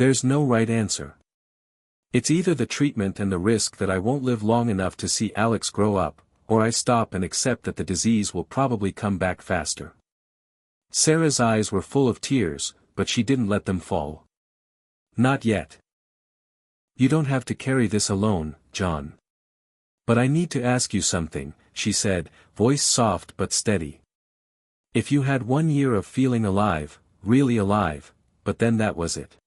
There's no right answer. It's either the treatment and the risk that I won't live long enough to see Alex grow up, or I stop and accept that the disease will probably come back faster. Sarah's eyes were full of tears, but she didn't let them fall. Not yet. You don't have to carry this alone, John. But I need to ask you something, she said, voice soft but steady. If you had 1 year of feeling alive, really alive, but then that was it.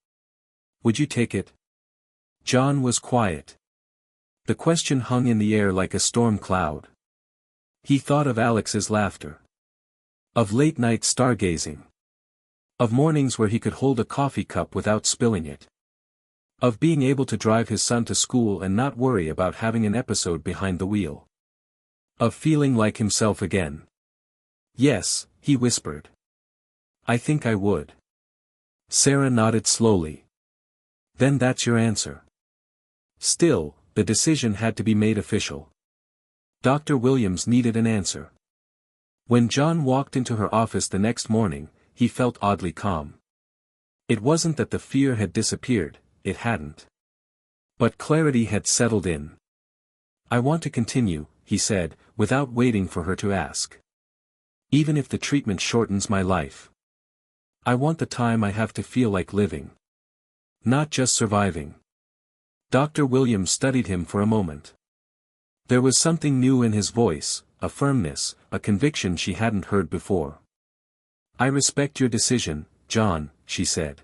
Would you take it? John was quiet. The question hung in the air like a storm cloud. He thought of Alex's laughter. Of late-night stargazing. Of mornings where he could hold a coffee cup without spilling it. Of being able to drive his son to school and not worry about having an episode behind the wheel. Of feeling like himself again. Yes, he whispered. I think I would. Sarah nodded slowly. Then that's your answer. Still, the decision had to be made official. Dr. Williams needed an answer. When John walked into her office the next morning, he felt oddly calm. It wasn't that the fear had disappeared, it hadn't. But clarity had settled in. I want to continue, he said, without waiting for her to ask. Even if the treatment shortens my life. I want the time I have to feel like living. Not just surviving. Dr. Williams studied him for a moment. There was something new in his voice, a firmness, a conviction she hadn't heard before. I respect your decision, John, she said.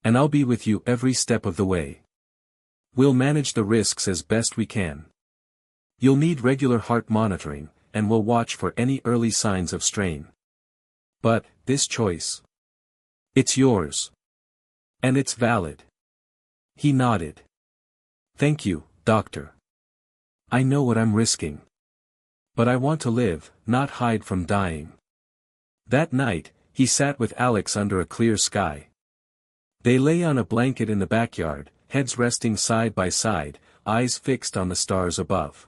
And I'll be with you every step of the way. We'll manage the risks as best we can. You'll need regular heart monitoring, and we'll watch for any early signs of strain. But, this choice. It's yours. And it's valid. He nodded. Thank you, doctor. I know what I'm risking. But I want to live, not hide from dying. That night, he sat with Alex under a clear sky. They lay on a blanket in the backyard, heads resting side by side, eyes fixed on the stars above.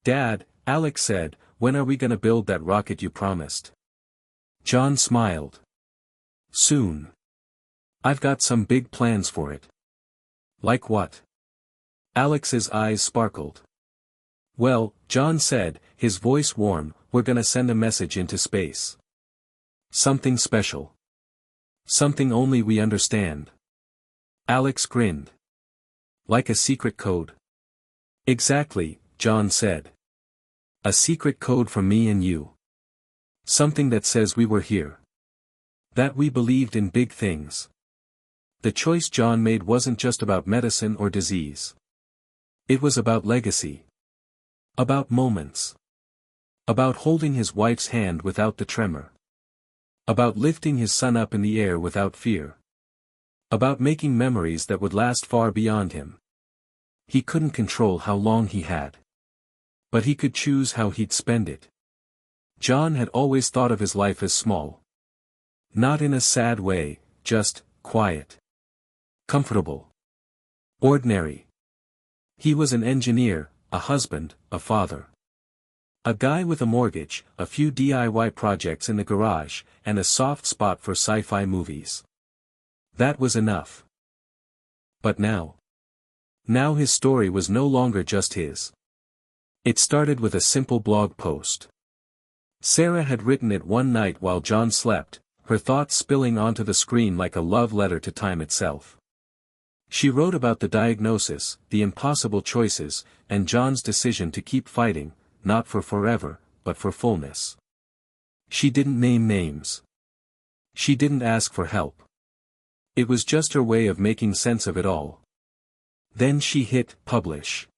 Dad, Alex said, when are we gonna build that rocket you promised? John smiled. Soon. I've got some big plans for it. Like what? Alex's eyes sparkled. Well, John said, his voice warm, we're gonna send a message into space. Something special. Something only we understand. Alex grinned. Like a secret code? Exactly, John said. A secret code from me and you. Something that says we were here. That we believed in big things. The choice John made wasn't just about medicine or disease. It was about legacy. About moments. About holding his wife's hand without the tremor. About lifting his son up in the air without fear. About making memories that would last far beyond him. He couldn't control how long he had. But he could choose how he'd spend it. John had always thought of his life as small. Not in a sad way, just quiet. Comfortable. Ordinary. He was an engineer, a husband, a father. A guy with a mortgage, a few DIY projects in the garage, and a soft spot for sci-fi movies. That was enough. But now. Now his story was no longer just his. It started with a simple blog post. Sarah had written it one night while John slept, her thoughts spilling onto the screen like a love letter to time itself. She wrote about the diagnosis, the impossible choices, and John's decision to keep fighting, not for forever, but for fullness. She didn't name names. She didn't ask for help. It was just her way of making sense of it all. Then she hit publish.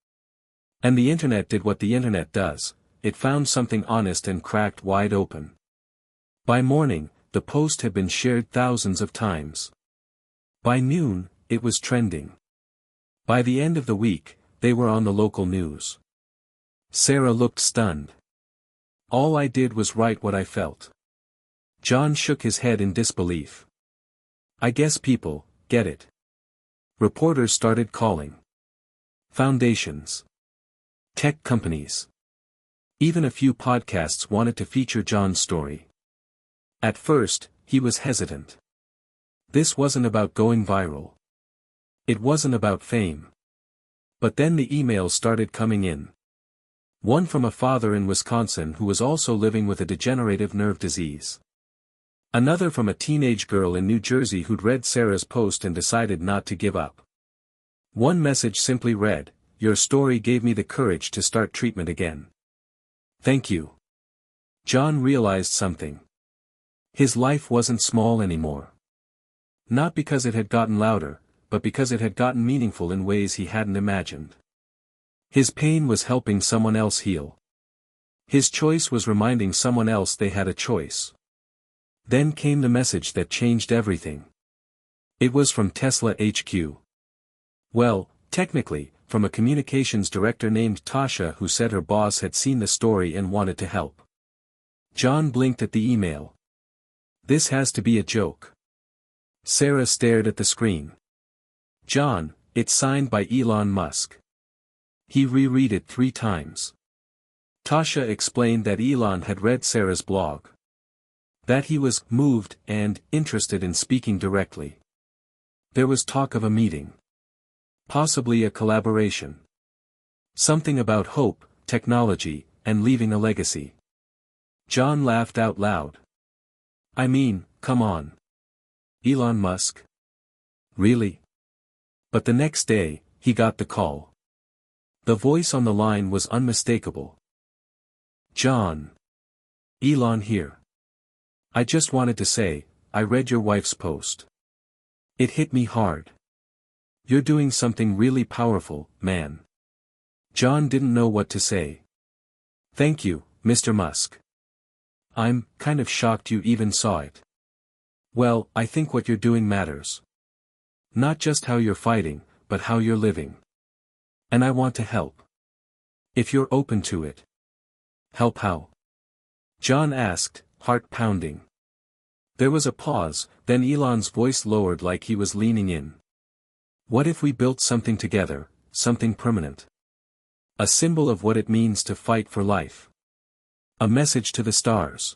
And the internet did what the internet does, it found something honest and cracked wide open. By morning, the post had been shared thousands of times. By noon, it was trending. By the end of the week, they were on the local news. Sarah looked stunned. All I did was write what I felt. John shook his head in disbelief. I guess people get it. Reporters started calling. Foundations. Tech companies. Even a few podcasts wanted to feature John's story. At first, he was hesitant. This wasn't about going viral. It wasn't about fame. But then the emails started coming in. One from a father in Wisconsin who was also living with a degenerative nerve disease. Another from a teenage girl in New Jersey who'd read Sarah's post and decided not to give up. One message simply read, "Your story gave me the courage to start treatment again. Thank you." John realized something. His life wasn't small anymore. Not because it had gotten louder, but because it had gotten meaningful in ways he hadn't imagined. His pain was helping someone else heal. His choice was reminding someone else they had a choice. Then came the message that changed everything. It was from Tesla HQ. Well, technically, from a communications director named Tasha who said her boss had seen the story and wanted to help. John blinked at the email. This has to be a joke. Sarah stared at the screen. John, it's signed by Elon Musk. He reread it 3 times. Tasha explained that Elon had read Sarah's blog. That he was moved and interested in speaking directly. There was talk of a meeting. Possibly a collaboration. Something about hope, technology, and leaving a legacy. John laughed out loud. I mean, come on. Elon Musk? Really? But the next day, he got the call. The voice on the line was unmistakable. John. Elon here. I just wanted to say, I read your wife's post. It hit me hard. You're doing something really powerful, man. John didn't know what to say. Thank you, Mr. Musk. I'm kind of shocked you even saw it. Well, I think what you're doing matters. Not just how you're fighting, but how you're living. And I want to help. If you're open to it. Help how? John asked, heart pounding. There was a pause, then Elon's voice lowered like he was leaning in. What if we built something together, something permanent? A symbol of what it means to fight for life. A message to the stars.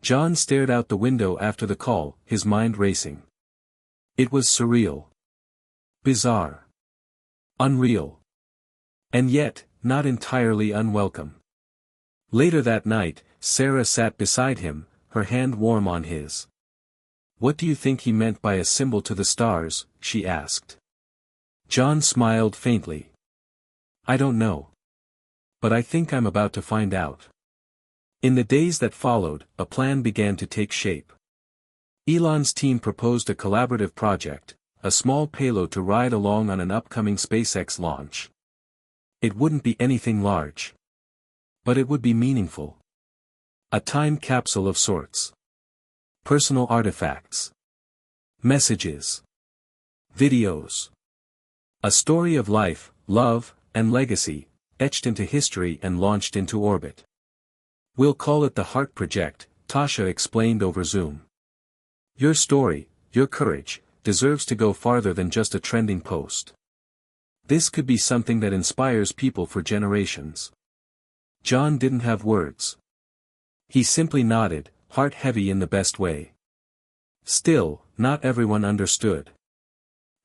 John stared out the window after the call, his mind racing. It was surreal. Bizarre. Unreal. And yet, not entirely unwelcome. Later that night, Sarah sat beside him, her hand warm on his. What do you think he meant by a symbol to the stars? She asked. John smiled faintly. I don't know. But I think I'm about to find out. In the days that followed, a plan began to take shape. Elon's team proposed a collaborative project, a small payload to ride along on an upcoming SpaceX launch. It wouldn't be anything large. But it would be meaningful. A time capsule of sorts. Personal artifacts. Messages. Videos. A story of life, love, and legacy, etched into history and launched into orbit. We'll call it the Heart Project, Tasha explained over Zoom. Your story, your courage, deserves to go farther than just a trending post. This could be something that inspires people for generations. John didn't have words. He simply nodded, heart heavy in the best way. Still, not everyone understood.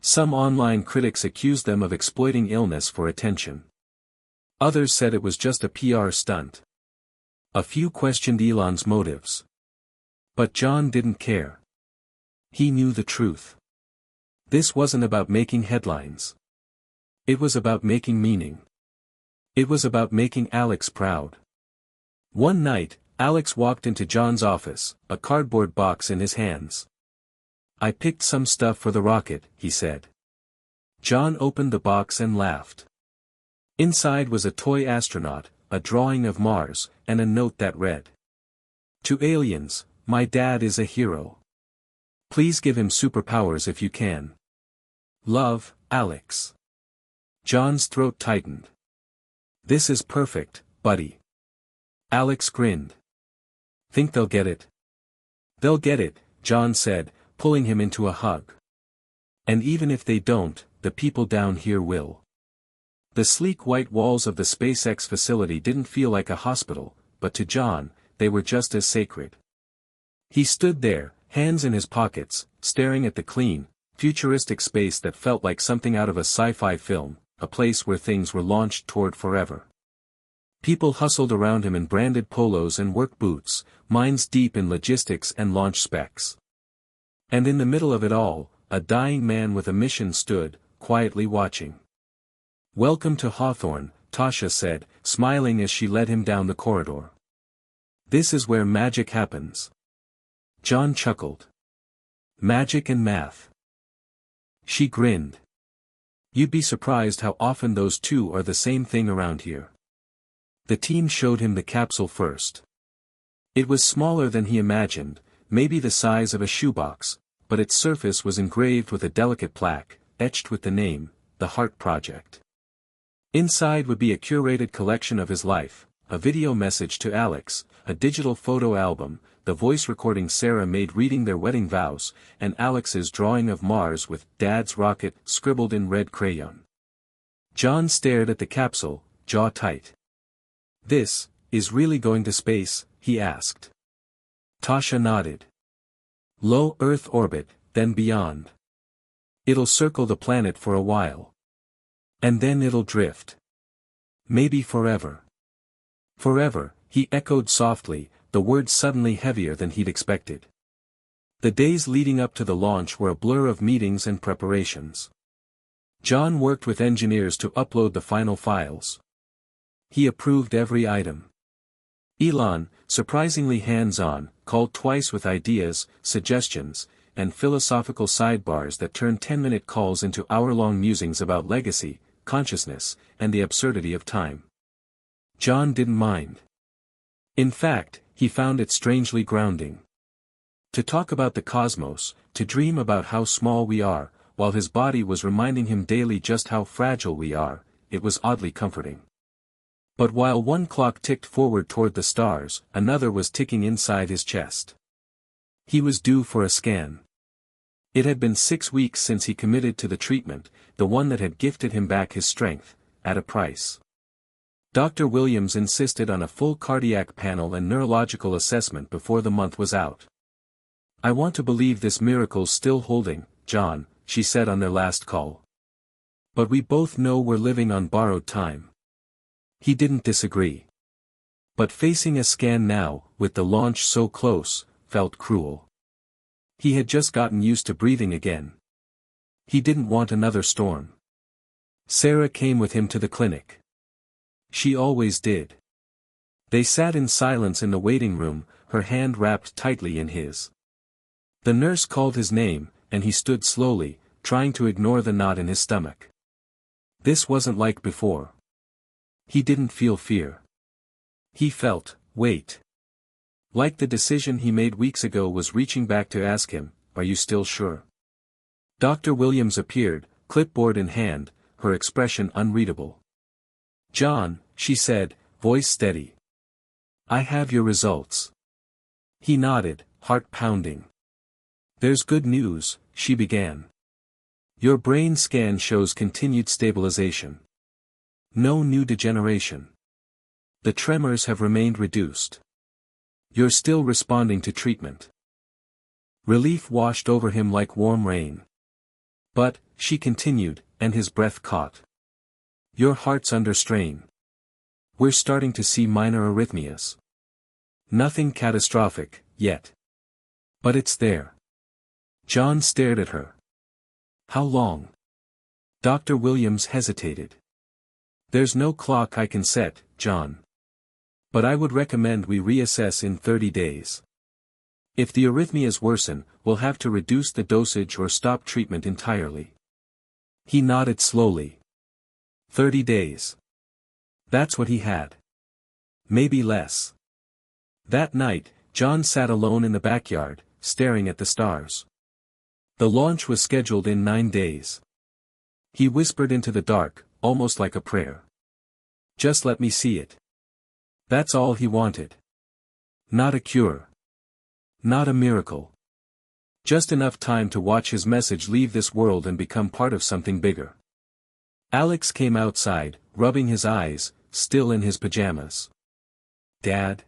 Some online critics accused them of exploiting illness for attention. Others said it was just a PR stunt. A few questioned Elon's motives. But John didn't care. He knew the truth. This wasn't about making headlines. It was about making meaning. It was about making Alex proud. One night, Alex walked into John's office, a cardboard box in his hands. I picked some stuff for the rocket, he said. John opened the box and laughed. Inside was a toy astronaut, a drawing of Mars, and a note that read. To aliens, my dad is a hero. Please give him superpowers if you can. Love, Alex. John's throat tightened. This is perfect, buddy. Alex grinned. Think they'll get it? They'll get it, John said, pulling him into a hug. And even if they don't, the people down here will. The sleek white walls of the SpaceX facility didn't feel like a hospital, but to John, they were just as sacred. He stood there, hands in his pockets, staring at the clean, futuristic space that felt like something out of a sci-fi film, a place where things were launched toward forever. People hustled around him in branded polos and work boots, minds deep in logistics and launch specs. And in the middle of it all, a dying man with a mission stood, quietly watching. "Welcome to Hawthorne," Tasha said, smiling as she led him down the corridor. "This is where magic happens." John chuckled. "Magic and math." She grinned. "You'd be surprised how often those two are the same thing around here." The team showed him the capsule first. It was smaller than he imagined, maybe the size of a shoebox, but its surface was engraved with a delicate plaque, etched with the name, The Heart Project. Inside would be a curated collection of his life, a video message to Alex, a digital photo album, the voice recording Sarah made reading their wedding vows, and Alex's drawing of Mars with "Dad's rocket" scribbled in red crayon. John stared at the capsule, jaw tight. "This is really going to space?" he asked. Tasha nodded. "Low Earth orbit, then beyond. It'll circle the planet for a while. And then it'll drift. Maybe forever." "Forever," he echoed softly, the words suddenly heavier than he'd expected. The days leading up to the launch were a blur of meetings and preparations. John worked with engineers to upload the final files. He approved every item. Elon, surprisingly hands-on, called twice with ideas, suggestions, and philosophical sidebars that turned 10-minute calls into hour-long musings about legacy, consciousness, and the absurdity of time. John didn't mind. In fact, he found it strangely grounding. To talk about the cosmos, to dream about how small we are, while his body was reminding him daily just how fragile we are, it was oddly comforting. But while one clock ticked forward toward the stars, another was ticking inside his chest. He was due for a scan. It had been 6 weeks since he committed to the treatment, the one that had gifted him back his strength, at a price. Dr. Williams insisted on a full cardiac panel and neurological assessment before the month was out. "I want to believe this miracle's still holding, John," she said on their last call. "But we both know we're living on borrowed time." He didn't disagree. But facing a scan now, with the launch so close, felt cruel. He had just gotten used to breathing again. He didn't want another storm. Sarah came with him to the clinic. She always did. They sat in silence in the waiting room, her hand wrapped tightly in his. The nurse called his name, and he stood slowly, trying to ignore the knot in his stomach. This wasn't like before. He didn't feel fear. He felt weight. Like the decision he made weeks ago was reaching back to ask him, "Are you still sure?" Dr. Williams appeared, clipboard in hand, her expression unreadable. "John," she said, voice steady. "I have your results." He nodded, heart pounding. "There's good news," she began. "Your brain scan shows continued stabilization. No new degeneration. The tremors have remained reduced. You're still responding to treatment." Relief washed over him like warm rain. "But," she continued, and his breath caught. "Your heart's under strain. We're starting to see minor arrhythmias. Nothing catastrophic, yet. But it's there." John stared at her. "How long?" Dr. Williams hesitated. "There's no clock I can set, John. But I would recommend we reassess in 30 days. If the arrhythmias worsen, we'll have to reduce the dosage or stop treatment entirely." He nodded slowly. 30 days. That's what he had. Maybe less. That night, John sat alone in the backyard, staring at the stars. The launch was scheduled in 9 days. He whispered into the dark, almost like a prayer. "Just let me see it." That's all he wanted. Not a cure. Not a miracle. Just enough time to watch his message leave this world and become part of something bigger. Alex came outside, rubbing his eyes, still in his pajamas. "Dad?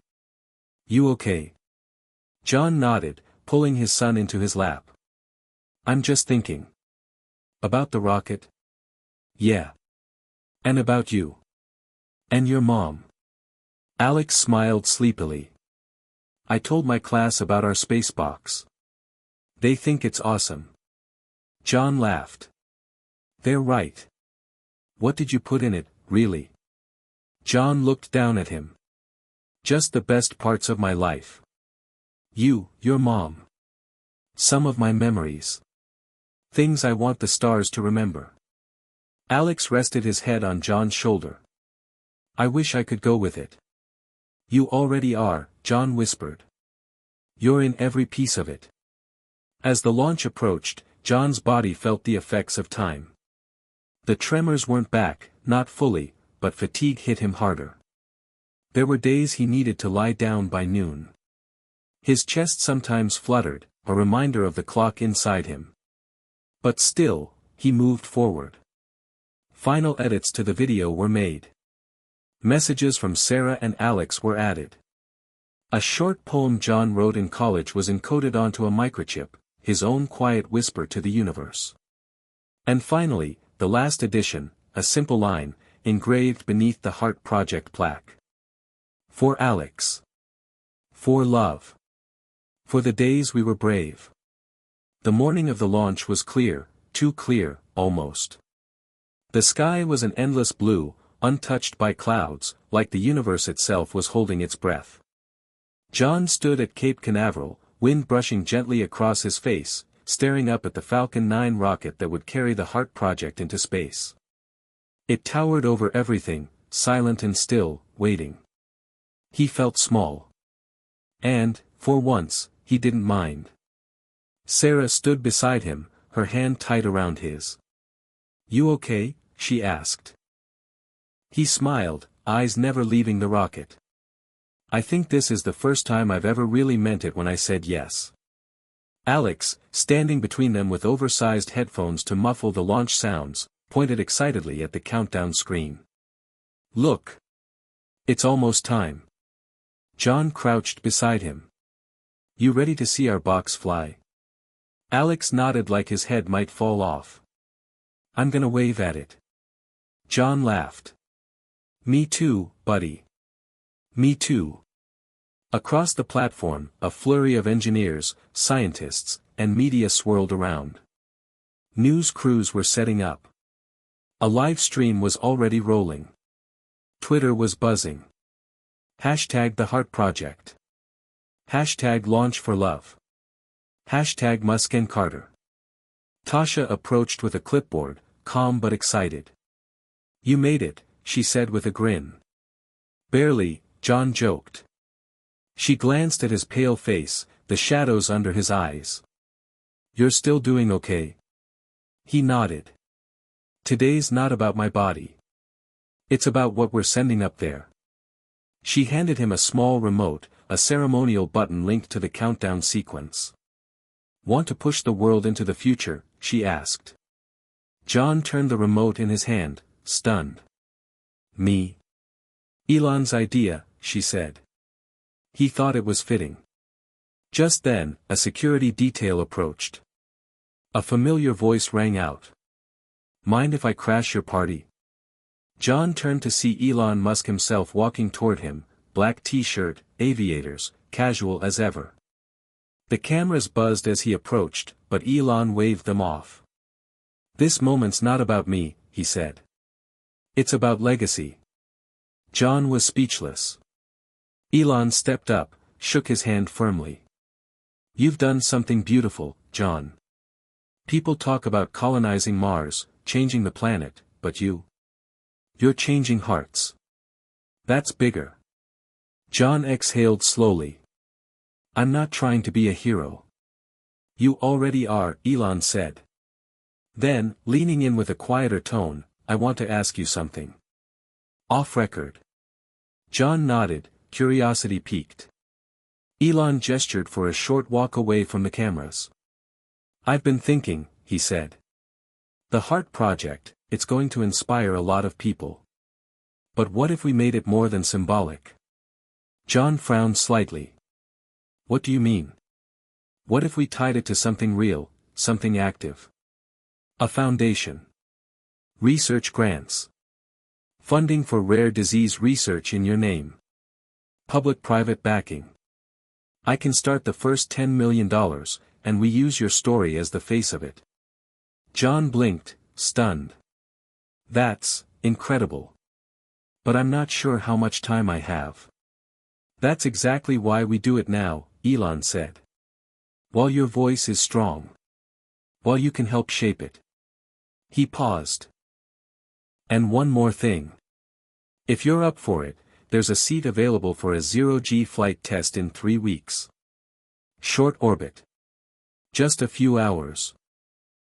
You okay?" John nodded, pulling his son into his lap. "I'm just thinking. About the rocket? Yeah. And about you. And your mom. Alex smiled sleepily. I told my class about our space box. They think it's awesome. John laughed. They're right. What did you put in it, really? John looked down at him. Just the best parts of my life. You, your mom. Some of my memories. Things I want the stars to remember. Alex rested his head on John's shoulder. I wish I could go with it. You already are, John whispered. You're in every piece of it. As the launch approached, John's body felt the effects of time. The tremors weren't back, not fully, but fatigue hit him harder. There were days he needed to lie down by noon. His chest sometimes fluttered, a reminder of the clock inside him. But still, he moved forward. Final edits to the video were made. Messages from Sarah and Alex were added. A short poem John wrote in college was encoded onto a microchip, his own quiet whisper to the universe. And finally, the last edition, a simple line, engraved beneath the Heart Project plaque. For Alex. For love. For the days we were brave. The morning of the launch was clear, too clear, almost. The sky was an endless blue, untouched by clouds, like the universe itself was holding its breath. John stood at Cape Canaveral, wind brushing gently across his face, staring up at the Falcon 9 rocket that would carry the Heart Project into space. It towered over everything, silent and still, waiting. He felt small. And, for once, he didn't mind. Sarah stood beside him, her hand tight around his. You okay? She asked. He smiled, eyes never leaving the rocket. I think this is the first time I've ever really meant it when I said yes. Alex, standing between them with oversized headphones to muffle the launch sounds, pointed excitedly at the countdown screen. Look! It's almost time. John crouched beside him. You ready to see our box fly? Alex nodded like his head might fall off. I'm gonna wave at it. John laughed. Me too, buddy. Me too. Across the platform, a flurry of engineers, scientists, and media swirled around. News crews were setting up. A live stream was already rolling. Twitter was buzzing. Hashtag the Heart Project. Hashtag Launch for Love. Hashtag Musk and Carter. Tasha approached with a clipboard, calm but excited. You made it, she said with a grin. Barely, John joked. She glanced at his pale face, the shadows under his eyes. You're still doing okay? He nodded. Today's not about my body. It's about what we're sending up there. She handed him a small remote, a ceremonial button linked to the countdown sequence. Want to push the world into the future? She asked. John turned the remote in his hand, stunned. Me? Elon's idea, she said. He thought it was fitting. Just then, a security detail approached. A familiar voice rang out. Mind if I crash your party? John turned to see Elon Musk himself walking toward him, black t-shirt, aviators, casual as ever. The cameras buzzed as he approached, but Elon waved them off. This moment's not about me, he said. It's about legacy. John was speechless. Elon stepped up, shook his hand firmly. You've done something beautiful, John. People talk about colonizing Mars, changing the planet, but you're changing hearts. That's bigger. John exhaled slowly. I'm not trying to be a hero. You already are, Elon said. Then, leaning in with a quieter tone, I want to ask you something. Off record. John nodded, curiosity piqued. Elon gestured for a short walk away from the cameras. I've been thinking, he said. The Heart Project, it's going to inspire a lot of people. But what if we made it more than symbolic? John frowned slightly. What do you mean? What if we tied it to something real, something active? A foundation. Research grants. Funding for rare disease research in your name. Public-private backing. I can start the first $10 million, and we use your story as the face of it. John blinked, stunned. That's incredible. But I'm not sure how much time I have. That's exactly why we do it now, Elon said. While your voice is strong. While you can help shape it. He paused. And one more thing. If you're up for it, there's a seat available for a zero-G flight test in 3 weeks. Short orbit. Just a few hours.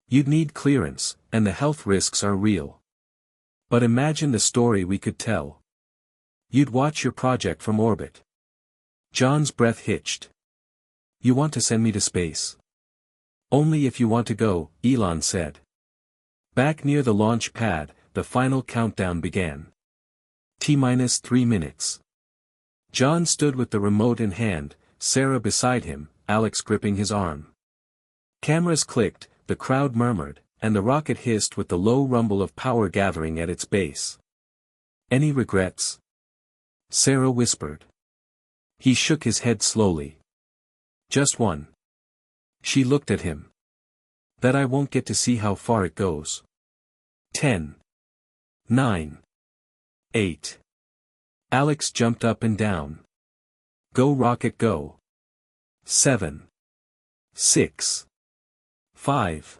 You'd need clearance, and the health risks are real. But imagine the story we could tell. You'd watch your project from orbit. John's breath hitched. You want to send me to space? Only if you want to go, Elon said. Back near the launch pad, the final countdown began. T-3 minutes. John stood with the remote in hand, Sarah beside him, Alex gripping his arm. Cameras clicked, the crowd murmured, and the rocket hissed with the low rumble of power gathering at its base. Any regrets? Sarah whispered. He shook his head slowly. Just one. She looked at him. That I won't get to see how far it goes. 10. 9. 8. Alex jumped up and down. Go rocket go. 7. 6. 5.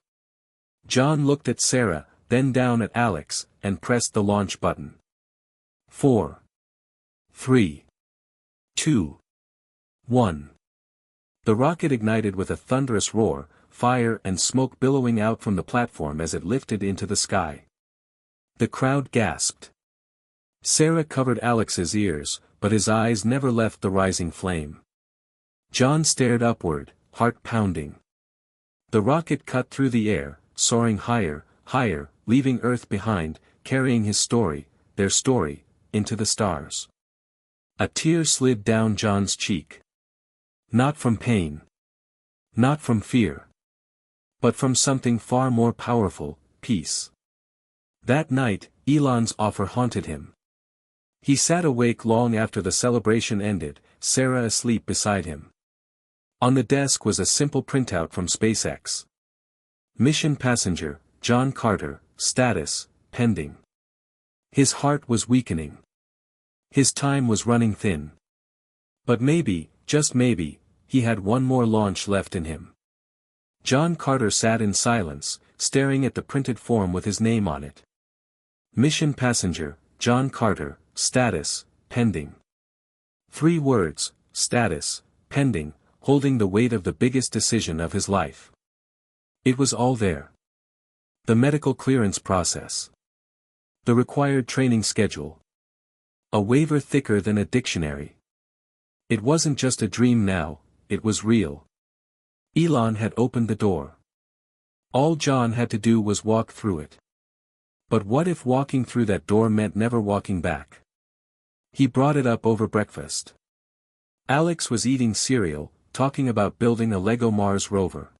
John looked at Sarah, then down at Alex, and pressed the launch button. 4. 3. 2. 1. The rocket ignited with a thunderous roar, fire and smoke billowing out from the platform as it lifted into the sky. The crowd gasped. Sarah covered Alex's ears, but his eyes never left the rising flame. John stared upward, heart pounding. The rocket cut through the air, soaring higher, higher, leaving Earth behind, carrying his story, their story, into the stars. A tear slid down John's cheek. Not from pain. Not from fear. But from something far more powerful, peace. That night, Elon's offer haunted him. He sat awake long after the celebration ended, Sarah asleep beside him. On the desk was a simple printout from SpaceX. Mission passenger, John Carter, status, pending. His heart was weakening. His time was running thin. But maybe, just maybe, he had one more launch left in him. John Carter sat in silence, staring at the printed form with his name on it. Mission passenger, John Carter, status, pending. 3 words, status, pending, holding the weight of the biggest decision of his life. It was all there. The medical clearance process. The required training schedule. A waiver thicker than a dictionary. It wasn't just a dream now, it was real. Elon had opened the door. All John had to do was walk through it. But what if walking through that door meant never walking back? He brought it up over breakfast. Alex was eating cereal, talking about building a Lego Mars rover.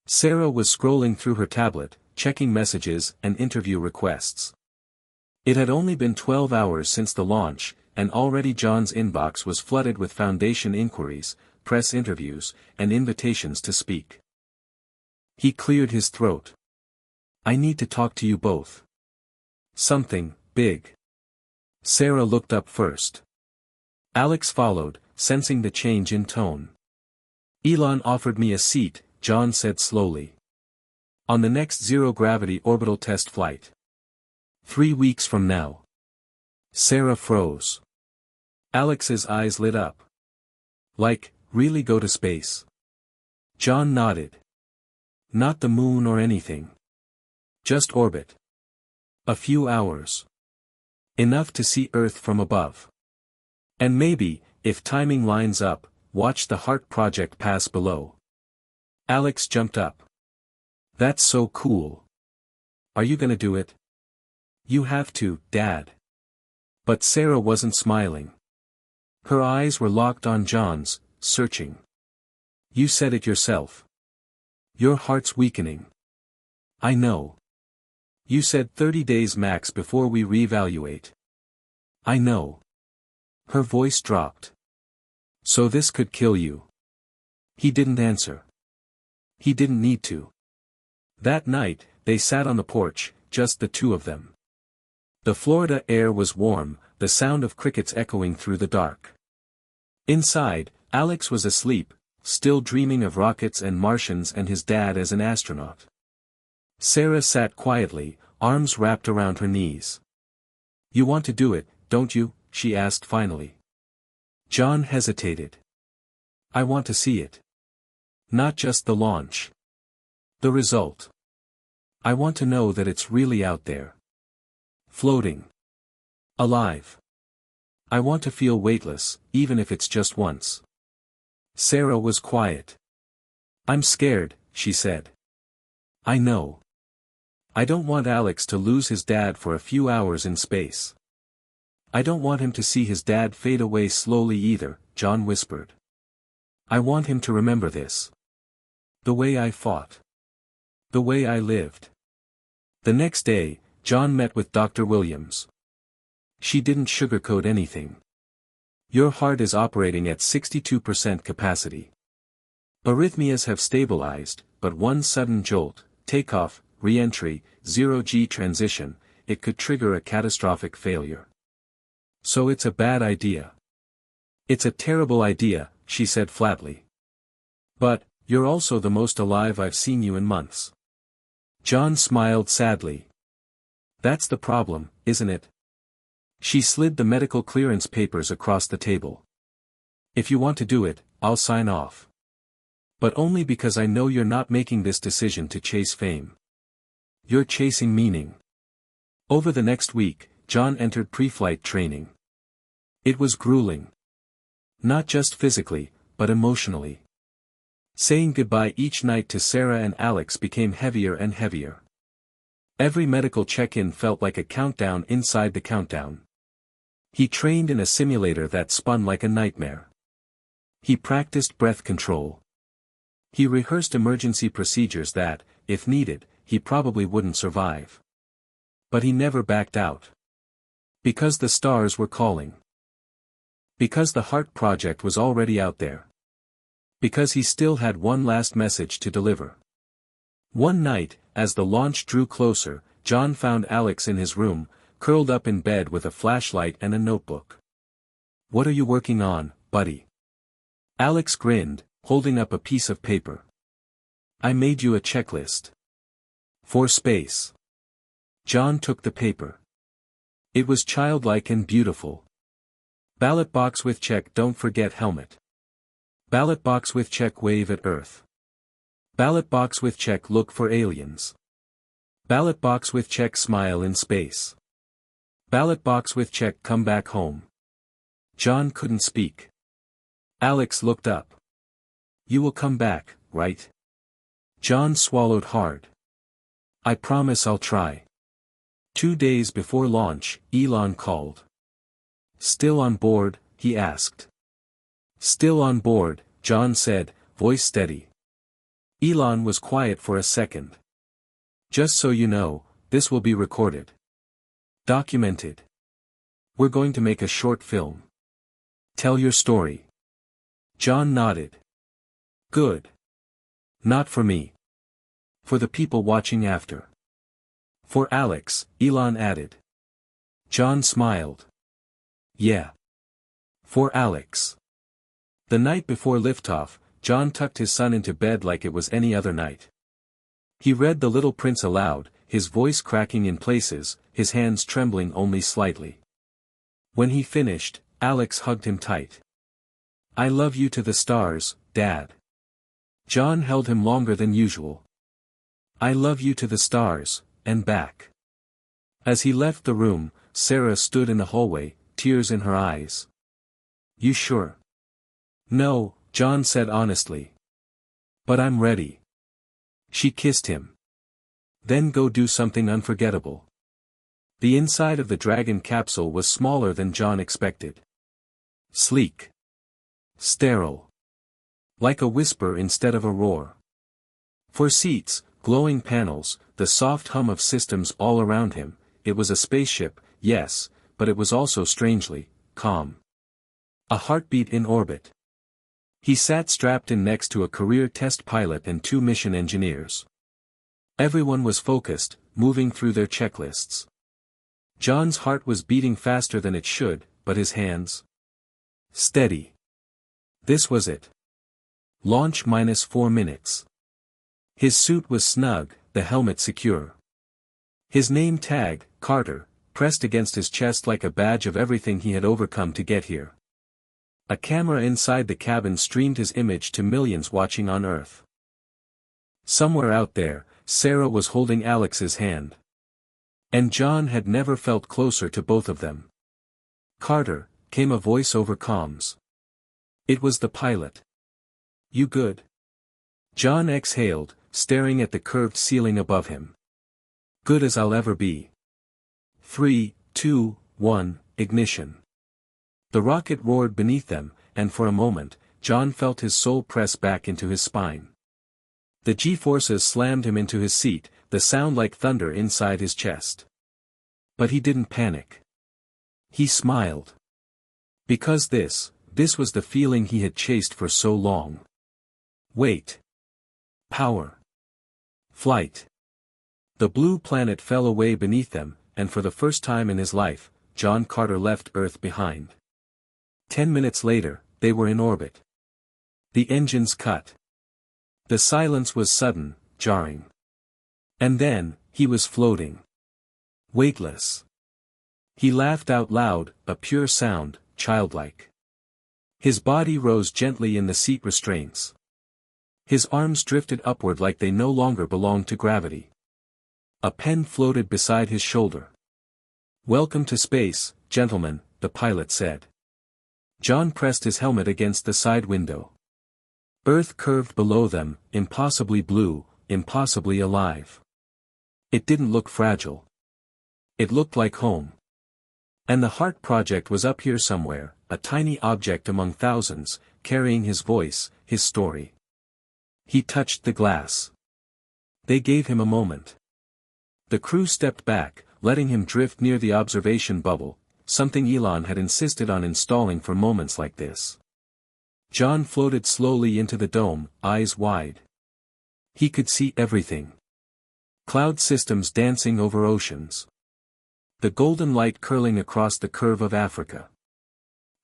Sarah was scrolling through her tablet, checking messages and interview requests. It had only been 12 hours since the launch, and already John's inbox was flooded with foundation inquiries, press interviews, and invitations to speak. He cleared his throat. I need to talk to you both. Something big. Sarah looked up first. Alex followed, sensing the change in tone. Elon offered me a seat, John said slowly. On the next zero-gravity orbital test flight. 3 weeks from now. Sarah froze. Alex's eyes lit up. Like, really go to space? John nodded. Not the moon or anything. Just orbit. A few hours. Enough to see Earth from above. And maybe, if timing lines up, watch the HEART project pass below. Alex jumped up. That's so cool. Are you gonna do it? You have to, Dad. But Sarah wasn't smiling. Her eyes were locked on John's, searching. You said it yourself. Your heart's weakening. I know. You said 30 days max before we reevaluate. I know. Her voice dropped. So this could kill you. He didn't answer. He didn't need to. That night, they sat on the porch, just the two of them. The Florida air was warm, the sound of crickets echoing through the dark. Inside, Alex was asleep, still dreaming of rockets and Martians and his dad as an astronaut. Sarah sat quietly, arms wrapped around her knees. You want to do it, don't you? She asked finally. John hesitated. I want to see it. Not just the launch. The result. I want to know that it's really out there. Floating. Alive. I want to feel weightless, even if it's just once. Sarah was quiet. I'm scared, she said. I know. I don't want Alex to lose his dad for a few hours in space. I don't want him to see his dad fade away slowly either, John whispered. I want him to remember this. The way I fought. The way I lived. The next day, John met with Dr. Williams. She didn't sugarcoat anything. Your heart is operating at 62% capacity. Arrhythmias have stabilized, but one sudden jolt, takeoff, re-entry, zero-G transition, it could trigger a catastrophic failure. So it's a bad idea. It's a terrible idea, she said flatly. But, you're also the most alive I've seen you in months. John smiled sadly. That's the problem, isn't it? She slid the medical clearance papers across the table. If you want to do it, I'll sign off. But only because I know you're not making this decision to chase fame. You're chasing meaning. Over the next week, John entered pre-flight training. It was grueling. Not just physically, but emotionally. Saying goodbye each night to Sarah and Alex became heavier and heavier. Every medical check-in felt like a countdown inside the countdown. He trained in a simulator that spun like a nightmare. He practiced breath control. He rehearsed emergency procedures that, if needed, he probably wouldn't survive. But he never backed out. Because the stars were calling. Because the Heart Project was already out there. Because he still had one last message to deliver. One night, as the launch drew closer, John found Alex in his room, curled up in bed with a flashlight and a notebook. What are you working on, buddy? Alex grinned, holding up a piece of paper. I made you a checklist. For space. John took the paper. It was childlike and beautiful. Ballot box with check, don't forget helmet. Ballot box with check, wave at Earth. Ballot box with check, look for aliens. Ballot box with check, smile in space. Ballot box with check, come back home. John couldn't speak. Alex looked up. You will come back, right? John swallowed hard. I promise I'll try. 2 days before launch, Elon called. Still on board? He asked. Still on board, John said, voice steady. Elon was quiet for a second. Just so you know, this will be recorded. Documented. We're going to make a short film. Tell your story. John nodded. Good. Not for me. For the people watching after. For Alex, Elon added. John smiled. Yeah. For Alex. The night before liftoff, John tucked his son into bed like it was any other night. He read The Little Prince aloud, his voice cracking in places, his hands trembling only slightly. When he finished, Alex hugged him tight. I love you to the stars, Dad. John held him longer than usual. I love you to the stars, and back. As he left the room, Sarah stood in the hallway, tears in her eyes. You sure? No, John said honestly. But I'm ready. She kissed him. Then go do something unforgettable. The inside of the Dragon capsule was smaller than John expected. Sleek. Sterile. Like a whisper instead of a roar. For seats, glowing panels, the soft hum of systems all around him. It was a spaceship, yes, but it was also strangely calm. A heartbeat in orbit. He sat strapped in next to a career test pilot and 2 mission engineers. Everyone was focused, moving through their checklists. John's heart was beating faster than it should, but his hands steady. This was it. Launch -4 minutes. His suit was snug, the helmet secure. His name tag, Carter, pressed against his chest like a badge of everything he had overcome to get here. A camera inside the cabin streamed his image to millions watching on Earth. Somewhere out there, Sarah was holding Alex's hand. And John had never felt closer to both of them. "Carter," came a voice over comms. It was the pilot. "You good?" John exhaled, staring at the curved ceiling above him. "Good as I'll ever be." 3, 2, 1, ignition. The rocket roared beneath them, and for a moment, John felt his soul press back into his spine. The G-forces slammed him into his seat, the sound like thunder inside his chest. But he didn't panic. He smiled. Because this was the feeling he had chased for so long. Weight. Power. Flight. The blue planet fell away beneath them, and for the first time in his life, John Carter left Earth behind. 10 minutes later, they were in orbit. The engines cut. The silence was sudden, jarring. And then, he was floating. Weightless. He laughed out loud, a pure sound, childlike. His body rose gently in the seat restraints. His arms drifted upward like they no longer belonged to gravity. A pen floated beside his shoulder. "Welcome to space, gentlemen," the pilot said. John pressed his helmet against the side window. Earth curved below them, impossibly blue, impossibly alive. It didn't look fragile. It looked like home. And the Heart Project was up here somewhere, a tiny object among thousands, carrying his voice, his story. He touched the glass. They gave him a moment. The crew stepped back, letting him drift near the observation bubble, something Elon had insisted on installing for moments like this. John floated slowly into the dome, eyes wide. He could see everything. Cloud systems dancing over oceans. The golden light curling across the curve of Africa.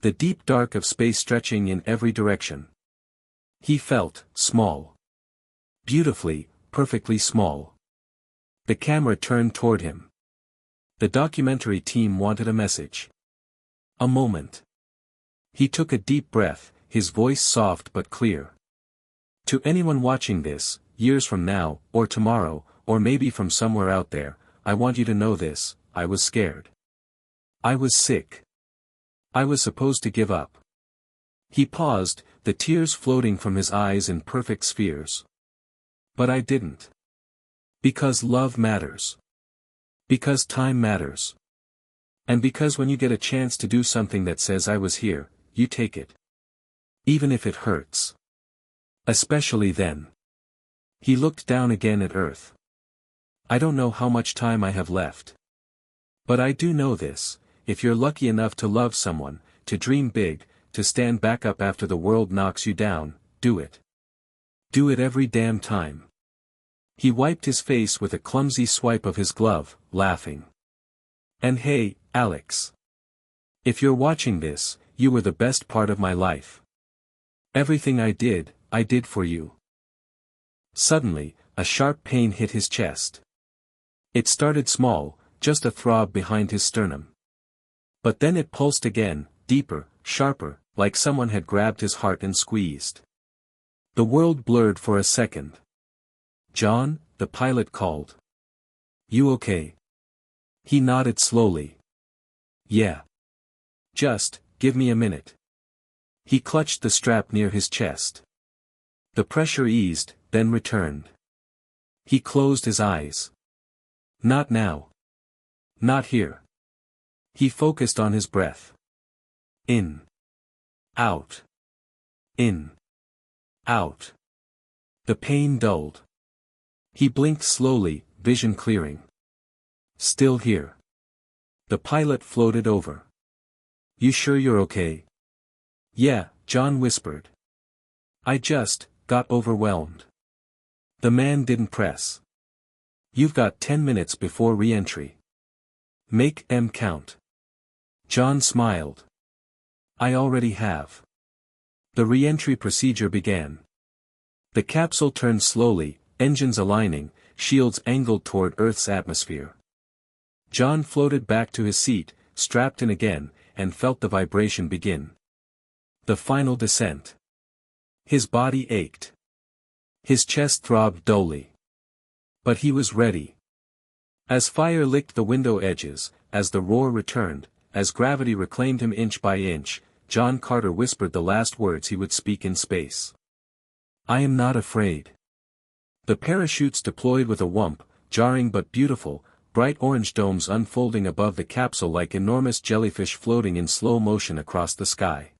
The deep dark of space stretching in every direction. He felt small. Beautifully, perfectly small. The camera turned toward him. The documentary team wanted a message. A moment. He took a deep breath, his voice soft but clear. To anyone watching this, years from now, or tomorrow, or maybe from somewhere out there, I want you to know this: I was scared. I was sick. I was supposed to give up. He paused, the tears floating from his eyes in perfect spheres. But I didn't. Because love matters. Because time matters. And because when you get a chance to do something that says I was here, you take it. Even if it hurts. Especially then. He looked down again at Earth. I don't know how much time I have left. But I do know this: if you're lucky enough to love someone, to dream big, to stand back up after the world knocks you down, do it. Do it every damn time. He wiped his face with a clumsy swipe of his glove, laughing. And hey, Alex. If you're watching this, you were the best part of my life. Everything I did for you. Suddenly, a sharp pain hit his chest. It started small, just a throb behind his sternum. But then it pulsed again, deeper, sharper, like someone had grabbed his heart and squeezed. The world blurred for a second. "John," the pilot called. "You okay?" He nodded slowly. "Yeah. Just, give me a minute." He clutched the strap near his chest. The pressure eased, then returned. He closed his eyes. Not now. Not here. He focused on his breath. In. Out. In. Out. The pain dulled. He blinked slowly, vision clearing. Still here. The pilot floated over. You sure you're okay? Yeah, John whispered. I just got overwhelmed. The man didn't press. You've got 10 minutes before re-entry. Make 'em count. John smiled. I already have. The re-entry procedure began. The capsule turned slowly, engines aligning, shields angled toward Earth's atmosphere. John floated back to his seat, strapped in again, and felt the vibration begin. The final descent. His body ached. His chest throbbed dully. But he was ready. As fire licked the window edges, as the roar returned, as gravity reclaimed him inch by inch, John Carter whispered the last words he would speak in space. I am not afraid. The parachutes deployed with a whump, jarring but beautiful, bright orange domes unfolding above the capsule like enormous jellyfish floating in slow motion across the sky.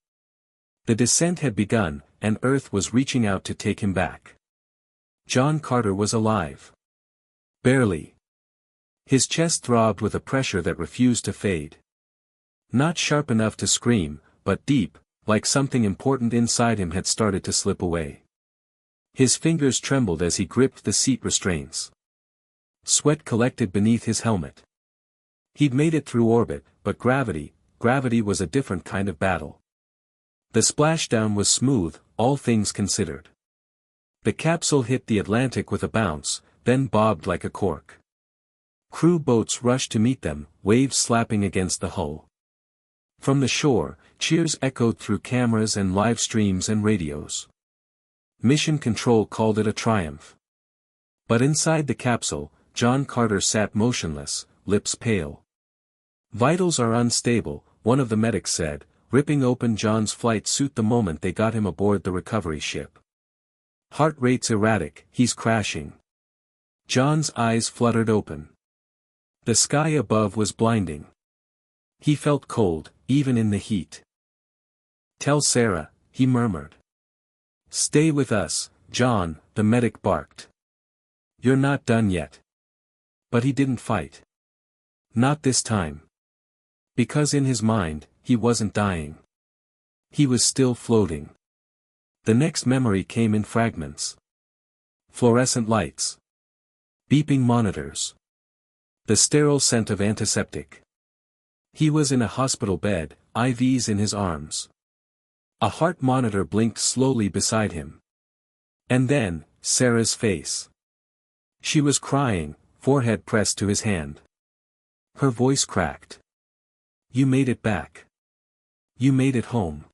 The descent had begun, and Earth was reaching out to take him back. John Carter was alive. Barely. His chest throbbed with a pressure that refused to fade. Not sharp enough to scream, but deep, like something important inside him had started to slip away. His fingers trembled as he gripped the seat restraints. Sweat collected beneath his helmet. He'd made it through orbit, but gravity was a different kind of battle. The splashdown was smooth, all things considered. The capsule hit the Atlantic with a bounce, then bobbed like a cork. Crew boats rushed to meet them, waves slapping against the hull. From the shore, cheers echoed through cameras and live streams and radios. Mission Control called it a triumph. But inside the capsule, John Carter sat motionless, lips pale. Vitals are unstable, one of the medics said, ripping open John's flight suit the moment they got him aboard the recovery ship. Heart rate's erratic, he's crashing. John's eyes fluttered open. The sky above was blinding. He felt cold, even in the heat. Tell Sarah, he murmured. Stay with us, John, the medic barked. You're not done yet. But he didn't fight. Not this time. Because in his mind, he wasn't dying. He was still floating. The next memory came in fragments. Fluorescent lights. Beeping monitors. The sterile scent of antiseptic. He was in a hospital bed, IVs in his arms. A heart monitor blinked slowly beside him. And then, Sarah's face. She was crying, forehead pressed to his hand. Her voice cracked. You made it back. You made it home.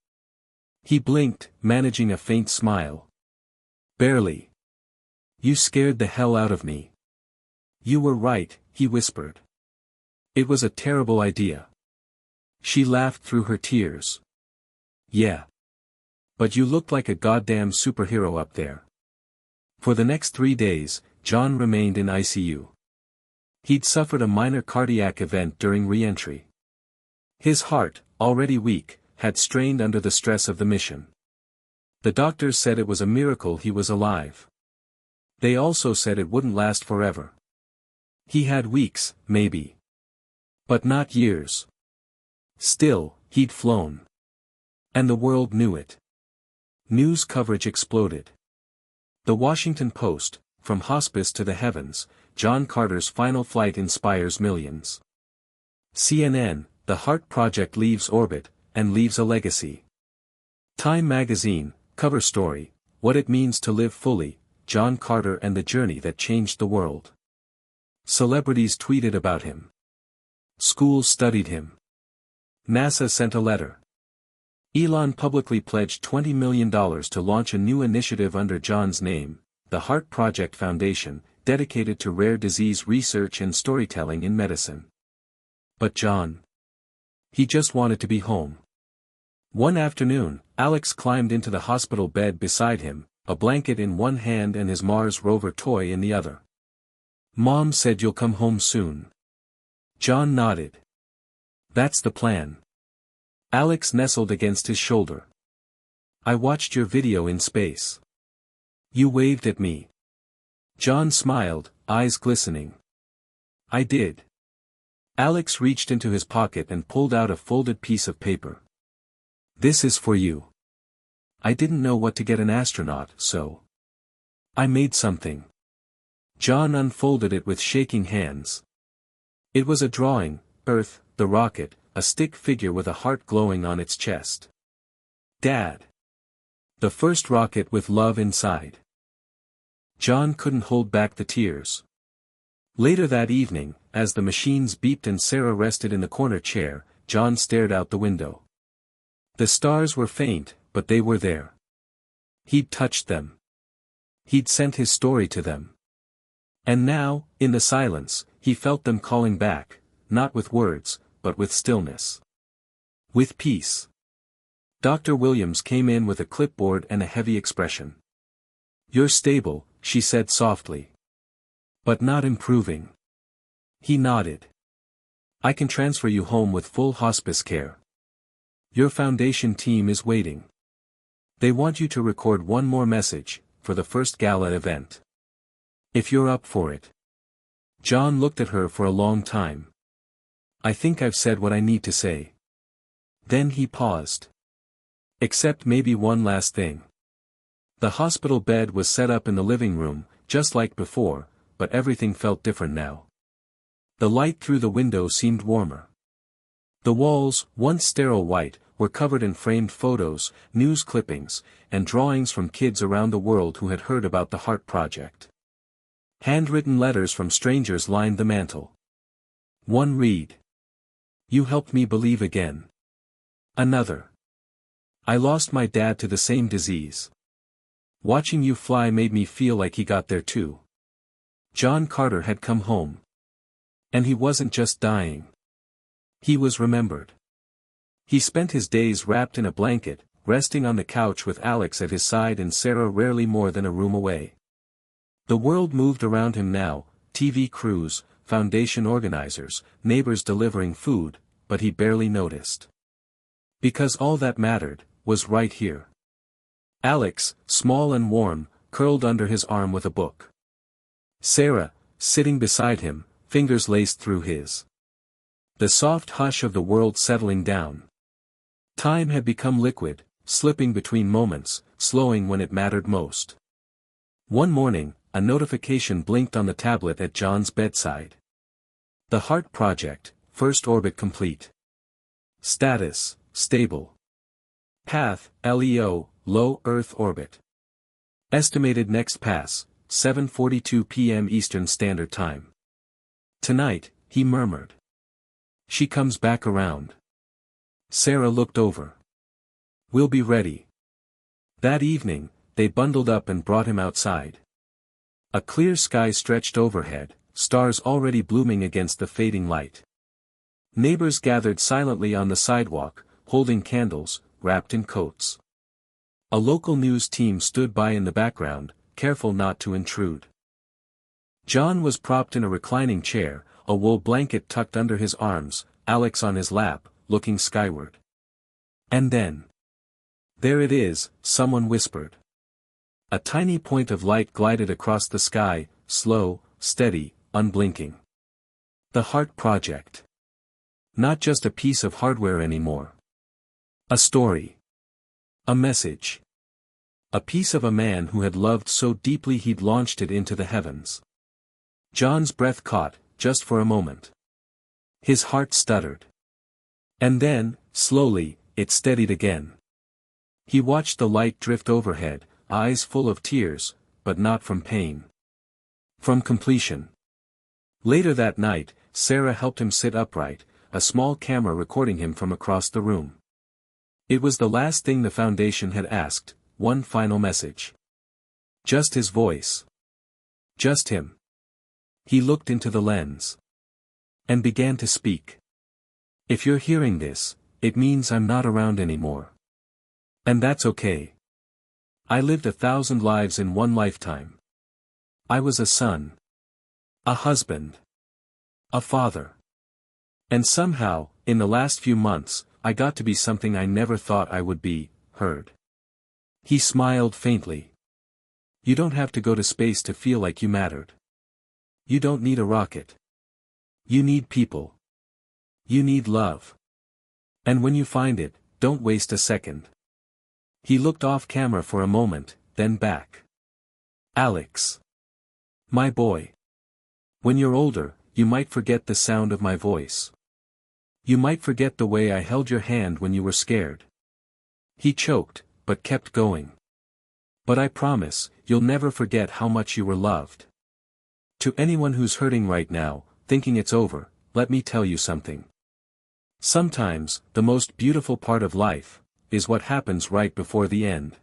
He blinked, managing a faint smile. Barely. You scared the hell out of me. You were right, he whispered. It was a terrible idea. She laughed through her tears. Yeah. But you looked like a goddamn superhero up there. For the next 3 days, John remained in ICU. He'd suffered a minor cardiac event during re-entry. His heart, already weak, had strained under the stress of the mission. The doctors said it was a miracle he was alive. They also said it wouldn't last forever. He had weeks, maybe. But not years. Still, he'd flown. And the world knew it. News coverage exploded. The Washington Post, from hospice to the heavens, John Carter's final flight inspires millions. CNN, the Heart Project leaves orbit, and leaves a legacy. Time magazine, cover story, what it means to live fully, John Carter and the journey that changed the world. Celebrities tweeted about him. Schools studied him. NASA sent a letter. Elon publicly pledged $20 million to launch a new initiative under John's name, the Heart Project Foundation, dedicated to rare disease research and storytelling in medicine. But John. He just wanted to be home. One afternoon, Alex climbed into the hospital bed beside him, a blanket in one hand and his Mars rover toy in the other. Mom said you'll come home soon. John nodded. That's the plan. Alex nestled against his shoulder. I watched your video in space. You waved at me. John smiled, eyes glistening. I did. Alex reached into his pocket and pulled out a folded piece of paper. This is for you. I didn't know what to get an astronaut, so I made something. John unfolded it with shaking hands. It was a drawing, Earth, the rocket, a stick figure with a heart glowing on its chest. Dad. The first rocket with love inside. John couldn't hold back the tears. Later that evening, as the machines beeped and Sarah rested in the corner chair, John stared out the window. The stars were faint, but they were there. He'd touched them. He'd sent his story to them. And now, in the silence, he felt them calling back, not with words, but with stillness. With peace. Dr. Williams came in with a clipboard and a heavy expression. You're stable, she said softly. But not improving. He nodded. I can transfer you home with full hospice care. Your foundation team is waiting. They want you to record one more message, for the first gala event. If you're up for it. John looked at her for a long time. I think I've said what I need to say. Then he paused. Except maybe one last thing. The hospital bed was set up in the living room, just like before, but everything felt different now. The light through the window seemed warmer. The walls, once sterile white, were covered in framed photos, news clippings, and drawings from kids around the world who had heard about the Heart Project. Handwritten letters from strangers lined the mantel. One read. You helped me believe again. Another. I lost my dad to the same disease. Watching you fly made me feel like he got there too. John Carter had come home. And he wasn't just dying. He was remembered. He spent his days wrapped in a blanket, resting on the couch with Alex at his side and Sarah rarely more than a room away. The world moved around him now, TV crews, foundation organizers, neighbors delivering food, but he barely noticed. Because all that mattered, was right here. Alex, small and warm, curled under his arm with a book. Sarah, sitting beside him, fingers laced through his. The soft hush of the world settling down. Time had become liquid, slipping between moments, slowing when it mattered most. One morning, a notification blinked on the tablet at John's bedside. The Heart Project, first orbit complete. Status, stable. Path, LEO, low Earth orbit. Estimated next pass, 7:42 p.m. Eastern Standard Time. Tonight, he murmured. She comes back around. Sarah looked over. We'll be ready. That evening, they bundled up and brought him outside. A clear sky stretched overhead, stars already blooming against the fading light. Neighbors gathered silently on the sidewalk, holding candles, wrapped in coats. A local news team stood by in the background, careful not to intrude. John was propped in a reclining chair, a wool blanket tucked under his arms, Alex on his lap, looking skyward. And then. There it is, someone whispered. A tiny point of light glided across the sky, slow, steady, unblinking. The Heart Project. Not just a piece of hardware anymore. A story. A message. A piece of a man who had loved so deeply he'd launched it into the heavens. John's breath caught, just for a moment. His heart stuttered. And then, slowly, it steadied again. He watched the light drift overhead, eyes full of tears, but not from pain. From completion. Later that night, Sarah helped him sit upright, a small camera recording him from across the room. It was the last thing the foundation had asked, one final message. Just his voice. Just him. He looked into the lens. And began to speak. If you're hearing this, it means I'm not around anymore. And that's okay. I lived 1,000 lives in one lifetime. I was a son. A husband. A father. And somehow, in the last few months, I got to be something I never thought I would be, heard. He smiled faintly. You don't have to go to space to feel like you mattered. You don't need a rocket. You need people. You need love. And when you find it, don't waste a second. He looked off camera for a moment, then back. Alex. My boy. When you're older, you might forget the sound of my voice. You might forget the way I held your hand when you were scared. He choked, but kept going. But I promise, you'll never forget how much you were loved. To anyone who's hurting right now, thinking it's over, let me tell you something. Sometimes, the most beautiful part of life, is what happens right before the end.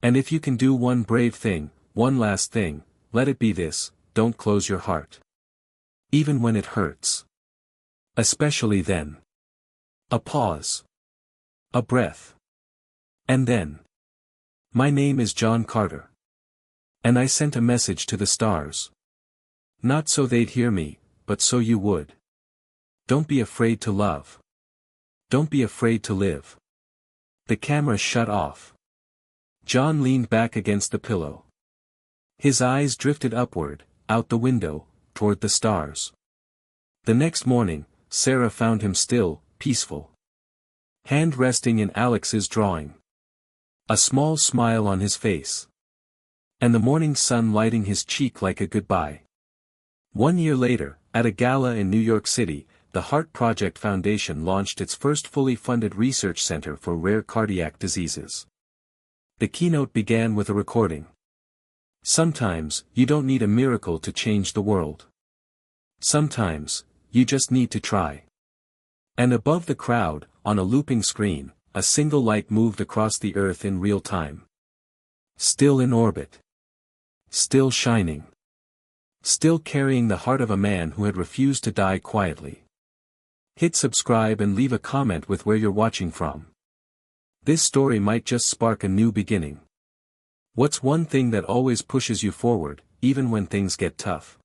And if you can do one brave thing, one last thing, let it be this: don't close your heart. Even when it hurts. Especially then. A pause. A breath. And then. My name is John Carter. And I sent a message to the stars. Not so they'd hear me, but so you would. Don't be afraid to love. Don't be afraid to live. The camera shut off. John leaned back against the pillow. His eyes drifted upward, out the window, toward the stars. The next morning, Sarah found him still, peaceful. Hand resting in Alex's drawing. A small smile on his face. And the morning sun lighting his cheek like a goodbye. 1 year later, at a gala in New York City, the Heart Project Foundation launched its first fully funded research center for rare cardiac diseases. The keynote began with a recording. Sometimes, you don't need a miracle to change the world. Sometimes, you just need to try. And above the crowd, on a looping screen, a single light moved across the earth in real time. Still in orbit. Still shining. Still carrying the heart of a man who had refused to die quietly. Hit subscribe and leave a comment with where you're watching from. This story might just spark a new beginning. What's one thing that always pushes you forward, even when things get tough?